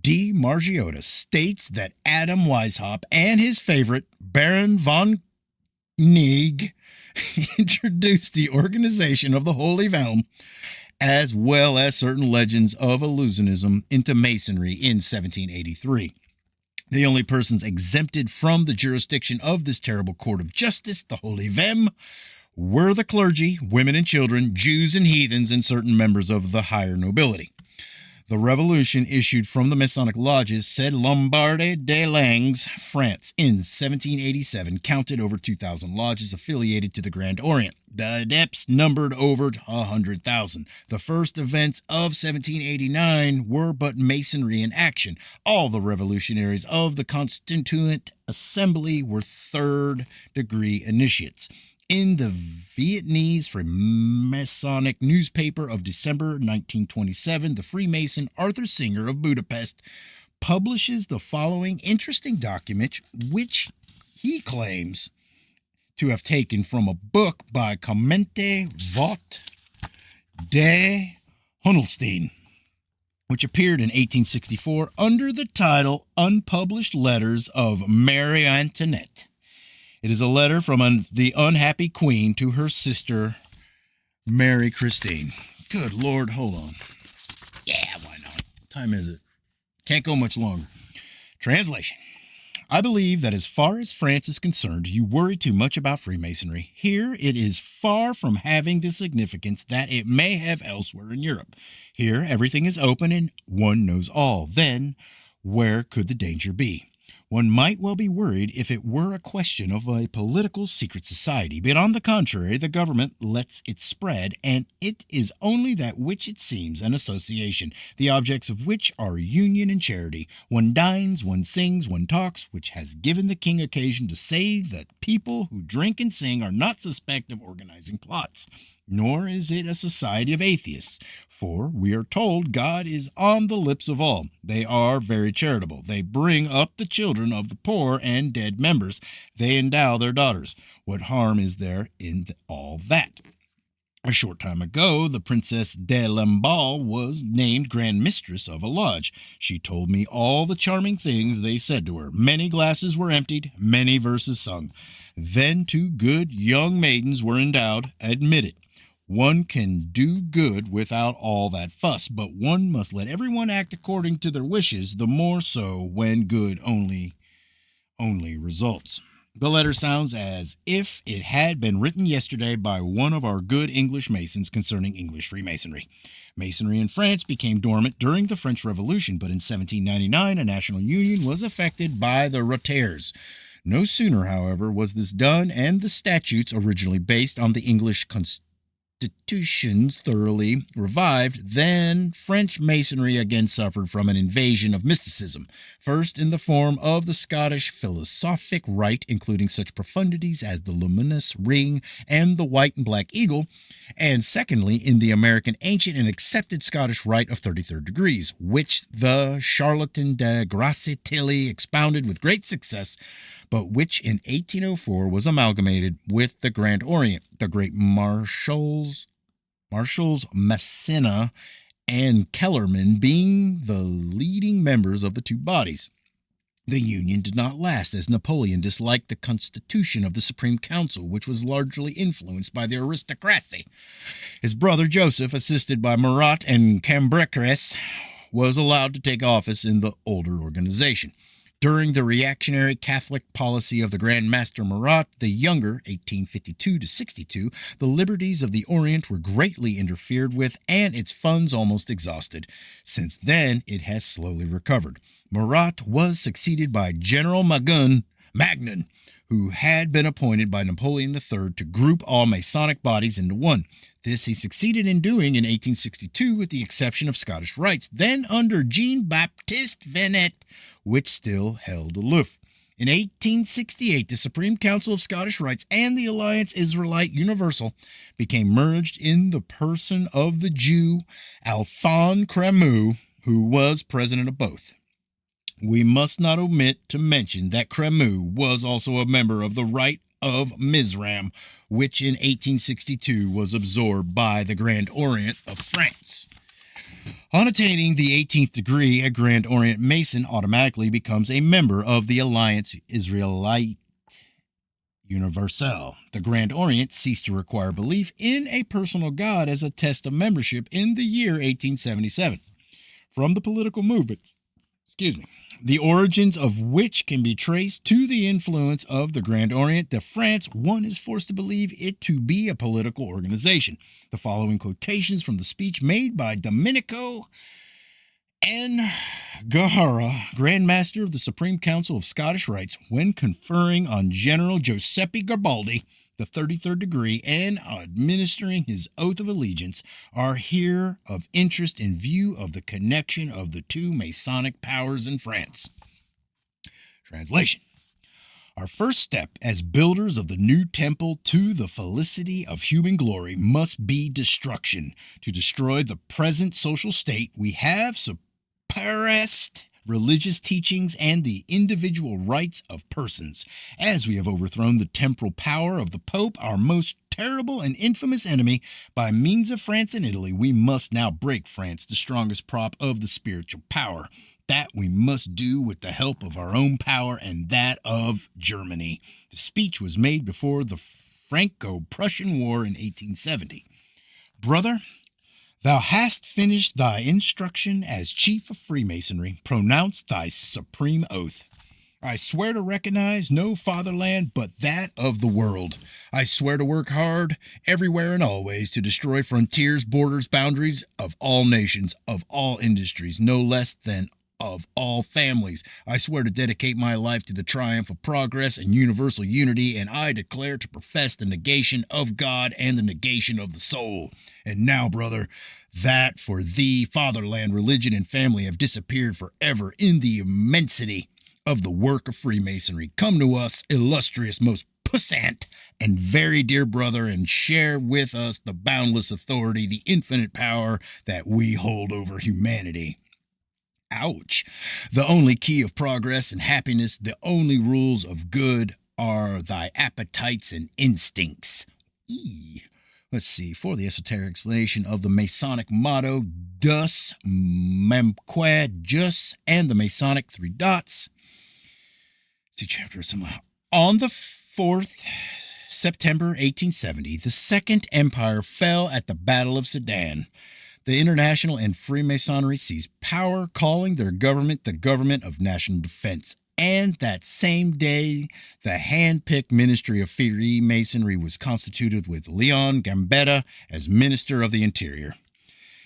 D. Margiotta states that Adam Weishaupt and his favorite, Baron von Neig, introduced the organization of the Holy Realm, as well as certain legends of Illusionism, into Masonry in 1783. The only persons exempted from the jurisdiction of this terrible court of justice, the Holy Vem, were the clergy, women and children, Jews and heathens, and certain members of the higher nobility. The revolution issued from the Masonic lodges, said Lombarde de Langes, France, in 1787, counted over 2,000 lodges affiliated to the Grand Orient. The adepts numbered over 100,000. The first events of 1789 were but masonry in action. All the revolutionaries of the Constituent Assembly were third-degree initiates. In the Vietnamese Freemasonic newspaper of December 1927, the Freemason Arthur Singer of Budapest publishes the following interesting document, which he claims to have taken from a book by Comte Vot de Honolstein, which appeared in 1864 under the title Unpublished Letters of Marie Antoinette. It is a letter from the unhappy queen to her sister, Mary Christine. Good Lord, hold on. Yeah, why not? What time is it? Can't go much longer. Translation. I believe that as far as France is concerned, you worry too much about Freemasonry. Here it is far from having the significance that it may have elsewhere in Europe. Here everything is open and one knows all. Then, where could the danger be? One might well be worried if it were a question of a political secret society, but on the contrary, the government lets it spread, and it is only that which it seems an association, the objects of which are union and charity. One dines, one sings, one talks, which has given the king occasion to say that people who drink and sing are not suspect of organizing plots. Nor is it a society of atheists, for we are told God is on the lips of all. They are very charitable. They bring up the children of the poor and dead members. They endow their daughters. What harm is there in all that? A short time ago, the Princess de Lamballe was named Grand Mistress of a lodge. She told me all the charming things they said to her. Many glasses were emptied, many verses sung. Then 2 good young maidens were endowed, admitted. One can do good without all that fuss, but one must let everyone act according to their wishes, the more so when good only results. The letter sounds as if it had been written yesterday by one of our good English Masons concerning English Freemasonry. Masonry in France became dormant during the French Revolution, but in 1799 a national union was effected by the Roters. No sooner, however, was this done, and the statutes, originally based on the English Constitution institutions thoroughly revived, then French Masonry again suffered from an invasion of mysticism, first in the form of the Scottish philosophic rite, including such profundities as the luminous ring and the white and black eagle, and secondly in the American ancient and accepted Scottish rite of 33rd degrees, which the charlatan de Grace Tilly expounded with great success, but which in 1804 was amalgamated with the Grand Orient, the great Marshals Massena and Kellerman being the leading members of the two bodies. The union did not last, as Napoleon disliked the constitution of the Supreme Council, which was largely influenced by the aristocracy. His brother Joseph, assisted by Murat and Cambacérès, was allowed to take office in the older organization. During the reactionary Catholic policy of the Grand Master Murat the Younger, 1852 to 62, the liberties of the Orient were greatly interfered with and its funds almost exhausted. Since then, it has slowly recovered. Murat was succeeded by General Magnan, who had been appointed by Napoleon III to group all Masonic bodies into one. This he succeeded in doing in 1862 with the exception of Scottish rites, then under Jean-Baptiste Venet, which still held aloof. In 1868, the Supreme Council of Scottish Rites and the Alliance Israelite Universal became merged in the person of the Jew Alphonse Crémieux, who was president of both. We must not omit to mention that Crémieux was also a member of the Rite of Mizram, which in 1862 was absorbed by the Grand Orient of France. On attaining the 18th degree, a Grand Orient Mason automatically becomes a member of the Alliance Israelite Universelle. The Grand Orient ceased to require belief in a personal God as a test of membership in the year 1877. From the political movements, the origins of which can be traced to the influence of the Grand Orient de France, one is forced to believe it to be a political organization. The following quotations from the speech made by Domenico Angahara, Grand Master of the Supreme Council of Scottish Rites, when conferring on General Giuseppe Garibaldi the 33rd degree and administering his oath of allegiance, are here of interest in view of the connection of the two Masonic powers in France. Translation. Our first step as builders of the new temple to the felicity of human glory must be destruction. To destroy the present social state, we have suppressed religious teachings and the individual rights of persons. As we have overthrown the temporal power of the Pope, our most terrible and infamous enemy, by means of France and Italy, we must now break France, the strongest prop of the spiritual power. That we must do with the help of our own power and that of Germany. The speech was made before the Franco-Prussian War in 1870. Brother, thou hast finished thy instruction as chief of Freemasonry. Pronounce thy supreme oath. I swear to recognize no fatherland but that of the world. I swear to work hard, everywhere and always, to destroy frontiers, borders, boundaries of all nations, of all industries, no less than of all families. I swear to dedicate my life to the triumph of progress and universal unity, and I declare to profess the negation of God and the negation of the soul. And now, brother, that for thee fatherland, religion, and family have disappeared forever in the immensity of the work of Freemasonry. Come to us, illustrious, most puissant, and very dear brother, and share with us the boundless authority, the infinite power that we hold over humanity. Ouch. The only key of progress and happiness, the only rules of good are thy appetites and instincts. Let's see, for the esoteric explanation of the Masonic motto, Dus, Memque, Jus, and the Masonic three dots. See chapter somehow. On the 4th September 1870, the Second Empire fell at the Battle of Sedan. The International and Freemasonry seized power, calling their government the Government of National Defense. And that same day, the hand-picked Ministry of Freemasonry was constituted with Leon Gambetta as Minister of the Interior.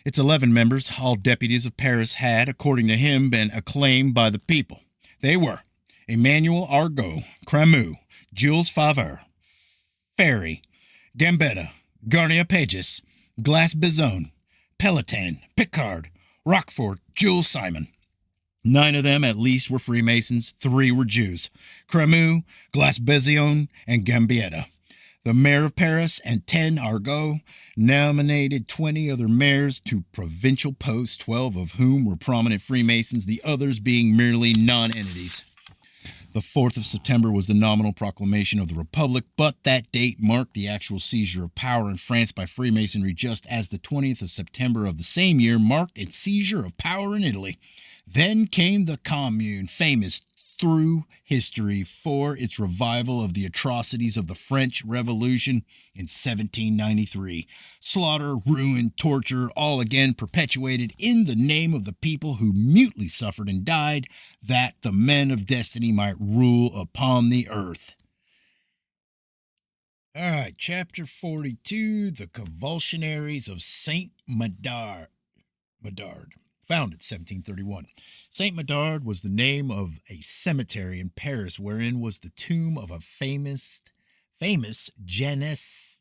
Its 11 members, all deputies of Paris, had, according to him, been acclaimed by the people. They were Emmanuel Argot, Crémieux, Jules Favre, Ferry, Gambetta, Garnier Pages, Glass-Bizon, Peloton, Picard, Roquefort, Jules Simon. 9 of them at least were Freemasons, 3 were Jews, Cremeux, Glass-Bizon, and Gambetta. The mayor of Paris and 10 Argot nominated 20 other mayors to provincial posts, 12 of whom were prominent Freemasons, the others being merely non-entities. The 4th of September was the nominal proclamation of the Republic, but that date marked the actual seizure of power in France by Freemasonry, just as the 20th of September of the same year marked its seizure of power in Italy. Then came the Commune, famous through history for its revival of the atrocities of the French Revolution in 1793. Slaughter, ruin, torture, all again perpetuated in the name of the people who mutely suffered and died, that the men of destiny might rule upon the earth. All right, chapter 42, The Convulsionaries of Saint Medard. Founded 1731. Saint Medard was the name of a cemetery in Paris wherein was the tomb of a famous Jansenist,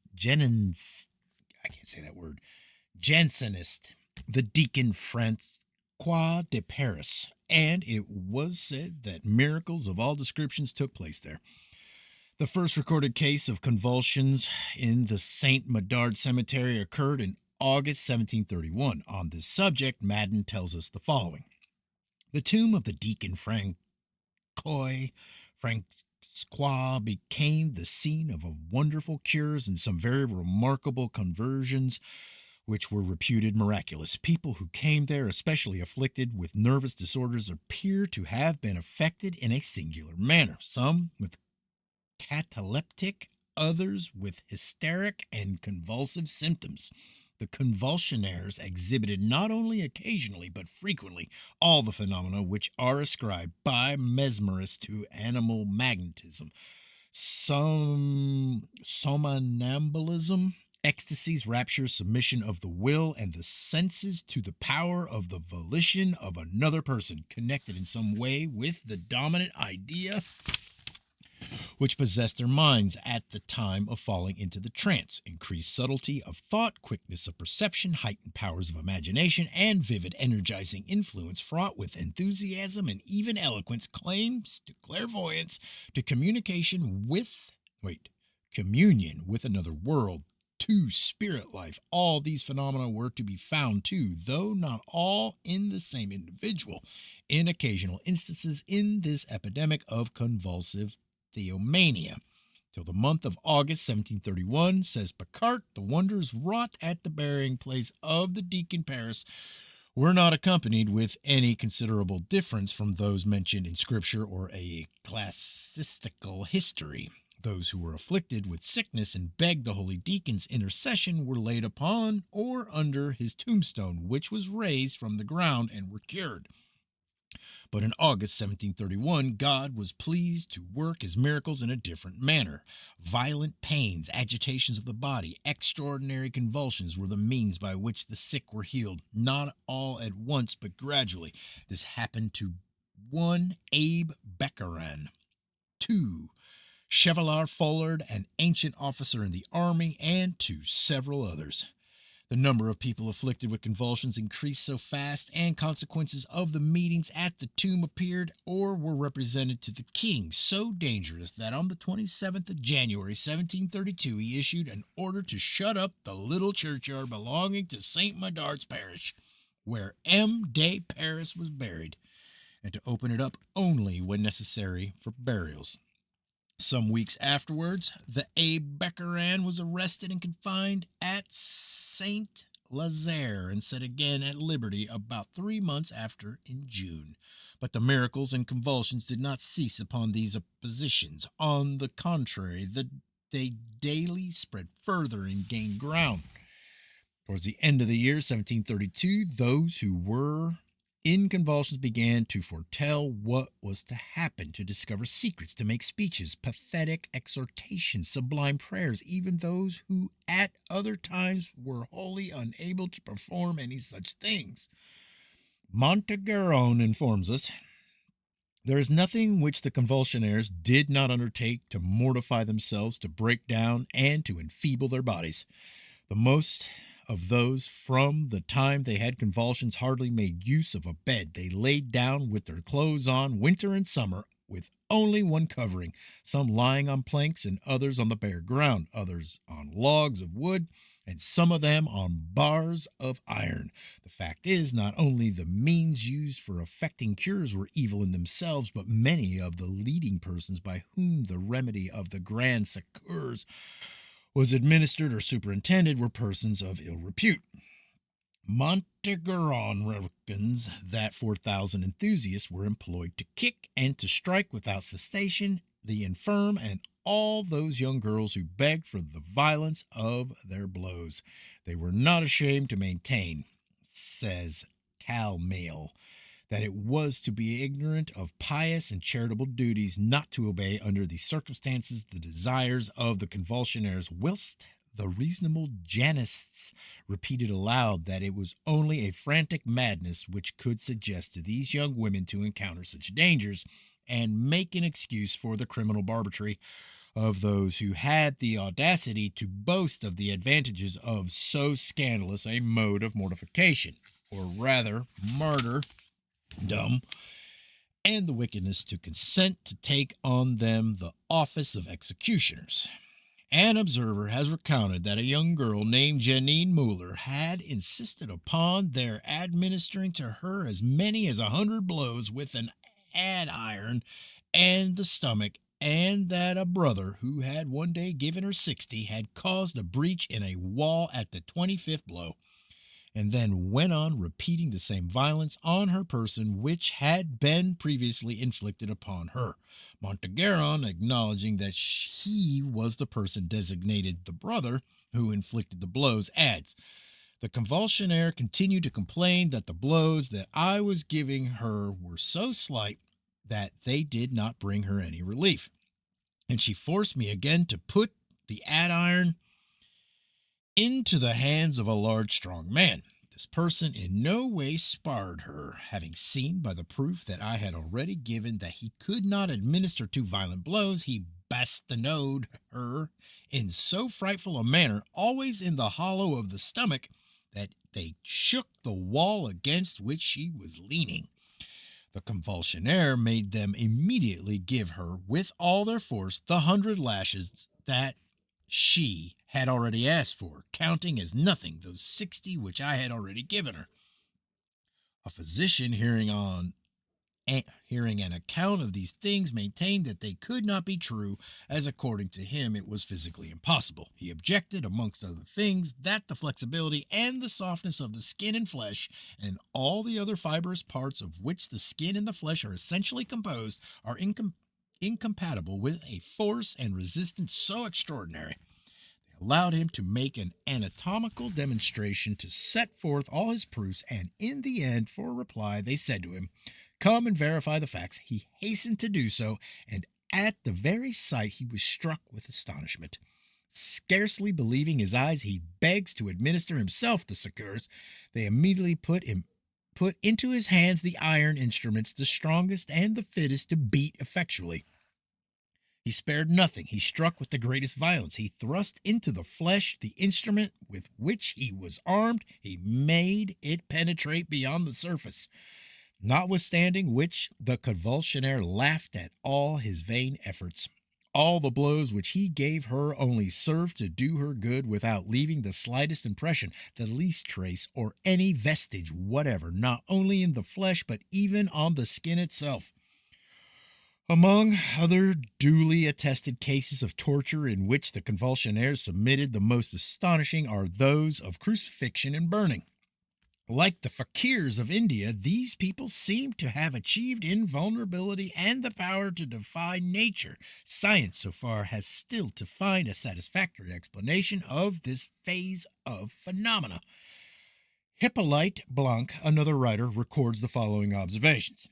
the deacon Francois de Paris, and it was said that miracles of all descriptions took place there. The first recorded case of convulsions in the Saint Medard Cemetery occurred in August 1731. On this subject, Madden tells us the following. The tomb of the deacon Francois became the scene of wonderful cures and some very remarkable conversions which were reputed miraculous. People who came there, especially afflicted with nervous disorders, appear to have been affected in a singular manner, some with cataleptic, others with hysteric and convulsive symptoms. The convulsionaires exhibited not only occasionally but frequently all the phenomena which are ascribed by mesmerists to animal magnetism, somnambulism, ecstasies, rapture, submission of the will and the senses to the power of the volition of another person, connected in some way with the dominant idea which possessed their minds at the time of falling into the trance, increased subtlety of thought, quickness of perception, heightened powers of imagination, and vivid, energizing influence fraught with enthusiasm and even eloquence, claims to clairvoyance, to communion with another world, to spirit life. All these phenomena were to be found too, though not all in the same individual, in occasional instances in this epidemic of convulsive theomania. Till the month of August 1731, says Picard, the wonders wrought at the burying place of the deacon Paris were not accompanied with any considerable difference from those mentioned in Scripture or a classical history. Those who were afflicted with sickness and begged the holy deacon's intercession were laid upon or under his tombstone, which was raised from the ground, and were cured. But in August 1731, God was pleased to work his miracles in a different manner. Violent pains, agitations of the body, extraordinary convulsions were the means by which the sick were healed, not all at once, but gradually. This happened to 1 Abe Beckeran, 2 Chevalier Follard, an ancient officer in the army, and to several others. The number of people afflicted with convulsions increased so fast, and consequences of the meetings at the tomb appeared or were represented to the king so dangerous that on the 27th of January 1732 he issued an order to shut up the little churchyard belonging to St. Medard's parish, where M. de Paris was buried, and to open it up only when necessary for burials. Some weeks afterwards, the Abe Beckeran was arrested and confined at Saint Lazare and set again at liberty about 3 months after in June. But the miracles and convulsions did not cease upon these oppositions. On the contrary, they daily spread further and gained ground. Towards the end of the year 1732, those who were in convulsions began to foretell what was to happen, to discover secrets, to make speeches, pathetic exhortations, sublime prayers, even those who at other times were wholly unable to perform any such things. Montegaron informs us, there is nothing which the convulsionaires did not undertake to mortify themselves, to break down, and to enfeeble their bodies. The most of those from the time they had convulsions hardly made use of a bed. They laid down with their clothes on, winter and summer, with only one covering, some lying on planks and others on the bare ground, others on logs of wood, and some of them on bars of iron. The fact is, not only the means used for effecting cures were evil in themselves, but many of the leading persons by whom the remedy of the grand succours was administered or superintended were persons of ill repute. Montegaron reckons that 4,000 enthusiasts were employed to kick and to strike without cessation the infirm and all those young girls who begged for the violence of their blows. They were not ashamed to maintain, says Calmel, that it was to be ignorant of pious and charitable duties, not to obey under these circumstances the desires of the convulsionaires, whilst the reasonable Janists repeated aloud that it was only a frantic madness which could suggest to these young women to encounter such dangers, and make an excuse for the criminal barbarity of those who had the audacity to boast of the advantages of so scandalous a mode of mortification, or rather martyrdom, and the wickedness to consent to take on them the office of executioners. An observer has recounted that a young girl named Janine Muller had insisted upon their administering to her as many as 100 blows with an iron and the stomach, and that a brother who had one day given her 60 had caused a breach in a wall at the 25th blow, and then went on repeating the same violence on her person which had been previously inflicted upon her. Montegaron, acknowledging that he was the person designated the brother who inflicted the blows, adds, "The convulsionaire continued to complain that the blows that I was giving her were so slight that they did not bring her any relief, and she forced me again to put the iron into the hands of a large, strong man. This person in no way sparred her, having seen by the proof that I had already given that he could not administer two violent blows. He bastinode her in so frightful a manner, always in the hollow of the stomach, that they shook the wall against which she was leaning. The convulsionaire made them immediately give her, with all their force, the 100 lashes that she had already asked for, counting as nothing those 60 which I had already given her." A physician, hearing an account of these things, maintained that they could not be true, as according to him it was physically impossible. He objected, amongst other things, that the flexibility and the softness of the skin and flesh, and all the other fibrous parts of which the skin and the flesh are essentially composed, are incompatible with a force and resistance so extraordinary. They allowed him to make an anatomical demonstration, to set forth all his proofs, and in the end, for reply, they said to him, "Come and verify the facts." He hastened to do so, and at the very sight he was struck with astonishment. Scarcely believing his eyes, he begs to administer himself the succours. They immediately put into his hands the iron instruments, the strongest and the fittest to beat effectually. He spared nothing. He struck with the greatest violence. He thrust into the flesh the instrument with which he was armed. He made it penetrate beyond the surface, notwithstanding which the convulsionaire laughed at all his vain efforts. All the blows which he gave her only served to do her good, without leaving the slightest impression, the least trace, or any vestige whatever, not only in the flesh, but even on the skin itself. Among other duly attested cases of torture in which the convulsionaires submitted, the most astonishing are those of crucifixion and burning. Like the fakirs of India, these people seem to have achieved invulnerability and the power to defy nature. Science, so far, has still to find a satisfactory explanation of this phase of phenomena. Hippolyte Blanc, another writer, records the following observations.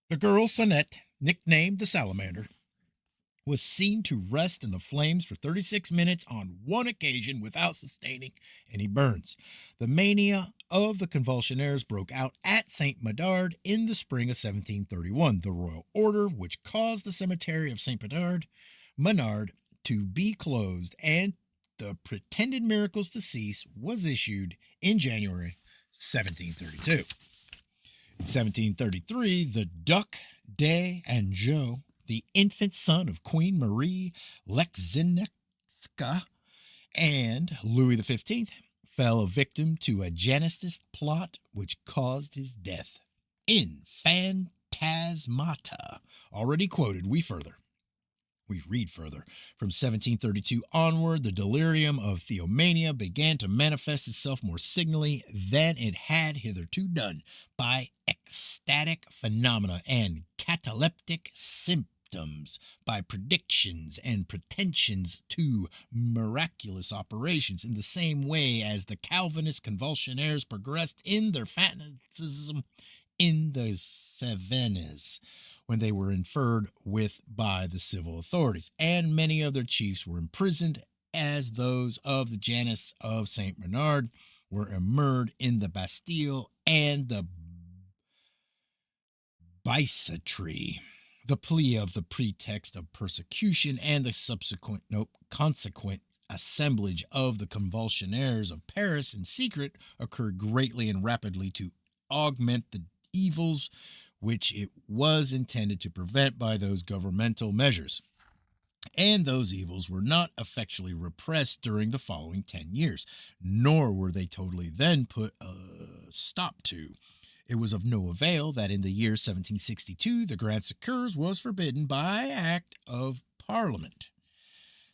The girl Sonette, nicknamed the Salamander, was seen to rest in the flames for 36 minutes on one occasion without sustaining any burns. The mania of the convulsionaires broke out at St. Médard in the spring of 1731. The royal order, which caused the cemetery of St. Menard to be closed and the pretended miracles to cease was issued in January 1732. In 1733, the Duc d'Anjou, the infant son of Queen Marie Leczinska and Louis XV, fell a victim to a Jansenist plot which caused his death. In Phantasmata, already quoted, we read further. From 1732 onward, the delirium of theomania began to manifest itself more signally than it had hitherto done, by ecstatic phenomena and cataleptic symptoms, by predictions and pretensions to miraculous operations, in the same way as the Calvinist convulsionaires progressed in their fanaticism in the Cevennes, when they were inferred with by the civil authorities, and many of their chiefs were imprisoned, as those of the Janus of St. Bernard were immured in the Bastille and the Bicêtre. The plea of the pretext of persecution and the consequent assemblage of the convulsionaires of Paris in secret occurred greatly and rapidly to augment the evils which it was intended to prevent by those governmental measures. And those evils were not effectually repressed during the following 10 years, nor were they totally then put a stop to. It was of no avail that in the year 1762 the Grand Secours was forbidden by Act of Parliament.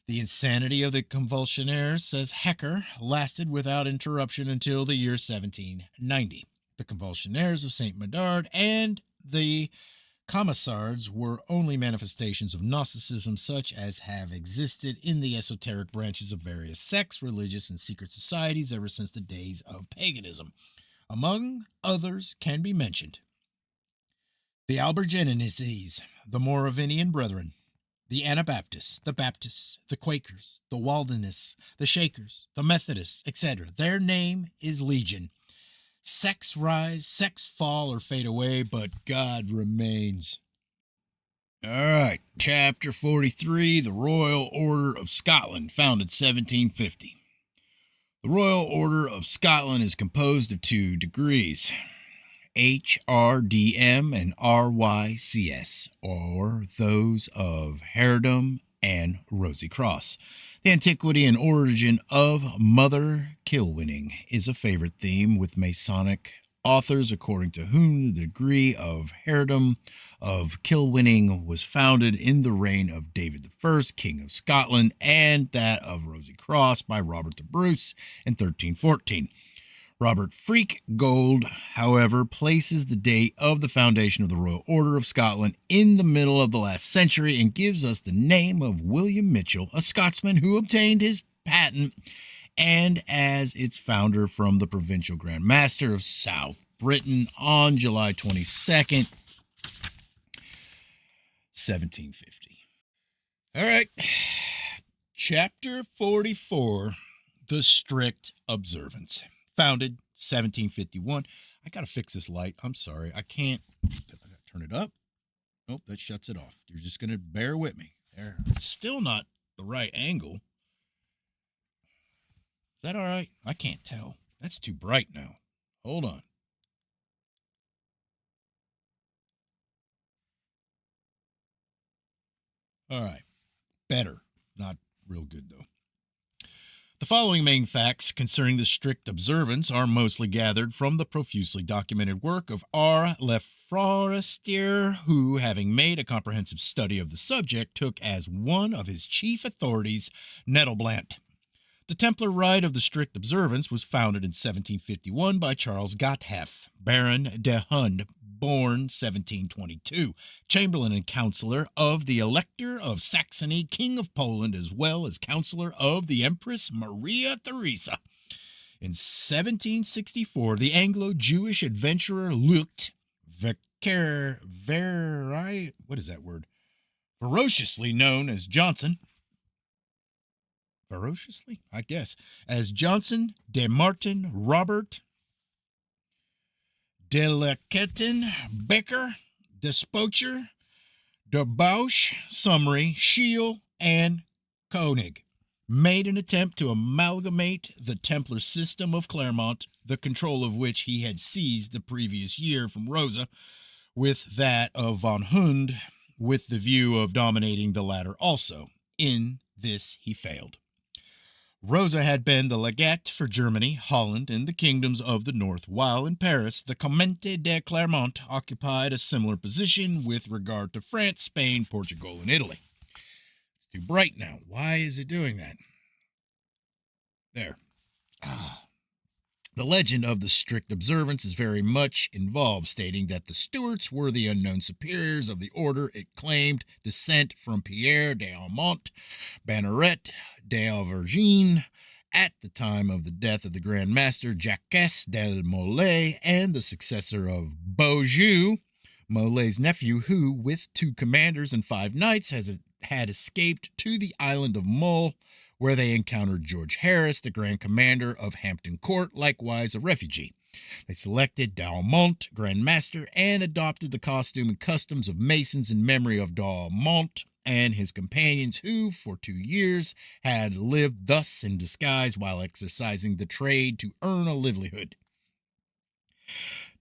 The insanity of the convulsionaires, says Hecker, lasted without interruption until the year 1790. The convulsionaires of St. Médard and the Camisards were only manifestations of Gnosticism such as have existed in the esoteric branches of various sects, religious, and secret societies ever since the days of paganism. Among others can be mentioned the Albigenses, the Moravian Brethren, the Anabaptists, the Baptists, the Quakers, the Waldenists, the Shakers, the Methodists, etc. Their name is legion. Sects rise, sects fall or fade away, but God remains. All right, Chapter 43, the Royal Order of Scotland, founded 1750. The Royal Order of Scotland is composed of 2 degrees, HRDM and RYCS, or those of Heirdom and Rosy Cross. The antiquity and origin of Mother Kilwinning is a favorite theme with Masonic authors, according to whom the degree of Heirdom of Kilwinning was founded in the reign of David I, King of Scotland, and that of Rosy Cross by Robert the Bruce in 1314. Robert Frekegold, however, places the date of the foundation of the Royal Order of Scotland in the middle of the last century and gives us the name of William Mitchell, a Scotsman who obtained his patent and as its founder from the Provincial Grand Master of South Britain on July 22nd, 1750. All right, Chapter 44, the Strict Observance. Founded 1751. I got to fix this light. I'm sorry. I can't turn it up. Nope, that shuts it off. You're just going to bear with me. There. It's still not the right angle. Is that all right? I can't tell. That's too bright now. Hold on. All right. Better. Not real good, though. The following main facts concerning the strict observance are mostly gathered from the profusely documented work of R. Lefrostier, who, having made a comprehensive study of the subject, took as one of his chief authorities Nettleblant. The Templar Rite of the Strict Observance was founded in 1751 by Charles Gotthef, Baron de Hund, born 1722, Chamberlain and Councillor of the Elector of Saxony, King of Poland, as well as Councillor of the Empress Maria Theresa. In 1764, the Anglo-Jewish adventurer Lucht, ferociously known as Johnson, as Johnson de Martin Robert de Lequetin Becker de Spocher de Bausch Summery Schiele and Koenig made an attempt to amalgamate the Templar system of Clermont, the control of which he had seized the previous year from Rosa, with that of von Hund, with the view of dominating the latter also. In this he failed. Rosa had been the legate for Germany, Holland, and the kingdoms of the north, while in Paris the Comte de Clermont occupied a similar position with regard to France, Spain, Portugal, and Italy. It's too bright now. Why is it doing that? There. The legend of the strict observance is very much involved, stating that the Stuarts were the unknown superiors of the order. It claimed descent from Pierre d'Aumont, Banneret d'Auvergne, at the time of the death of the Grand Master Jacques del Molay, and the successor of Beaujeu, Molay's nephew, who, with 2 commanders and 5 knights, had escaped to the island of Mull, where they encountered George Harris, the Grand Commander of Hampton Court, likewise a refugee. They selected d'Aumont, Grand Master, and adopted the costume and customs of Masons in memory of d'Aumont and his companions, who, for 2 years, had lived thus in disguise while exercising the trade to earn a livelihood.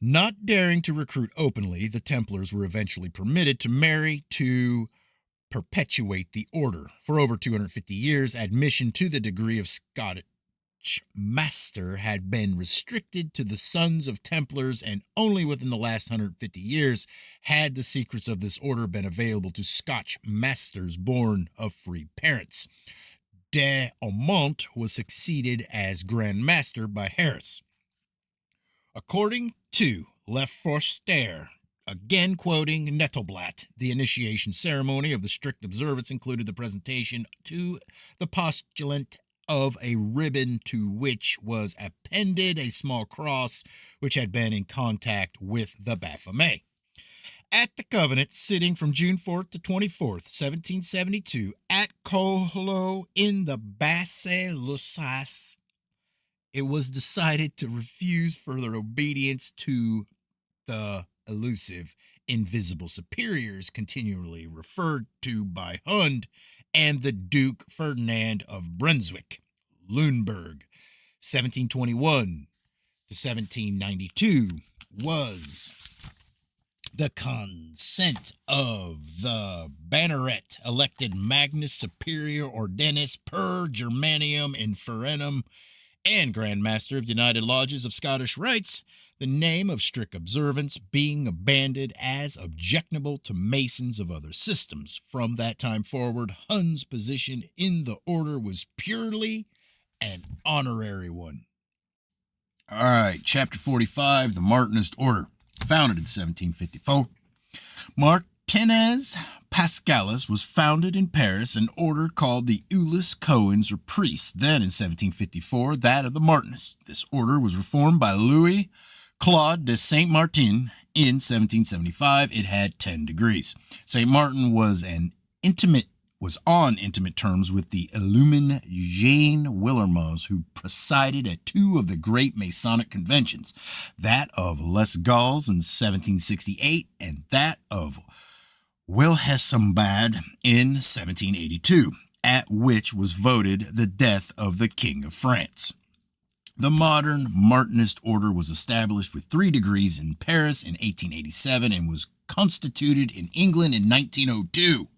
Not daring to recruit openly, the Templars were eventually permitted to marry to perpetuate the order. For over 250 years, admission to the degree of Scottish Master had been restricted to the sons of Templars, and only within the last 150 years had the secrets of this order been available to Scotch Masters born of free parents. D'Aumont was succeeded as Grand Master by Harris. According to Le Forster, again quoting Nettelblatt, the initiation ceremony of the strict observance included the presentation to the postulant of a ribbon to which was appended a small cross which had been in contact with the Baphomet. At the Covenant, sitting from June 4th to 24th, 1772, at Colo in the Basse-Lusace, it was decided to refuse further obedience to the elusive, invisible superiors continually referred to by Hund and the Duke Ferdinand of Brunswick, Lüneburg, 1721 to 1792, was the consent of the Banneret, elected Magnus Superior Ordinis per Germanium Infernum and Grand Master of the United Lodges of Scottish Rites, the name of strict observance being abandoned as objectionable to Masons of other systems. From that time forward, Hund's position in the order was purely an honorary one. All right, Chapter 45, the Martinist Order, founded in 1754. Martinez Pascalis was founded in Paris, an order called the Ulis Cohens or priests, then in 1754 that of the Martinists. This order was reformed by Louis Claude de Saint Martin in 1775. It had 10 degrees. Saint Martin was on intimate terms with the Illumin Jean Willermoz, who presided at 2 of the great Masonic conventions, that of Les Gaules in 1768 and that of Wilhelmsbad in 1782, at which was voted the death of the King of France. The modern Martinist order was established with 3 degrees in Paris in 1887 and was constituted in England in 1902.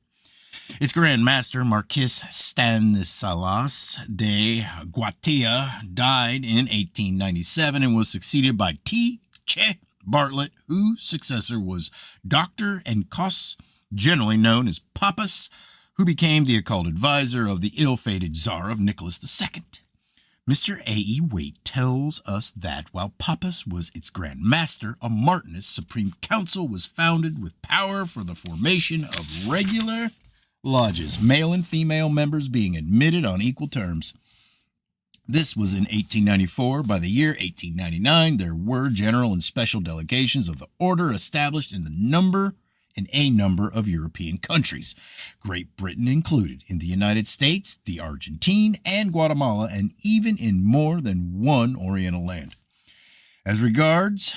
Its Grand Master, Marquis Stanislas de Guatia, died in 1897 and was succeeded by T. Che Bartlett, whose successor was Dr. Encos, generally known as Pappus, who became the occult advisor of the ill-fated Tsar of Nicholas II. Mr. A.E. Waite tells us that while Pappus was its Grand Master, a Martinist Supreme Council was founded with power for the formation of regular lodges, male and female members being admitted on equal terms. This was in 1894. By the year 1899, there were general and special delegations of the order established in a number of European countries, Great Britain included, in the United States, the Argentine, and Guatemala, and even in more than one Oriental land. As regards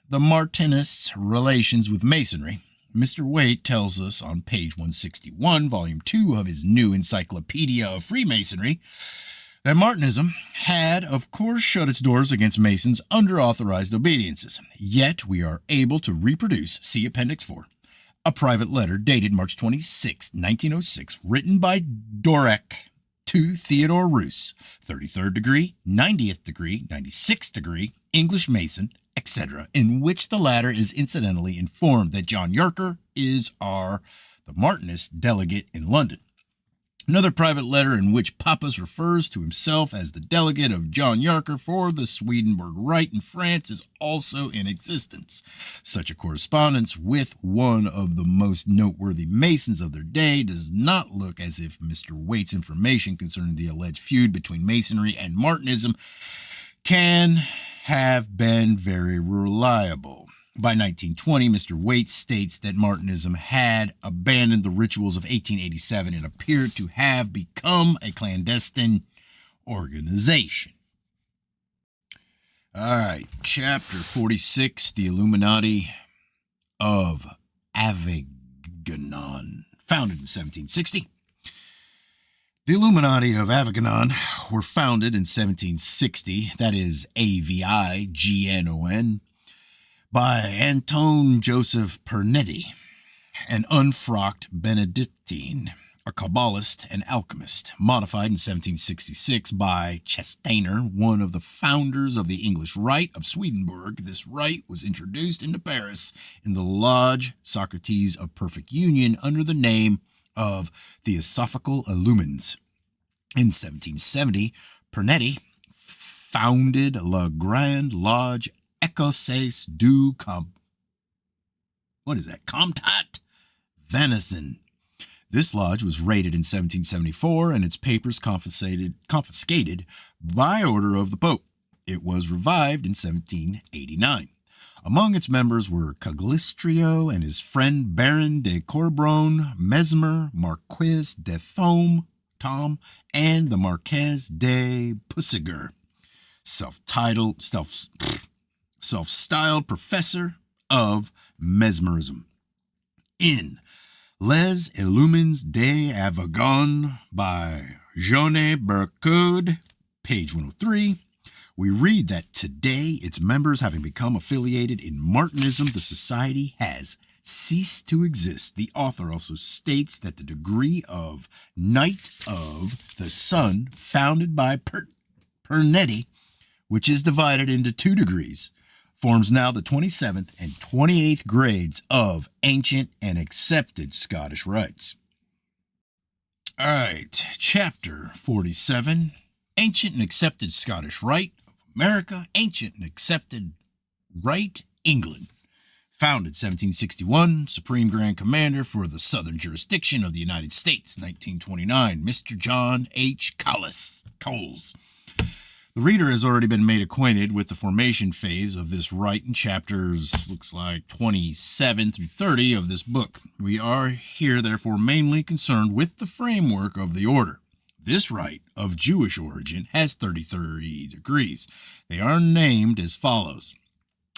the Martinists' relations with Masonry, Mr. Waite tells us on page 161, volume 2 of his new Encyclopedia of Freemasonry, that Martinism had, of course, shut its doors against Masons under authorized obediences. Yet we are able to reproduce, see Appendix 4, a private letter dated March 26, 1906, written by Dorek to Theodore Roos, 33rd degree, 90th degree, 96th degree, English Mason, etc., in which the latter is incidentally informed that John Yarker is the Martinist delegate in London. Another private letter in which Pappas refers to himself as the delegate of John Yarker for the Swedenborg Rite in France is also in existence. Such a correspondence with one of the most noteworthy Masons of their day does not look as if Mr. Waite's information concerning the alleged feud between Masonry and Martinism can have been very reliable. By 1920, Mr. Waite states that Martinism had abandoned the rituals of 1887 and appeared to have become a clandestine organization. All right, chapter 46, the Illuminati of Avignon, founded in 1760. The Illuminati of Avignon were founded in 1760, that is Avignon, by Anton Joseph Pernetti, an unfrocked Benedictine, a Kabbalist and alchemist, modified in 1766 by Chastainer, one of the founders of the English Rite of Swedenborg. This rite was introduced into Paris in the Lodge Socrates of Perfect Union under the name of Theosophical Illumines. In 1770, Pernetti founded La Grande Lodge Écossaise du Comtat Venison. This lodge was raided in 1774 and its papers confiscated by order of the Pope. It was revived in 1789. Among its members were Cagliostro and his friend Baron de Corbron, Mesmer, Marquis de Thome, Tom, and the Marquez de Pussiger, self-styled professor of mesmerism. In Les Illumines de Avignon by Jeanne Bercud, page 103, we read that today, its members having become affiliated in Martinism, the society has ceased to exist. The author also states that the degree of Knight of the Sun, founded by Pernetti, which is divided into 2 degrees, forms now the 27th and 28th grades of ancient and accepted Scottish rites. All right, chapter 47, Ancient and Accepted Scottish Rite of America, Ancient and Accepted Rite, England. Founded 1761, Supreme Grand Commander for the Southern Jurisdiction of the United States, 1929, Mr. John H. Coles. The reader has already been made acquainted with the formation phase of this rite in chapters, looks like 27 through 30 of this book. We are here, therefore, mainly concerned with the framework of the order. This rite, of Jewish origin, has 33 degrees. They are named as follows.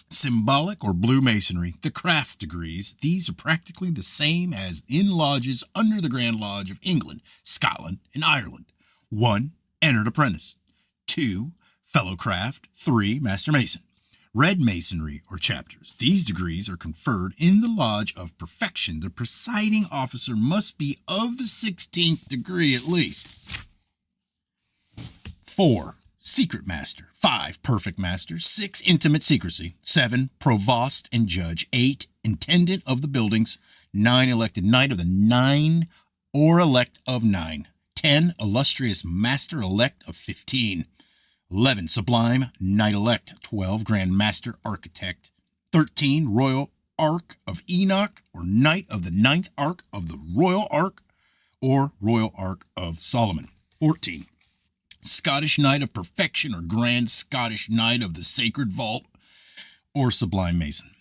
Symbolic or blue masonry, the craft degrees. These are practically the same as in lodges under the Grand Lodge of England, Scotland, and Ireland. 1. Entered apprentice. 2. Fellow craft. 3. Master mason. Red masonry or chapters. These degrees are conferred in the lodge of perfection. The presiding officer must be of the 16th degree at least. 4. Secret master. 5. Perfect master. 6. Intimate secrecy. 7. Provost and judge. 8. Intendant of the buildings. 9. Elected knight of the 9 or elect of 9. 10. Illustrious master elect of 15. 11. Sublime knight-elect. 12. Grand Master Architect. 13. Royal Ark of Enoch, or Knight of the 9th Ark of the Royal Ark, or Royal Ark of Solomon. 14. Scottish Knight of Perfection, or Grand Scottish Knight of the Sacred Vault, or Sublime Mason.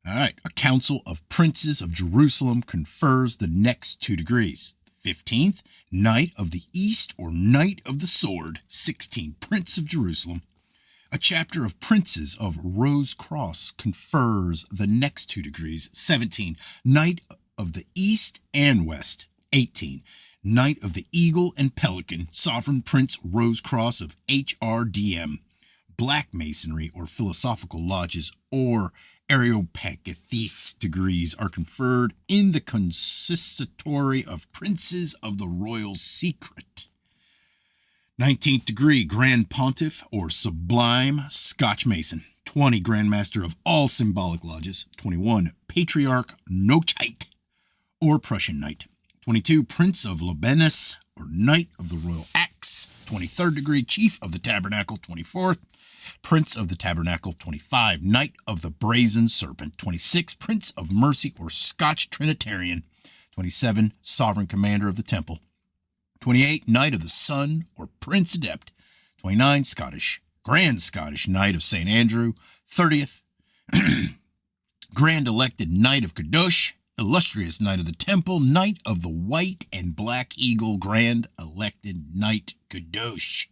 All right. A Council of Princes of Jerusalem confers the next 2 degrees. 15th, Knight of the East or Knight of the Sword. 16, Prince of Jerusalem. A chapter of Princes of Rose Cross confers the next 2 degrees. 17. Knight of the East and West. 18. Knight of the Eagle and Pelican, Sovereign Prince Rose Cross of HRDM. Black Masonry or Philosophical Lodges or Areopagus degrees are conferred in the Consistory of Princes of the Royal Secret. 19th degree, Grand Pontiff or Sublime Scotch Mason. 20, Grandmaster of all symbolic lodges. 21, Patriarch Nochite or Prussian Knight. 22, Prince of Lebanus or Knight of the Royal Axe. 23rd degree, Chief of the Tabernacle. 24th, Prince of the Tabernacle. 25, Knight of the Brazen Serpent. 26, Prince of Mercy or Scotch Trinitarian. 27, Sovereign Commander of the Temple. 28, Knight of the Sun or Prince Adept. 29, Grand Scottish Knight of St. Andrew. 30th, Grand Elected Knight of Kadosh, Illustrious Knight of the Temple, Knight of the White and Black Eagle, Grand Elected Knight Kadosh.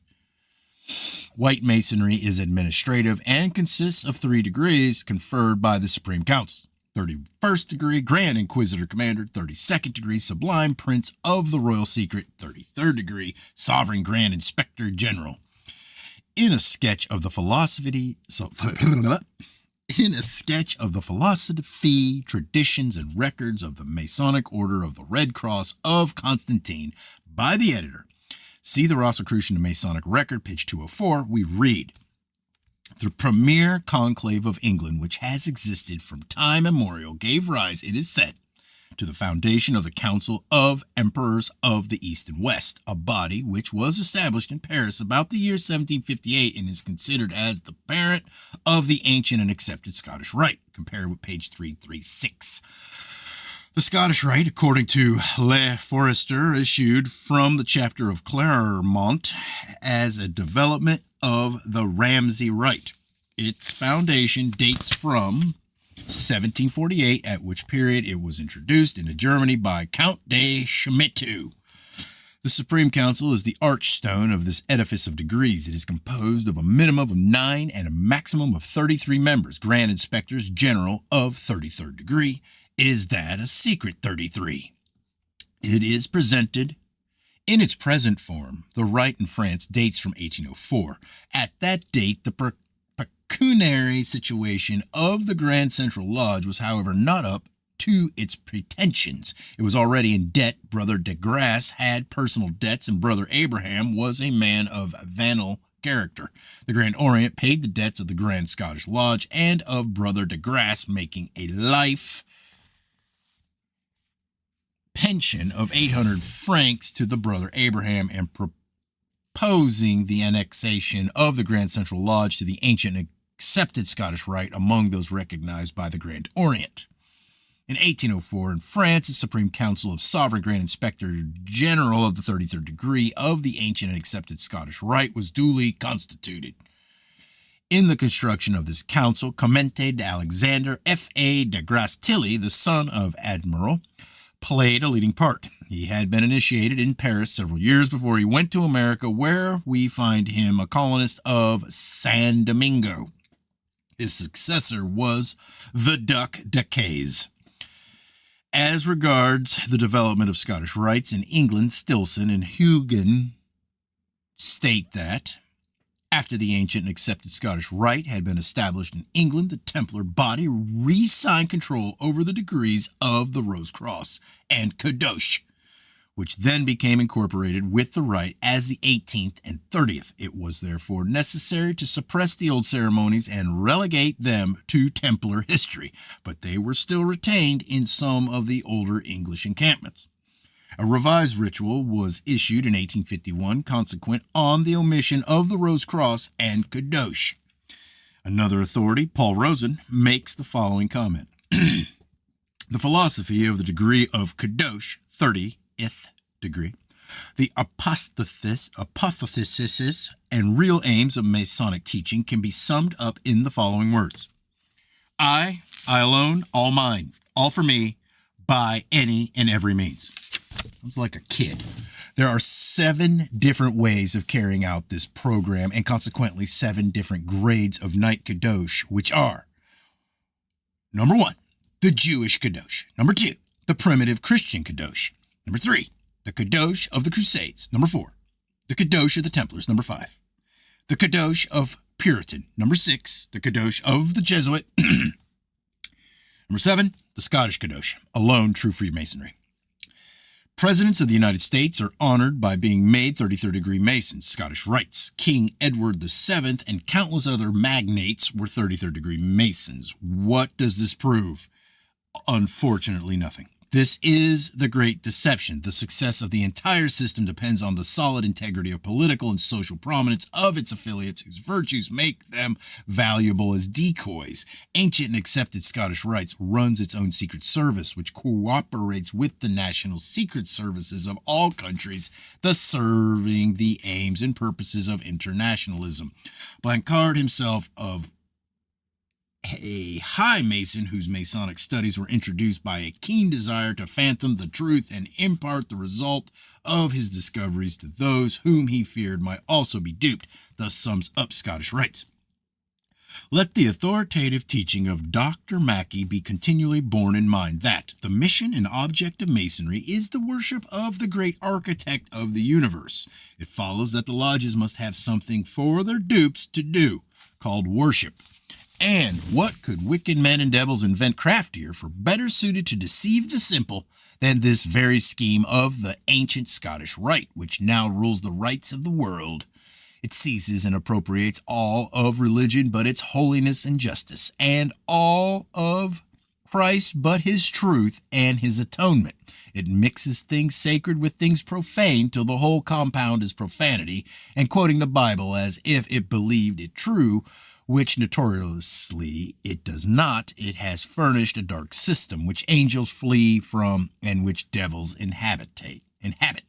White Masonry is administrative and consists of 3 degrees conferred by the Supreme Councils. 31st degree, Grand Inquisitor Commander. 32nd degree, Sublime Prince of the Royal Secret. 33rd degree, Sovereign Grand Inspector General. In a sketch of the philosophy, traditions, and records of the Masonic Order of the Red Cross of Constantine by the editor, see the Rosicrucian Masonic Record, page 204, we read, the premier conclave of England, which has existed from time immemorial, gave rise, it is said, to the foundation of the Council of Emperors of the East and West, a body which was established in Paris about the year 1758 and is considered as the parent of the ancient and accepted Scottish Rite, compared with page 336. The Scottish Rite, according to Le Forester, issued from the chapter of Claremont as a development of the Ramsay Rite. Its foundation dates from 1748, at which period it was introduced into Germany by Count de Schmittu. The Supreme Council is the archstone of this edifice of degrees. It is composed of a minimum of 9 and a maximum of 33 members. Grand Inspectors General of 33rd degree. Is that a secret 33? It is presented in its present form. The Rite in France dates from 1804. At that date, the pecuniary situation of the Grand Central Lodge was, however, not up to its pretensions. It was already in debt. Brother de Grasse had personal debts, and Brother Abraham was a man of venal character. The Grand Orient paid the debts of the Grand Scottish Lodge and of Brother de Grasse, making a life pension of 800 francs to the Brother Abraham and proposing the annexation of the Grand Central Lodge to the ancient and accepted Scottish Rite among those recognized by the Grand Orient. In 1804, in France, the Supreme Council of Sovereign Grand Inspector General of the 33rd degree of the ancient and accepted Scottish Rite was duly constituted. In the construction of this council, commented Alexander F.A. de Grasse Tilly, the son of Admiral, played a leading part. He had been initiated in Paris several years before he went to America, where we find him a colonist of San Domingo. His successor was the Duc de Cayes. As regards the development of Scottish rites in England, Stilson and Hugen state that after the ancient and accepted Scottish Rite had been established in England, the Templar body re-signed control over the degrees of the Rose Cross and Kadosh, which then became incorporated with the Rite as the 18th and 30th. It was therefore necessary to suppress the old ceremonies and relegate them to Templar history, but they were still retained in some of the older English encampments. A revised ritual was issued in 1851, consequent on the omission of the Rose Cross and Kadosh. Another authority, Paul Rosen, makes the following comment. The philosophy of the degree of Kadosh, 30th degree, the apotheosis and real aims of Masonic teaching can be summed up in the following words. I alone, all mine, all for me, by any and every means. Sounds like a kid. There are 7 different ways of carrying out this program, and consequently 7 different grades of Night Kadosh, which are: number 1, the Jewish Kadosh. Number 2, the primitive Christian Kadosh. Number 3, the Kadosh of the Crusades. Number 4, the Kadosh of the Templars. Number 5, the Kadosh of Puritan. Number 6, the Kadosh of the Jesuit. Number 7, the Scottish Kadosh, alone true Freemasonry. Presidents of the United States are honored by being made 33rd degree Masons, Scottish Rites. King Edward VII and countless other magnates were 33rd degree Masons. What does this prove? Unfortunately, nothing. This is the great deception. The success of the entire system depends on the solid integrity of political and social prominence of its affiliates, whose virtues make them valuable as decoys. Ancient and accepted Scottish Rites runs its own secret service, which cooperates with the national secret services of all countries, thus serving the aims and purposes of internationalism. Blanchard himself, of a high Mason whose Masonic studies were introduced by a keen desire to fathom the truth and impart the result of his discoveries to those whom he feared might also be duped, thus sums up Scottish Rites. Let the authoritative teaching of Dr. Mackey be continually borne in mind that the mission and object of Masonry is the worship of the great architect of the universe. It follows that the lodges must have something for their dupes to do, called worship. And what could wicked men and devils invent craftier for better suited to deceive the simple than this very scheme of the ancient Scottish Rite, which now rules the rights of the world? It seizes and appropriates all of religion but its holiness and justice, and all of Christ but his truth and his atonement. It mixes things sacred with things profane till the whole compound is profanity, and quoting the Bible as if it believed it true, which notoriously it does not. It has furnished a dark system which angels flee from and which devils inhabit.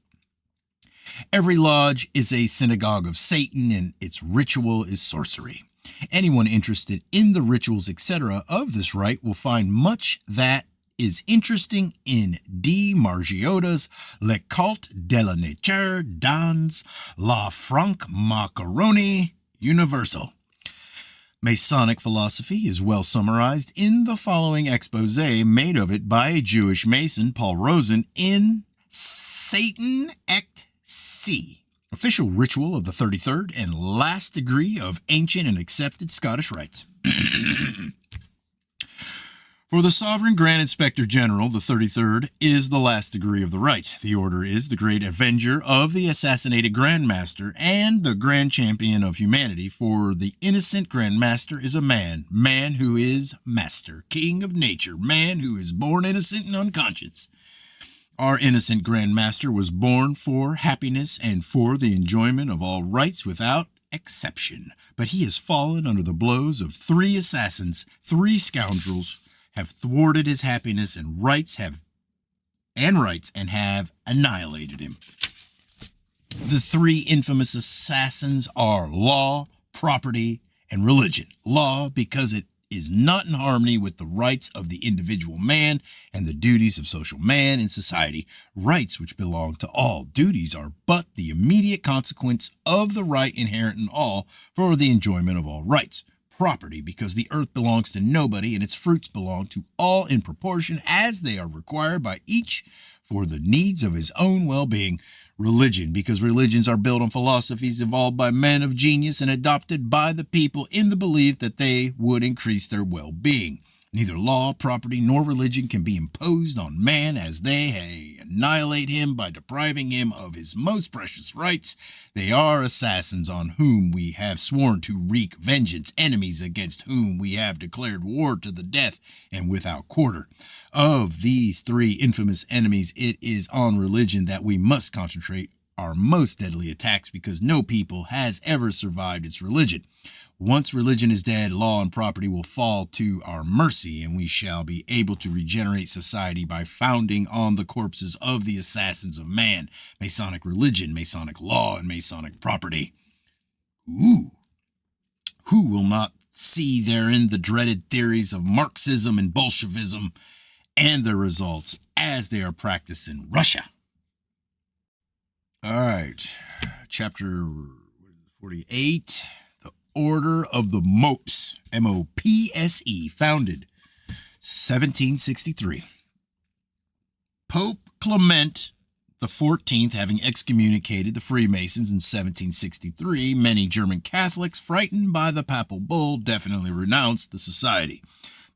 Every lodge is a synagogue of Satan, and its ritual is sorcery. Anyone interested in the rituals, etc., of this rite will find much that is interesting in D. Margiotta's L'Occult de la Nature dans la Franc Macaroni Universal. Masonic philosophy is well summarized in the following expose made of it by a Jewish Mason, Paul Rosen, in Satan Ect C, official ritual of the 33rd and last degree of ancient and accepted Scottish rites. For the Sovereign Grand Inspector General, the 33rd is the last degree of the rite. The order is the great avenger of the assassinated Grand Master and the Grand Champion of humanity, for the innocent Grand Master is a man who is master, king of nature, man who is born innocent and unconscious. Our innocent Grand Master was born for happiness and for the enjoyment of all rights without exception, but he has fallen under the blows of 3 assassins, 3 scoundrels, have thwarted his happiness and rights and have annihilated him. The 3 infamous assassins are law, property, and religion. Law, because it is not in harmony with the rights of the individual man and the duties of social man in society, rights which belong to all. Duties are but the immediate consequence of the right inherent in all for the enjoyment of all rights. Property, because the earth belongs to nobody and its fruits belong to all in proportion as they are required by each for the needs of his own well-being. Religion, because religions are built on philosophies evolved by men of genius and adopted by the people in the belief that they would increase their well-being. Neither law, property, nor religion can be imposed on man, as they annihilate him by depriving him of his most precious rights. They are assassins on whom we have sworn to wreak vengeance, enemies against whom we have declared war to the death and without quarter. Of these 3 infamous enemies, it is on religion that we must concentrate our most deadly attacks, because no people has ever survived its religion. Once religion is dead, law and property will fall to our mercy, and we shall be able to regenerate society by founding on the corpses of the assassins of man, Masonic religion, Masonic law, and Masonic property. Who will not see therein the dreaded theories of Marxism and Bolshevism and their results as they are practiced in Russia? All right. Chapter 48. The Order of the Mopes. M-O-P-S-E. Founded 1763. Pope Clement the 14th, having excommunicated the Freemasons in 1763, many German Catholics, frightened by the papal bull, definitely renounced the society.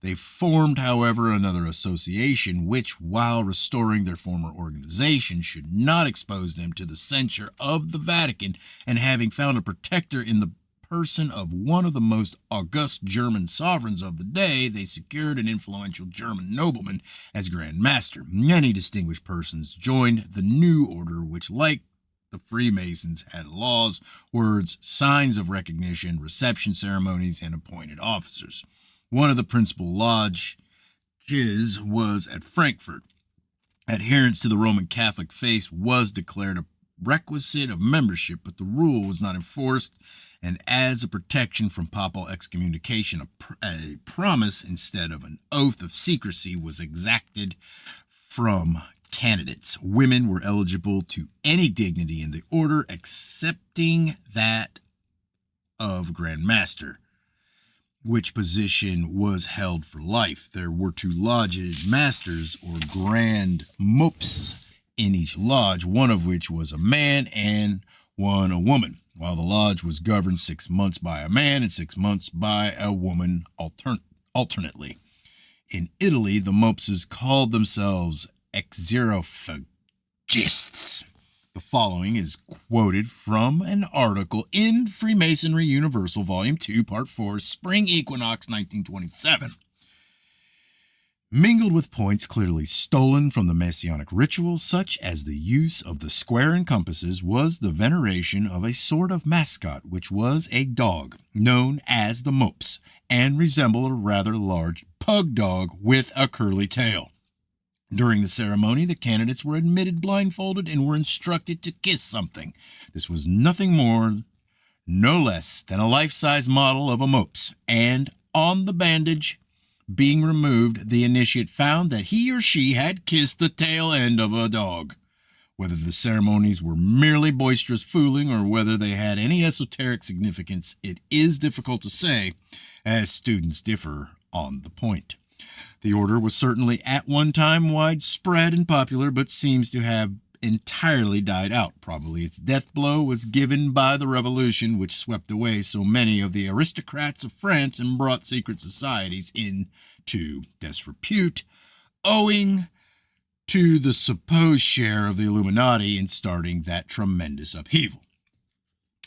They formed, however, another association which, while restoring their former organization, should not expose them to the censure of the Vatican, and having found a protector in the person of one of the most august German sovereigns of the day, they secured an influential German nobleman as Grand Master. Many distinguished persons joined the new order, which, like the Freemasons, had laws, words, signs of recognition, reception ceremonies, and appointed officers. One of the principal lodges was at Frankfurt. Adherence to the Roman Catholic faith was declared a requisite of membership, but the rule was not enforced, and as a protection from papal excommunication, a promise instead of an oath of secrecy was exacted from candidates. Women were eligible to any dignity in the order, excepting that of Grand Master, which position was held for life. There were 2 lodge masters, or grand mopes, in each lodge, one of which was a man and one a woman, while the lodge was governed 6 months by a man and 6 months by a woman alternately. In Italy, the mopes called themselves exerophagists. The following is quoted from an article in Freemasonry Universal, Volume 2, Part 4, Spring Equinox, 1927. Mingled with points clearly stolen from the Masonic rituals, such as the use of the square and compasses, was the veneration of a sort of mascot, which was a dog, known as the mopes, and resembled a rather large pug dog with a curly tail. During the ceremony, the candidates were admitted blindfolded and were instructed to kiss something. This was nothing more, no less than a life-size model of a mopes, and on the bandage being removed, the initiate found that he or she had kissed the tail end of a dog. Whether the ceremonies were merely boisterous fooling or whether they had any esoteric significance, it is difficult to say, as students differ on the point. The order was certainly at one time widespread and popular, but seems to have entirely died out. Probably its death blow was given by the Revolution, which swept away so many of the aristocrats of France and brought secret societies into disrepute, owing to the supposed share of the Illuminati in starting that tremendous upheaval.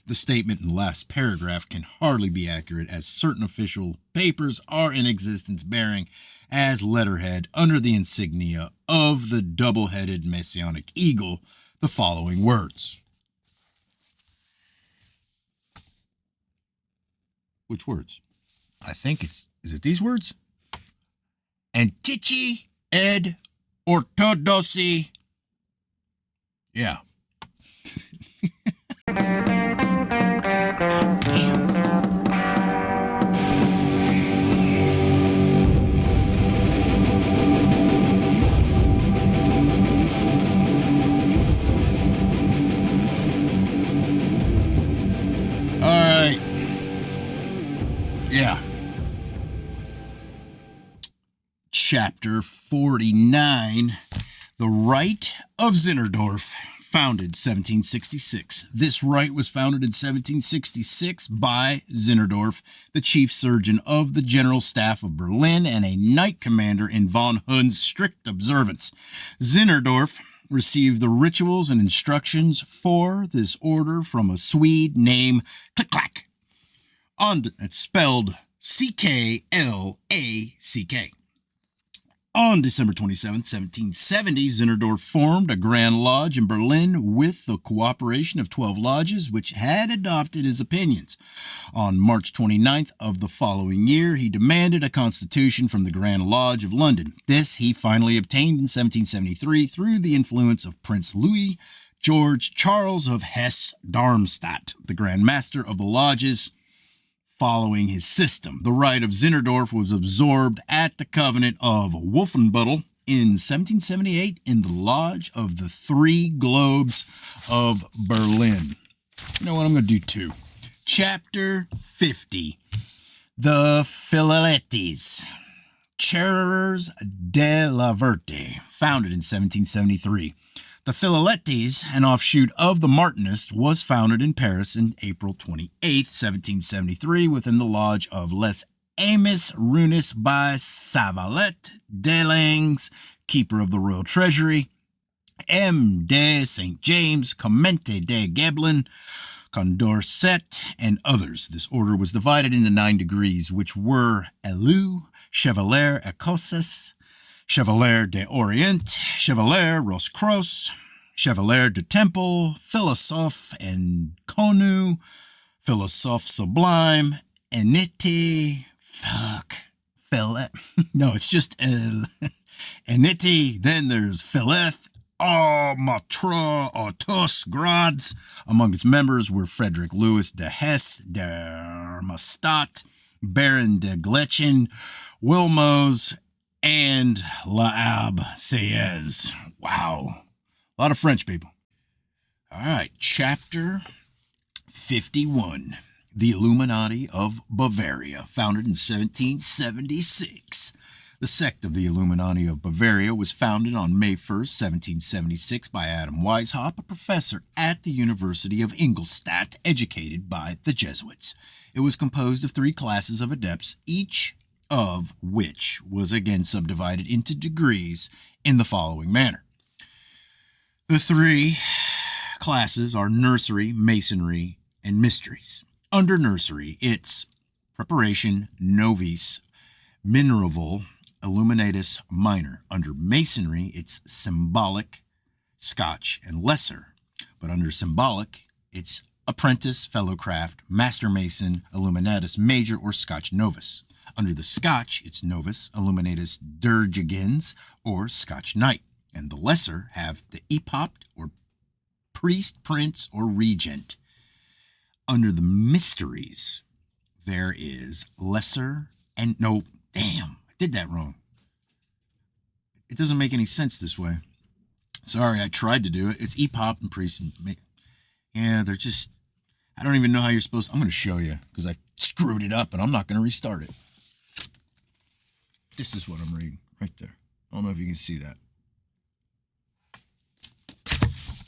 The statement in the last paragraph can hardly be accurate, as certain official papers are in existence bearing as letterhead under the insignia of the double-headed Masonic eagle the following words. Which words? I think is it these words? Antici ed orthodoxy. Yeah. Yeah. Chapter 49, The Rite of Zinzendorf, founded 1766. This rite was founded in 1766 by Zinzendorf, the chief surgeon of the General Staff of Berlin and a knight commander in von Hund's strict observance. Zinzendorf received the rituals and instructions for this order from a Swede named Click-Clack. It's spelled C-K-L-A-C-K. On December 27, 1770, Zinzendorf formed a Grand Lodge in Berlin with the cooperation of 12 lodges which had adopted his opinions. On March 29th of the following year, he demanded a constitution from the Grand Lodge of London. This he finally obtained in 1773 through the influence of Prince Louis George Charles of Hesse-Darmstadt, the Grand Master of the lodges. Following his system, the rite of Zinzendorf was absorbed at the Covenant of Wolfenbüttel in 1778 in the Lodge of the Three Globes of Berlin. You know what? I'm going to do two. Chapter 50. The Philalethes. Chereurs de la Verte, founded in 1773. The Philalethes, an offshoot of the Martinists, was founded in Paris in April 28, 1773, within the lodge of Les Amis Runis by Savalet de Langes, keeper of the royal treasury, M. de St. James, Commente de Gebelin, Condorcet, and others. This order was divided into 9 degrees, which were Élus, Chevalier Écossais, Chevalier de Orient, Chevalier Rose-Croix, Chevalier de Temple, Philosophe and Connu, Philosophe Sublime, Eniti, no, it's just Eniti, then there's Phileth, Matra, Autos, Grads. Among its members were Frederick Louis de Hesse, Darmstadt, Baron de Gletchen, Wilmos, and L'Abbe Sieyès. Wow. A lot of French people. All right, chapter 51. The Illuminati of Bavaria, founded in 1776. The sect of the Illuminati of Bavaria was founded on May 1st, 1776 by Adam Weishaupt, a professor at the University of Ingolstadt, educated by the Jesuits. It was composed of 3 classes of adepts, each of which was again subdivided into degrees in the following manner. The 3 classes are nursery, masonry, and mysteries. Under nursery, it's preparation, novice, minerval, illuminatus minor. Under masonry, it's symbolic, Scotch, and lesser. But under symbolic, it's apprentice, fellow craft, master mason, illuminatus major, or Scotch novice. Under the Scotch, it's novice, illuminatus dirigens, or Scotch knight. And the lesser have the epopt, or priest, prince, or regent. Under the mysteries, there is lesser and no, damn, I did that wrong. It doesn't make any sense this way. Sorry, I tried to do it. It's epopt and priest. And yeah, they're just, I don't even know how you're supposed to, I'm going to show you because I screwed it up and I'm not going to restart it. This is what I'm reading right there. I don't know if you can see that.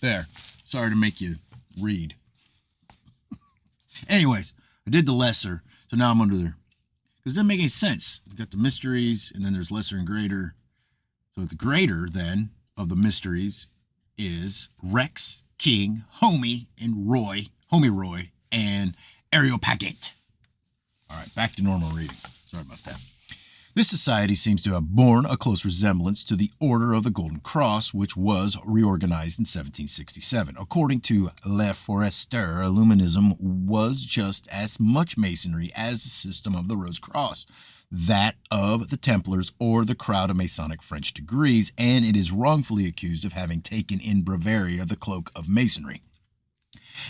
There. Sorry to make you read. Anyways, I did the lesser, so now I'm under there. Because it doesn't make any sense. You've got the mysteries, and then there's lesser and greater. So the greater, then, of the mysteries is Rex, King, Homie, and Roy, and Areopagite. All right, back to normal reading. Sorry about that. This society seems to have borne a close resemblance to the Order of the Golden Cross, which was reorganized in 1767. According to Le Forester, Illuminism was just as much masonry as the system of the Rose Cross, that of the Templars, or the crowd of Masonic French degrees, and it is wrongfully accused of having taken in Bavaria the cloak of masonry.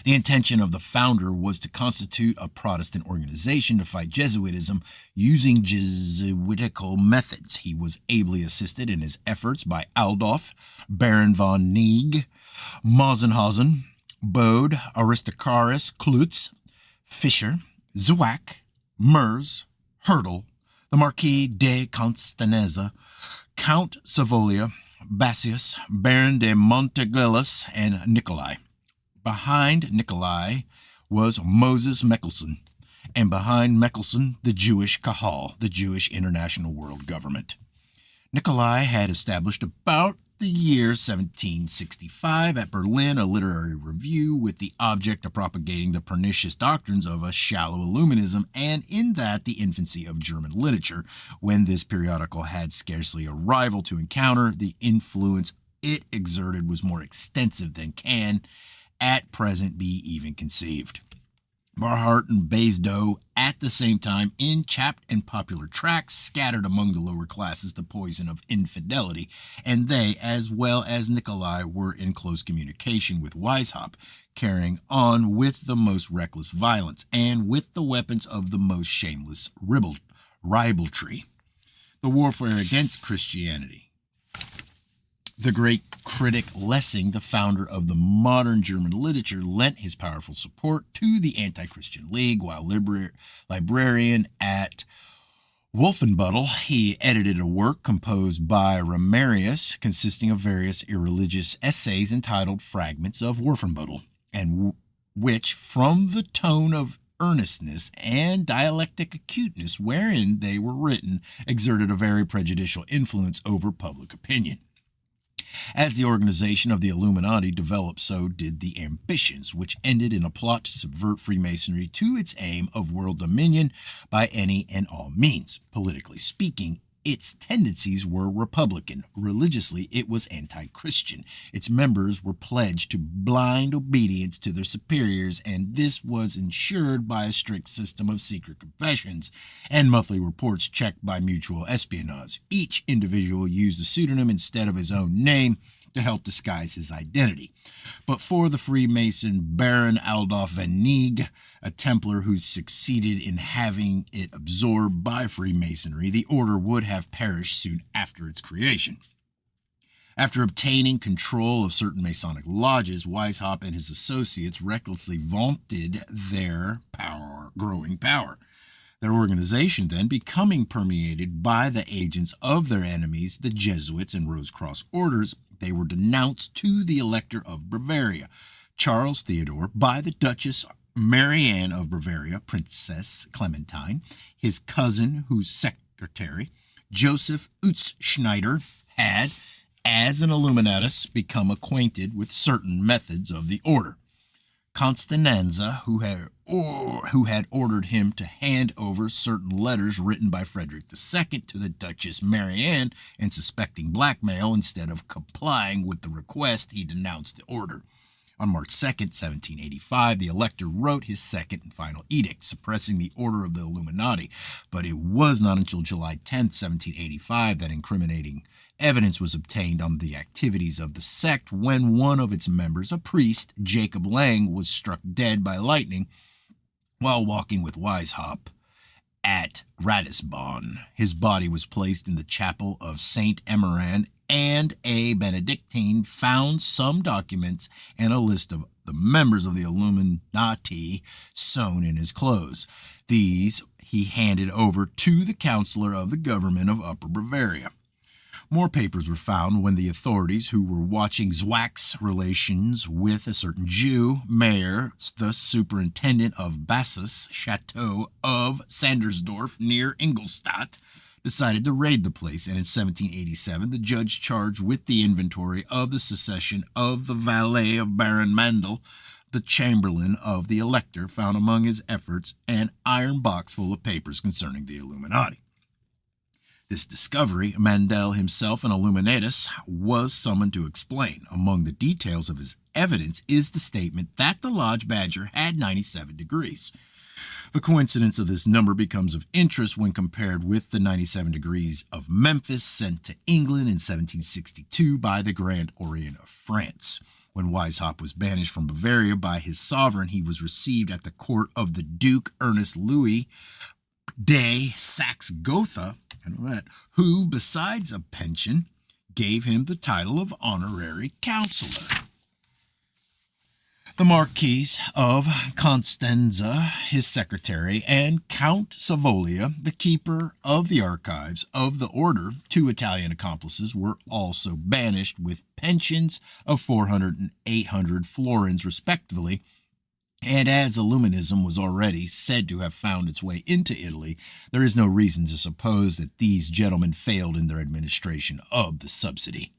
The intention of the founder was to constitute a Protestant organization to fight Jesuitism using Jesuitical methods. He was ably assisted in his efforts by Aldolf, Baron von Neig, Mosenhausen, Bode, Aristarchus, Klutz, Fischer, Zwack, Merz, Hurdle, the Marquis de Constanza, Count Savolia, Bassius, Baron de Montegelis, and Nicolai. Behind Nicolai was Moses Meckelson, and behind Meckelson, the Jewish Kahal, the Jewish International World Government. Nicolai had established about the year 1765 at Berlin a literary review with the object of propagating the pernicious doctrines of a shallow Illuminism, and in that the infancy of German literature, when this periodical had scarcely a rival to encounter. The influence it exerted was more extensive than can at present be even conceived. Barhart and Baisdow at the same time, in chapped and popular tracts, scattered among the lower classes the poison of infidelity, and they, as well as Nicolai, were in close communication with Weishaupt, carrying on with the most reckless violence, and with the weapons of the most shameless ribaldry, the warfare against Christianity. The great critic Lessing, the founder of the modern German literature, lent his powerful support to the Anti-Christian League. While librarian at Wolfenbüttel, he edited a work composed by Ramarius consisting of various irreligious essays entitled Fragments of Wolfenbüttel, and which, from the tone of earnestness and dialectic acuteness wherein they were written, exerted a very prejudicial influence over public opinion. As the organization of the Illuminati developed, so did the ambitions, which ended in a plot to subvert Freemasonry to its aim of world dominion by any and all means. Politically speaking, its tendencies were Republican. Religiously, it was anti-Christian. Its members were pledged to blind obedience to their superiors, and this was ensured by a strict system of secret confessions and monthly reports checked by mutual espionage. Each individual used a pseudonym instead of his own name to help disguise his identity. But for the Freemason Baron Adolf van Neig, a Templar who succeeded in having it absorbed by Freemasonry, the order would have perished soon after its creation. After obtaining control of certain Masonic lodges, Weishaupt and his associates recklessly vaunted their growing power. Their organization then becoming permeated by the agents of their enemies, the Jesuits and Rose Cross orders, they were denounced to the Elector of Bavaria, Charles Theodore, by the Duchess Marianne of Bavaria, Princess Clementine, his cousin, whose secretary, Joseph Utzschneider, had, as an Illuminatus, become acquainted with certain methods of the order. Constanza, who had ordered him to hand over certain letters written by Frederick II to the Duchess Marianne, and suspecting blackmail, instead of complying with the request, he denounced the order. On March 2, 1785, the Elector wrote his second and final edict, suppressing the order of the Illuminati, but it was not until July 10, 1785, that incriminating evidence was obtained on the activities of the sect when one of its members, a priest, Jacob Lang, was struck dead by lightning while walking with Weishaupt at Ratisbon. His body was placed in the chapel of Saint Emmeran, and a Benedictine found some documents and a list of the members of the Illuminati sewn in his clothes. These he handed over to the counselor of the government of Upper Bavaria. More papers were found when the authorities, who were watching Zwack's relations with a certain Jew, Mayer, the superintendent of Bassus Chateau of Sandersdorf near Ingolstadt, decided to raid the place, and in 1787 the judge charged with the inventory of the succession of the valet of Baron Mandel, the chamberlain of the Elector, found among his efforts an iron box full of papers concerning the Illuminati. This discovery, Mandel himself, an Illuminatus, was summoned to explain. Among the details of his evidence is the statement that the Lodge Badger had 97 degrees. The coincidence of this number becomes of interest when compared with the 97 degrees of Memphis sent to England in 1762 by the Grand Orient of France. When Weishaupt was banished from Bavaria by his sovereign, he was received at the court of the Duke Ernest Louis de Saxe-Gotha, who, besides a pension, gave him the title of honorary counselor. The Marquis of Constanza, his secretary, and Count Savolia, the keeper of the archives of the order, 2 Italian accomplices, were also banished with pensions of 400 and 800 florins respectively. And as Illuminism was already said to have found its way into Italy, there is no reason to suppose that these gentlemen failed in their administration of the subsidy.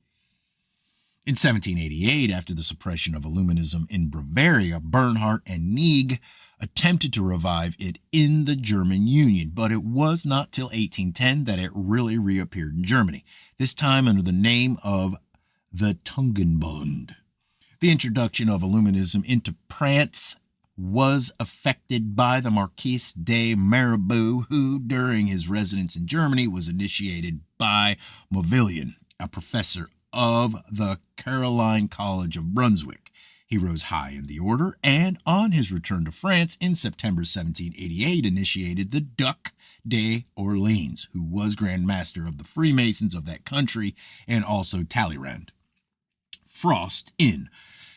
In 1788, after the suppression of Illuminism in Bavaria, Bernhardt and Neig attempted to revive it in the German Union, but it was not till 1810 that it really reappeared in Germany, this time under the name of the Tugendbund. The introduction of Illuminism into France was effected by the Marquis de Mirabeau, who, during his residence in Germany, was initiated by Movillion, a professor of the Caroline College of Brunswick. He rose high in the order, and on his return to France in September 1788, initiated the Duc de Orleans, who was Grand Master of the Freemasons of that country and also Talleyrand. Frost in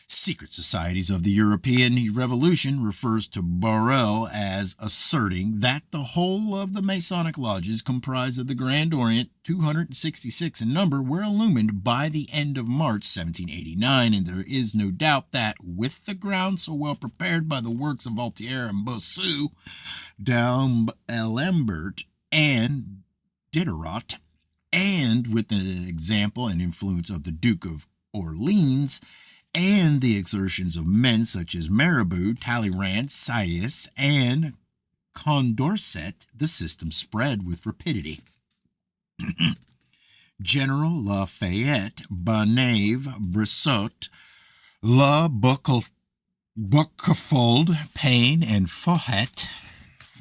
Secret Societies of the European Revolution refers to Borel as asserting that the whole of the Masonic lodges comprised of the Grand Orient, 266 in number, were illumined by the end of March 1789, and there is no doubt that, with the ground so well prepared by the works of Voltaire and Bossuet, D'Alembert, and Diderot, and with the example and influence of the Duke of Orleans, and the exertions of men such as Mirabeau, Talleyrand, Sieyès, and Condorcet, the system spread with rapidity. General Lafayette, Barnave, Brissot, La Buckefold, Payne, and Fouquet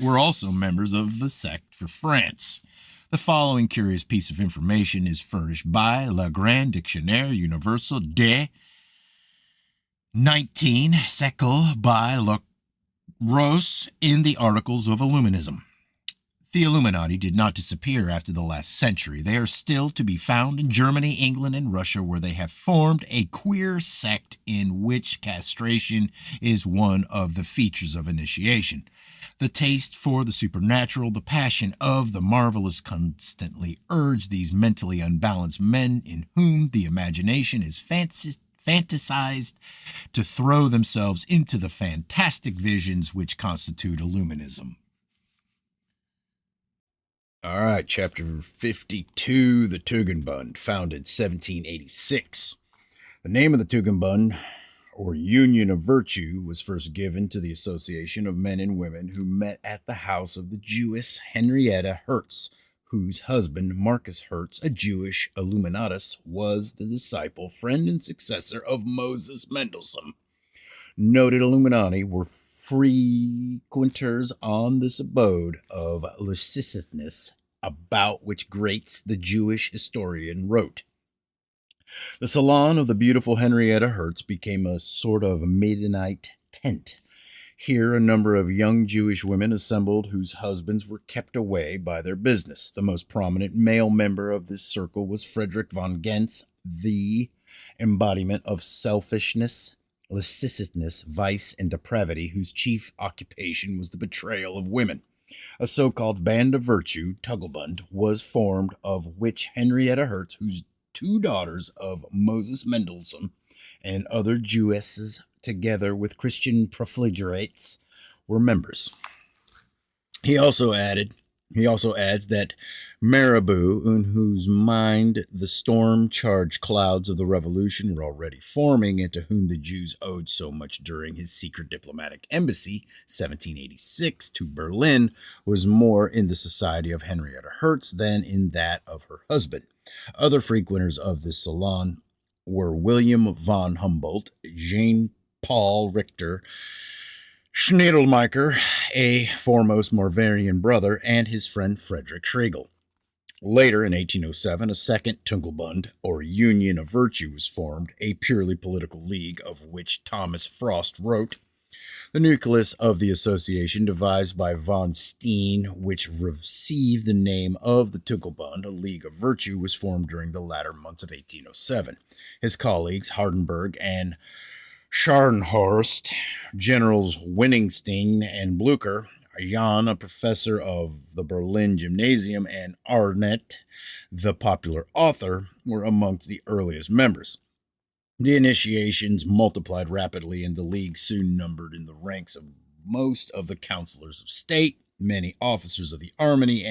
were also members of the sect for France. The following curious piece of information is furnished by Le Grand Dictionnaire Universel de 19 siècle by Le Rose in the Articles of Illuminism. The Illuminati did not disappear after the last century. They are still to be found in Germany, England, and Russia, where they have formed a queer sect in which castration is one of the features of initiation. The taste for the supernatural, the passion of the marvelous constantly urge these mentally unbalanced men in whom the imagination is fantasized to throw themselves into the fantastic visions which constitute Illuminism. All right, chapter 52, the Tugendbund, founded 1786. The name of the Tugendbund, or Union of Virtue, was first given to the association of men and women who met at the house of the Jewess Henrietta Hertz, whose husband, Marcus Hertz, a Jewish Illuminatus, was the disciple, friend, and successor of Moses Mendelssohn. Noted Illuminati were frequenters on this abode of lasciviousness, about which Graetz, the Jewish historian, wrote. The salon of the beautiful Henrietta Hertz became a sort of Maidenite tent. Here a number of young Jewish women assembled whose husbands were kept away by their business. The most prominent male member of this circle was Frederick von Gentz, the embodiment of selfishness, lasciviousness, vice, and depravity, whose chief occupation was the betrayal of women. A so-called band of virtue, Tugendbund, was formed, of which Henrietta Hertz, whose two daughters of Moses Mendelssohn and other Jewesses, together with Christian profligates, were members. He also adds that Mirabeau, in whose mind the storm-charged clouds of the revolution were already forming, and to whom the Jews owed so much during his secret diplomatic embassy, 1786, to Berlin, was more in the society of Henrietta Hertz than in that of her husband. Other frequenters of this salon were William von Humboldt, Jean-Paul Richter, Schniedelmacher, a foremost Moravian brother, and his friend Frederick Schlegel. Later, in 1807, a second Tugendbund, or Union of Virtue, was formed, a purely political league of which Thomas Frost wrote. The nucleus of the association, devised by von Steen, which received the name of the Tugendbund, a League of Virtue, was formed during the latter months of 1807. His colleagues, Hardenberg and Scharnhorst, Generals Wenningstein and Blücher, Jan, a professor of the Berlin Gymnasium, and Arndt, the popular author, were amongst the earliest members. The initiations multiplied rapidly, and the League soon numbered in the ranks of most of the councilors of state, many officers of the army,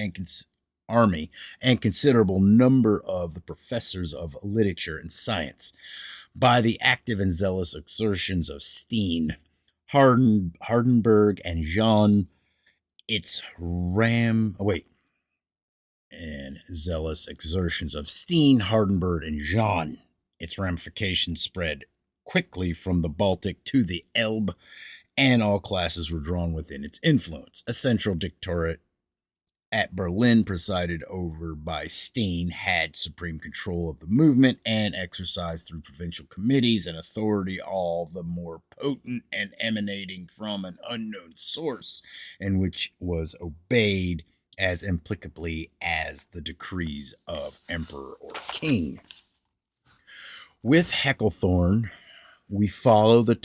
and considerable number of the professors of literature and science. By the active and zealous exertions of Steen, Hardenberg, and Jean, zealous exertions of Steen, Hardenberg, and Jean, its ramifications spread quickly from the Baltic to the Elbe, and all classes were drawn within its influence. A central dictatorate at Berlin, presided over by Steen, had supreme control of the movement and exercised through provincial committees an authority all the more potent and emanating from an unknown source, and which was obeyed as implicably as the decrees of emperor or king. With Hecklethorn, we follow the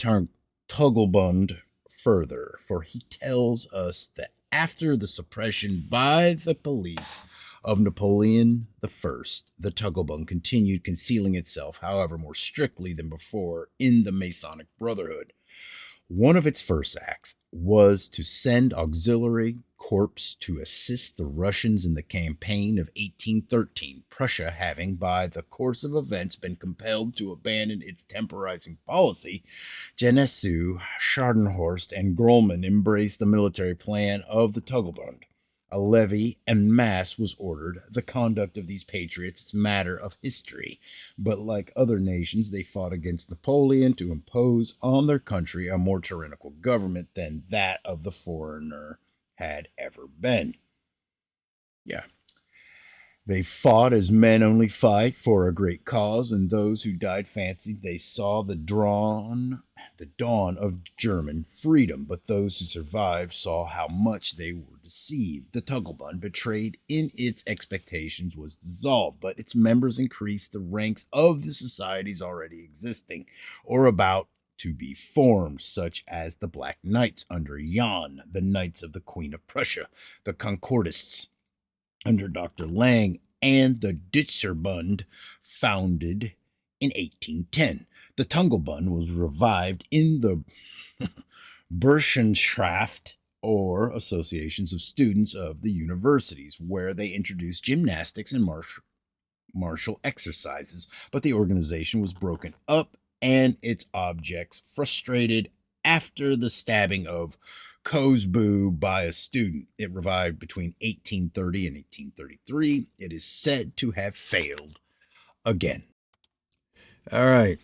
Tuggelbund further, for he tells us that after the suppression by the police of Napoleon I, the Tuggelbund continued concealing itself, however, more strictly than before in the Masonic Brotherhood. One of its first acts was to send auxiliary corps to assist the Russians in the campaign of 1813, Prussia having, by the course of events, been compelled to abandon its temporizing policy. Genesue, Schadenhorst, and Grolman embraced the military plan of the Tuggelbund. A levy en masse was ordered. The conduct of these patriots is matter of history, but like other nations, they fought against Napoleon to impose on their country a more tyrannical government than that of the foreigner had ever been. Yeah. They fought as men only fight for a great cause, and those who died fancied they saw the dawn of German freedom, but those who survived saw how much they were deceived. The Tuggelbund, betrayed in its expectations, was dissolved, but its members increased the ranks of the societies already existing or about to be formed, such as the Black Knights under Jan, the Knights of the Queen of Prussia, the Concordists under Dr. Lang, and the Ditzerbund, founded in 1810. The Tungelbund was revived in the Burschenschaft, or associations of students of the universities, where they introduced gymnastics and martial exercises, but the organization was broken up and its objects frustrated after the stabbing of Cosbu by a student. It revived between 1830 and 1833. It is said to have failed again. All right.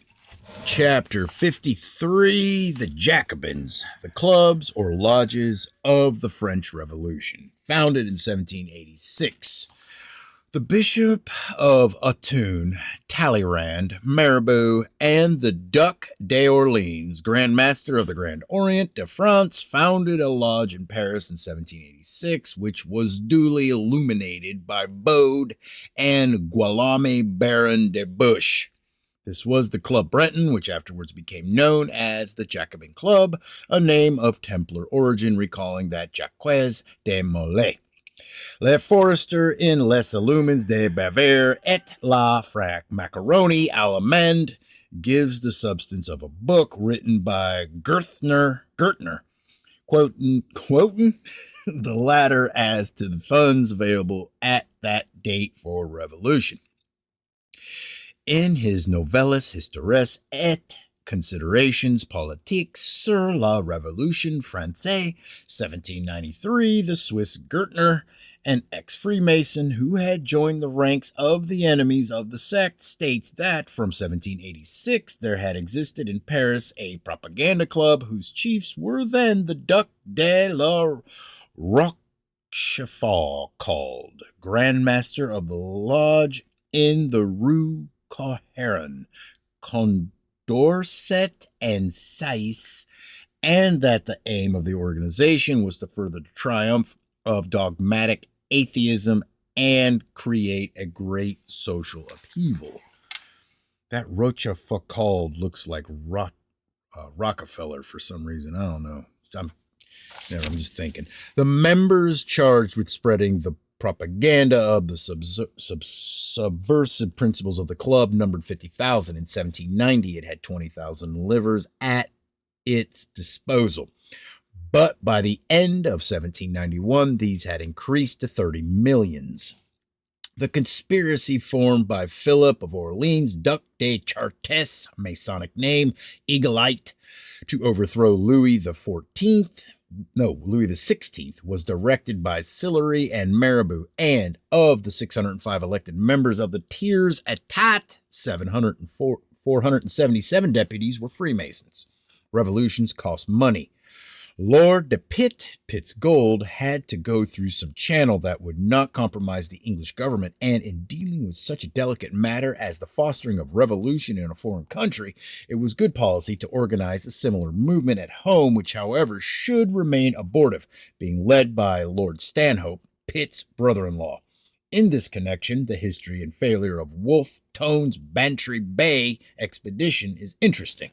Chapter 53, The Jacobins, the clubs or lodges of the French Revolution, founded in 1786. The Bishop of Autun, Talleyrand, Mirabeau, and the Duc d'Orléans, Grand Master of the Grand Orient de France, founded a lodge in Paris in 1786, which was duly illuminated by Bode and Guillaume Baron de Buch. This was the Club Breton, which afterwards became known as the Jacobin Club, a name of Templar origin recalling that Jacques de Molay. Le Forester in Les Illumines de Bavaire et la Frac Macaroni Allemande gives the substance of a book written by Gertner, quoting the latter as to the funds available at that date for revolution. In his Nouvelles Histoires et Considerations Politiques sur la Révolution Française, 1793, the Swiss Gertner, an ex-Freemason who had joined the ranks of the enemies of the sect, states that from 1786 there had existed in Paris a propaganda club whose chiefs were then the Duc de la Rochefort, called Grand Master of the Lodge in the Rue Coheron, Condorcet, and Sais, and that the aim of the organization was to further the triumph of dogmatic atheism and create a great social upheaval. That Rochefoucauld looks like Rockefeller for some reason. I don't know. I'm just thinking. The members charged with spreading the propaganda of the subversive principles of the club numbered 50,000. In 1790, it had 20,000 livers at its disposal. But by the end of 1791, these had increased to 30 millions. The conspiracy formed by Philip of Orleans, Duc de Chartres, Masonic name, Eaglite, to overthrow Louis XVI, was directed by Sillery and Mirabeau, and of the 605 elected members of the Tiers Etat, 477 deputies were Freemasons. Revolutions cost money. Lord de Pitt's gold, had to go through some channel that would not compromise the English government, and in dealing with such a delicate matter as the fostering of revolution in a foreign country, it was good policy to organize a similar movement at home, which, however, should remain abortive, being led by Lord Stanhope, Pitt's brother-in-law. In this connection, the history and failure of Wolfe Tone's Bantry Bay expedition is interesting.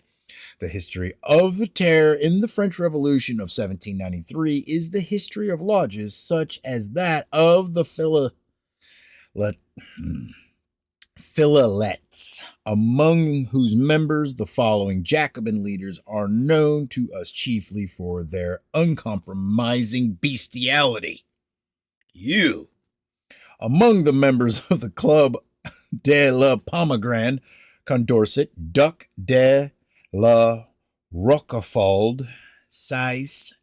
The history of the terror in the French Revolution of 1793 is the history of lodges such as that of the Philalettes, among whose members the following Jacobin leaders are known to us chiefly for their uncompromising bestiality. Among the members of the Club de la Pomegranate, Condorcet, Duc de la Roquefald, Sais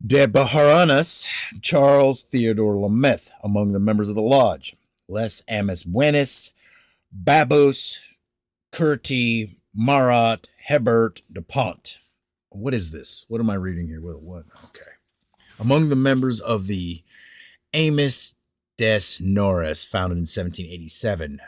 de Bejarranas, Charles Theodore Lameth. Among the members of the lodge, Les Amis Buenos, Babos, Curti, Marat, Hebert, Dupont. What is this? What am I reading here? What? Okay. Among the members of the Amis des Norris, founded in 1787.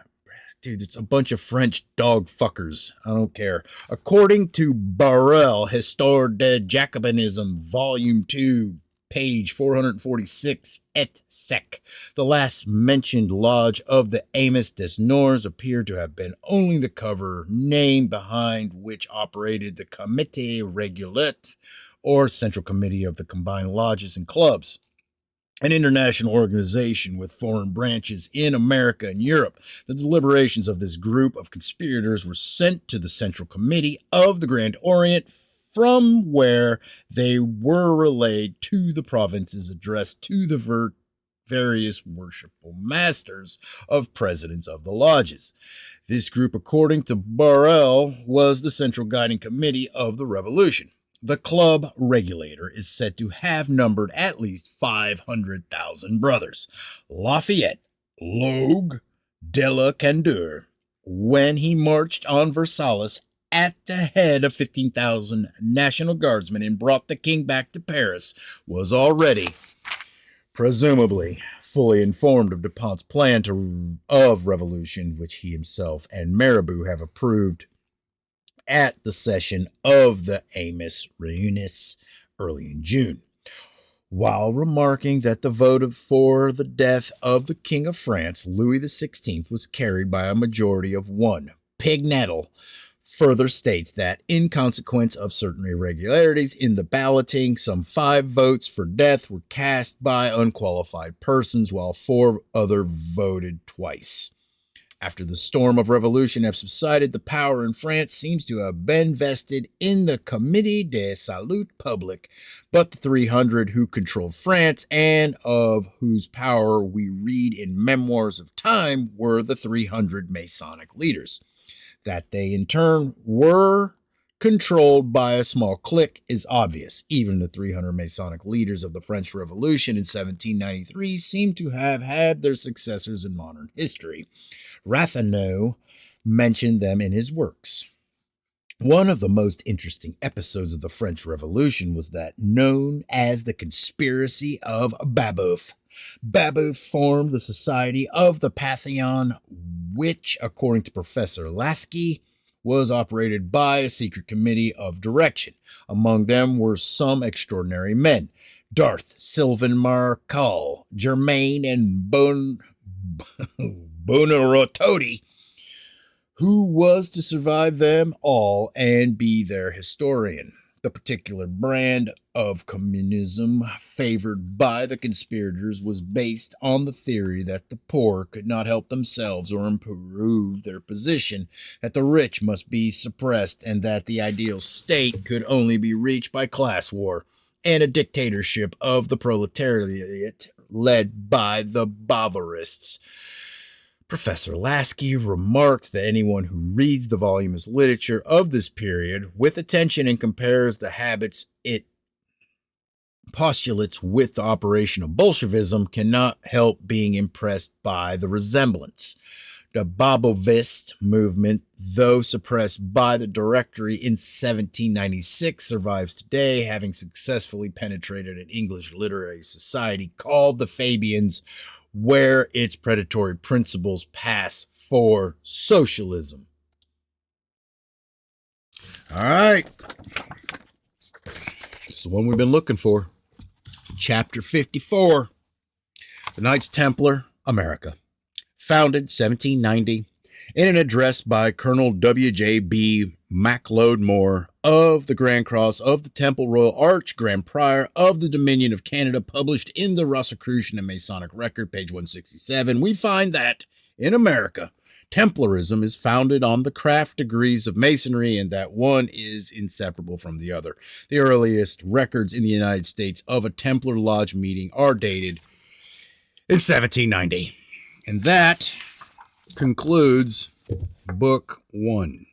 Dude, it's a bunch of French dog fuckers. I don't care. According to Barrel, Histoire de Jacobinism, Volume 2, page 446, et sec. The last mentioned lodge of the Amis des Norris appeared to have been only the cover name behind which operated the Comité Régulier, or Central Committee of the Combined Lodges and Clubs, an international organization with foreign branches in America and Europe. The deliberations of this group of conspirators were sent to the Central Committee of the Grand Orient, from where they were relayed to the provinces, addressed to the various worshipful masters of presidents of the lodges. This group, according to Barrel, was the central guiding committee of the revolution. The club regulator is said to have numbered at least 500,000 brothers. Lafayette, Logue, de la Candeur, when he marched on Versailles at the head of 15,000 National Guardsmen and brought the king back to Paris, was already, presumably, fully informed of Dupont's plan of revolution, which he himself and Mirabeau have approved at the session of the Amis Réunis early in June, while remarking that the vote for the death of the King of France, Louis XVI, was carried by a majority of 1. Pignattel further states that, in consequence of certain irregularities in the balloting, some 5 votes for death were cast by unqualified persons, while 4 other voted twice. After the storm of revolution had subsided, the power in France seems to have been vested in the Comité de Salut Public, but the 300 who controlled France and of whose power we read in Memoirs of Time were the 300 Masonic leaders. That they in turn were controlled by a small clique is obvious. Even the 300 Masonic leaders of the French Revolution in 1793 seem to have had their successors in modern history. Rathenau mentioned them in his works. One of the most interesting episodes of the French Revolution was that known as the Conspiracy of Babeuf. Babeuf formed the Society of the Pantheon, which, according to Professor Lasky, was operated by a secret committee of direction. Among them were some extraordinary men: Darth, Sylvain Marcal, Germain, and Buonarroti, who was to survive them all and be their historian. The particular brand of communism favored by the conspirators was based on the theory that the poor could not help themselves or improve their position, that the rich must be suppressed, and that the ideal state could only be reached by class war and a dictatorship of the proletariat led by the Bavarists. Professor Lasky remarks that anyone who reads the voluminous literature of this period with attention and compares the habits it postulates with the operation of Bolshevism cannot help being impressed by the resemblance. The Babovist movement, though suppressed by the Directory in 1796, survives today, having successfully penetrated an English literary society called the Fabians, where its predatory principles pass for socialism. All right. This is the one we've been looking for. Chapter 54. The Knights Templar America. Founded 1790 in an address by Colonel W.J.B. MacLeod of the Grand Cross of the Temple Royal Arch, Grand Prior of the Dominion of Canada, published in the Rosicrucian and Masonic Record, page 167, we find that in America, Templarism is founded on the craft degrees of Masonry and that one is inseparable from the other. The earliest records in the United States of a Templar Lodge meeting are dated in 1790. And that concludes Book 1.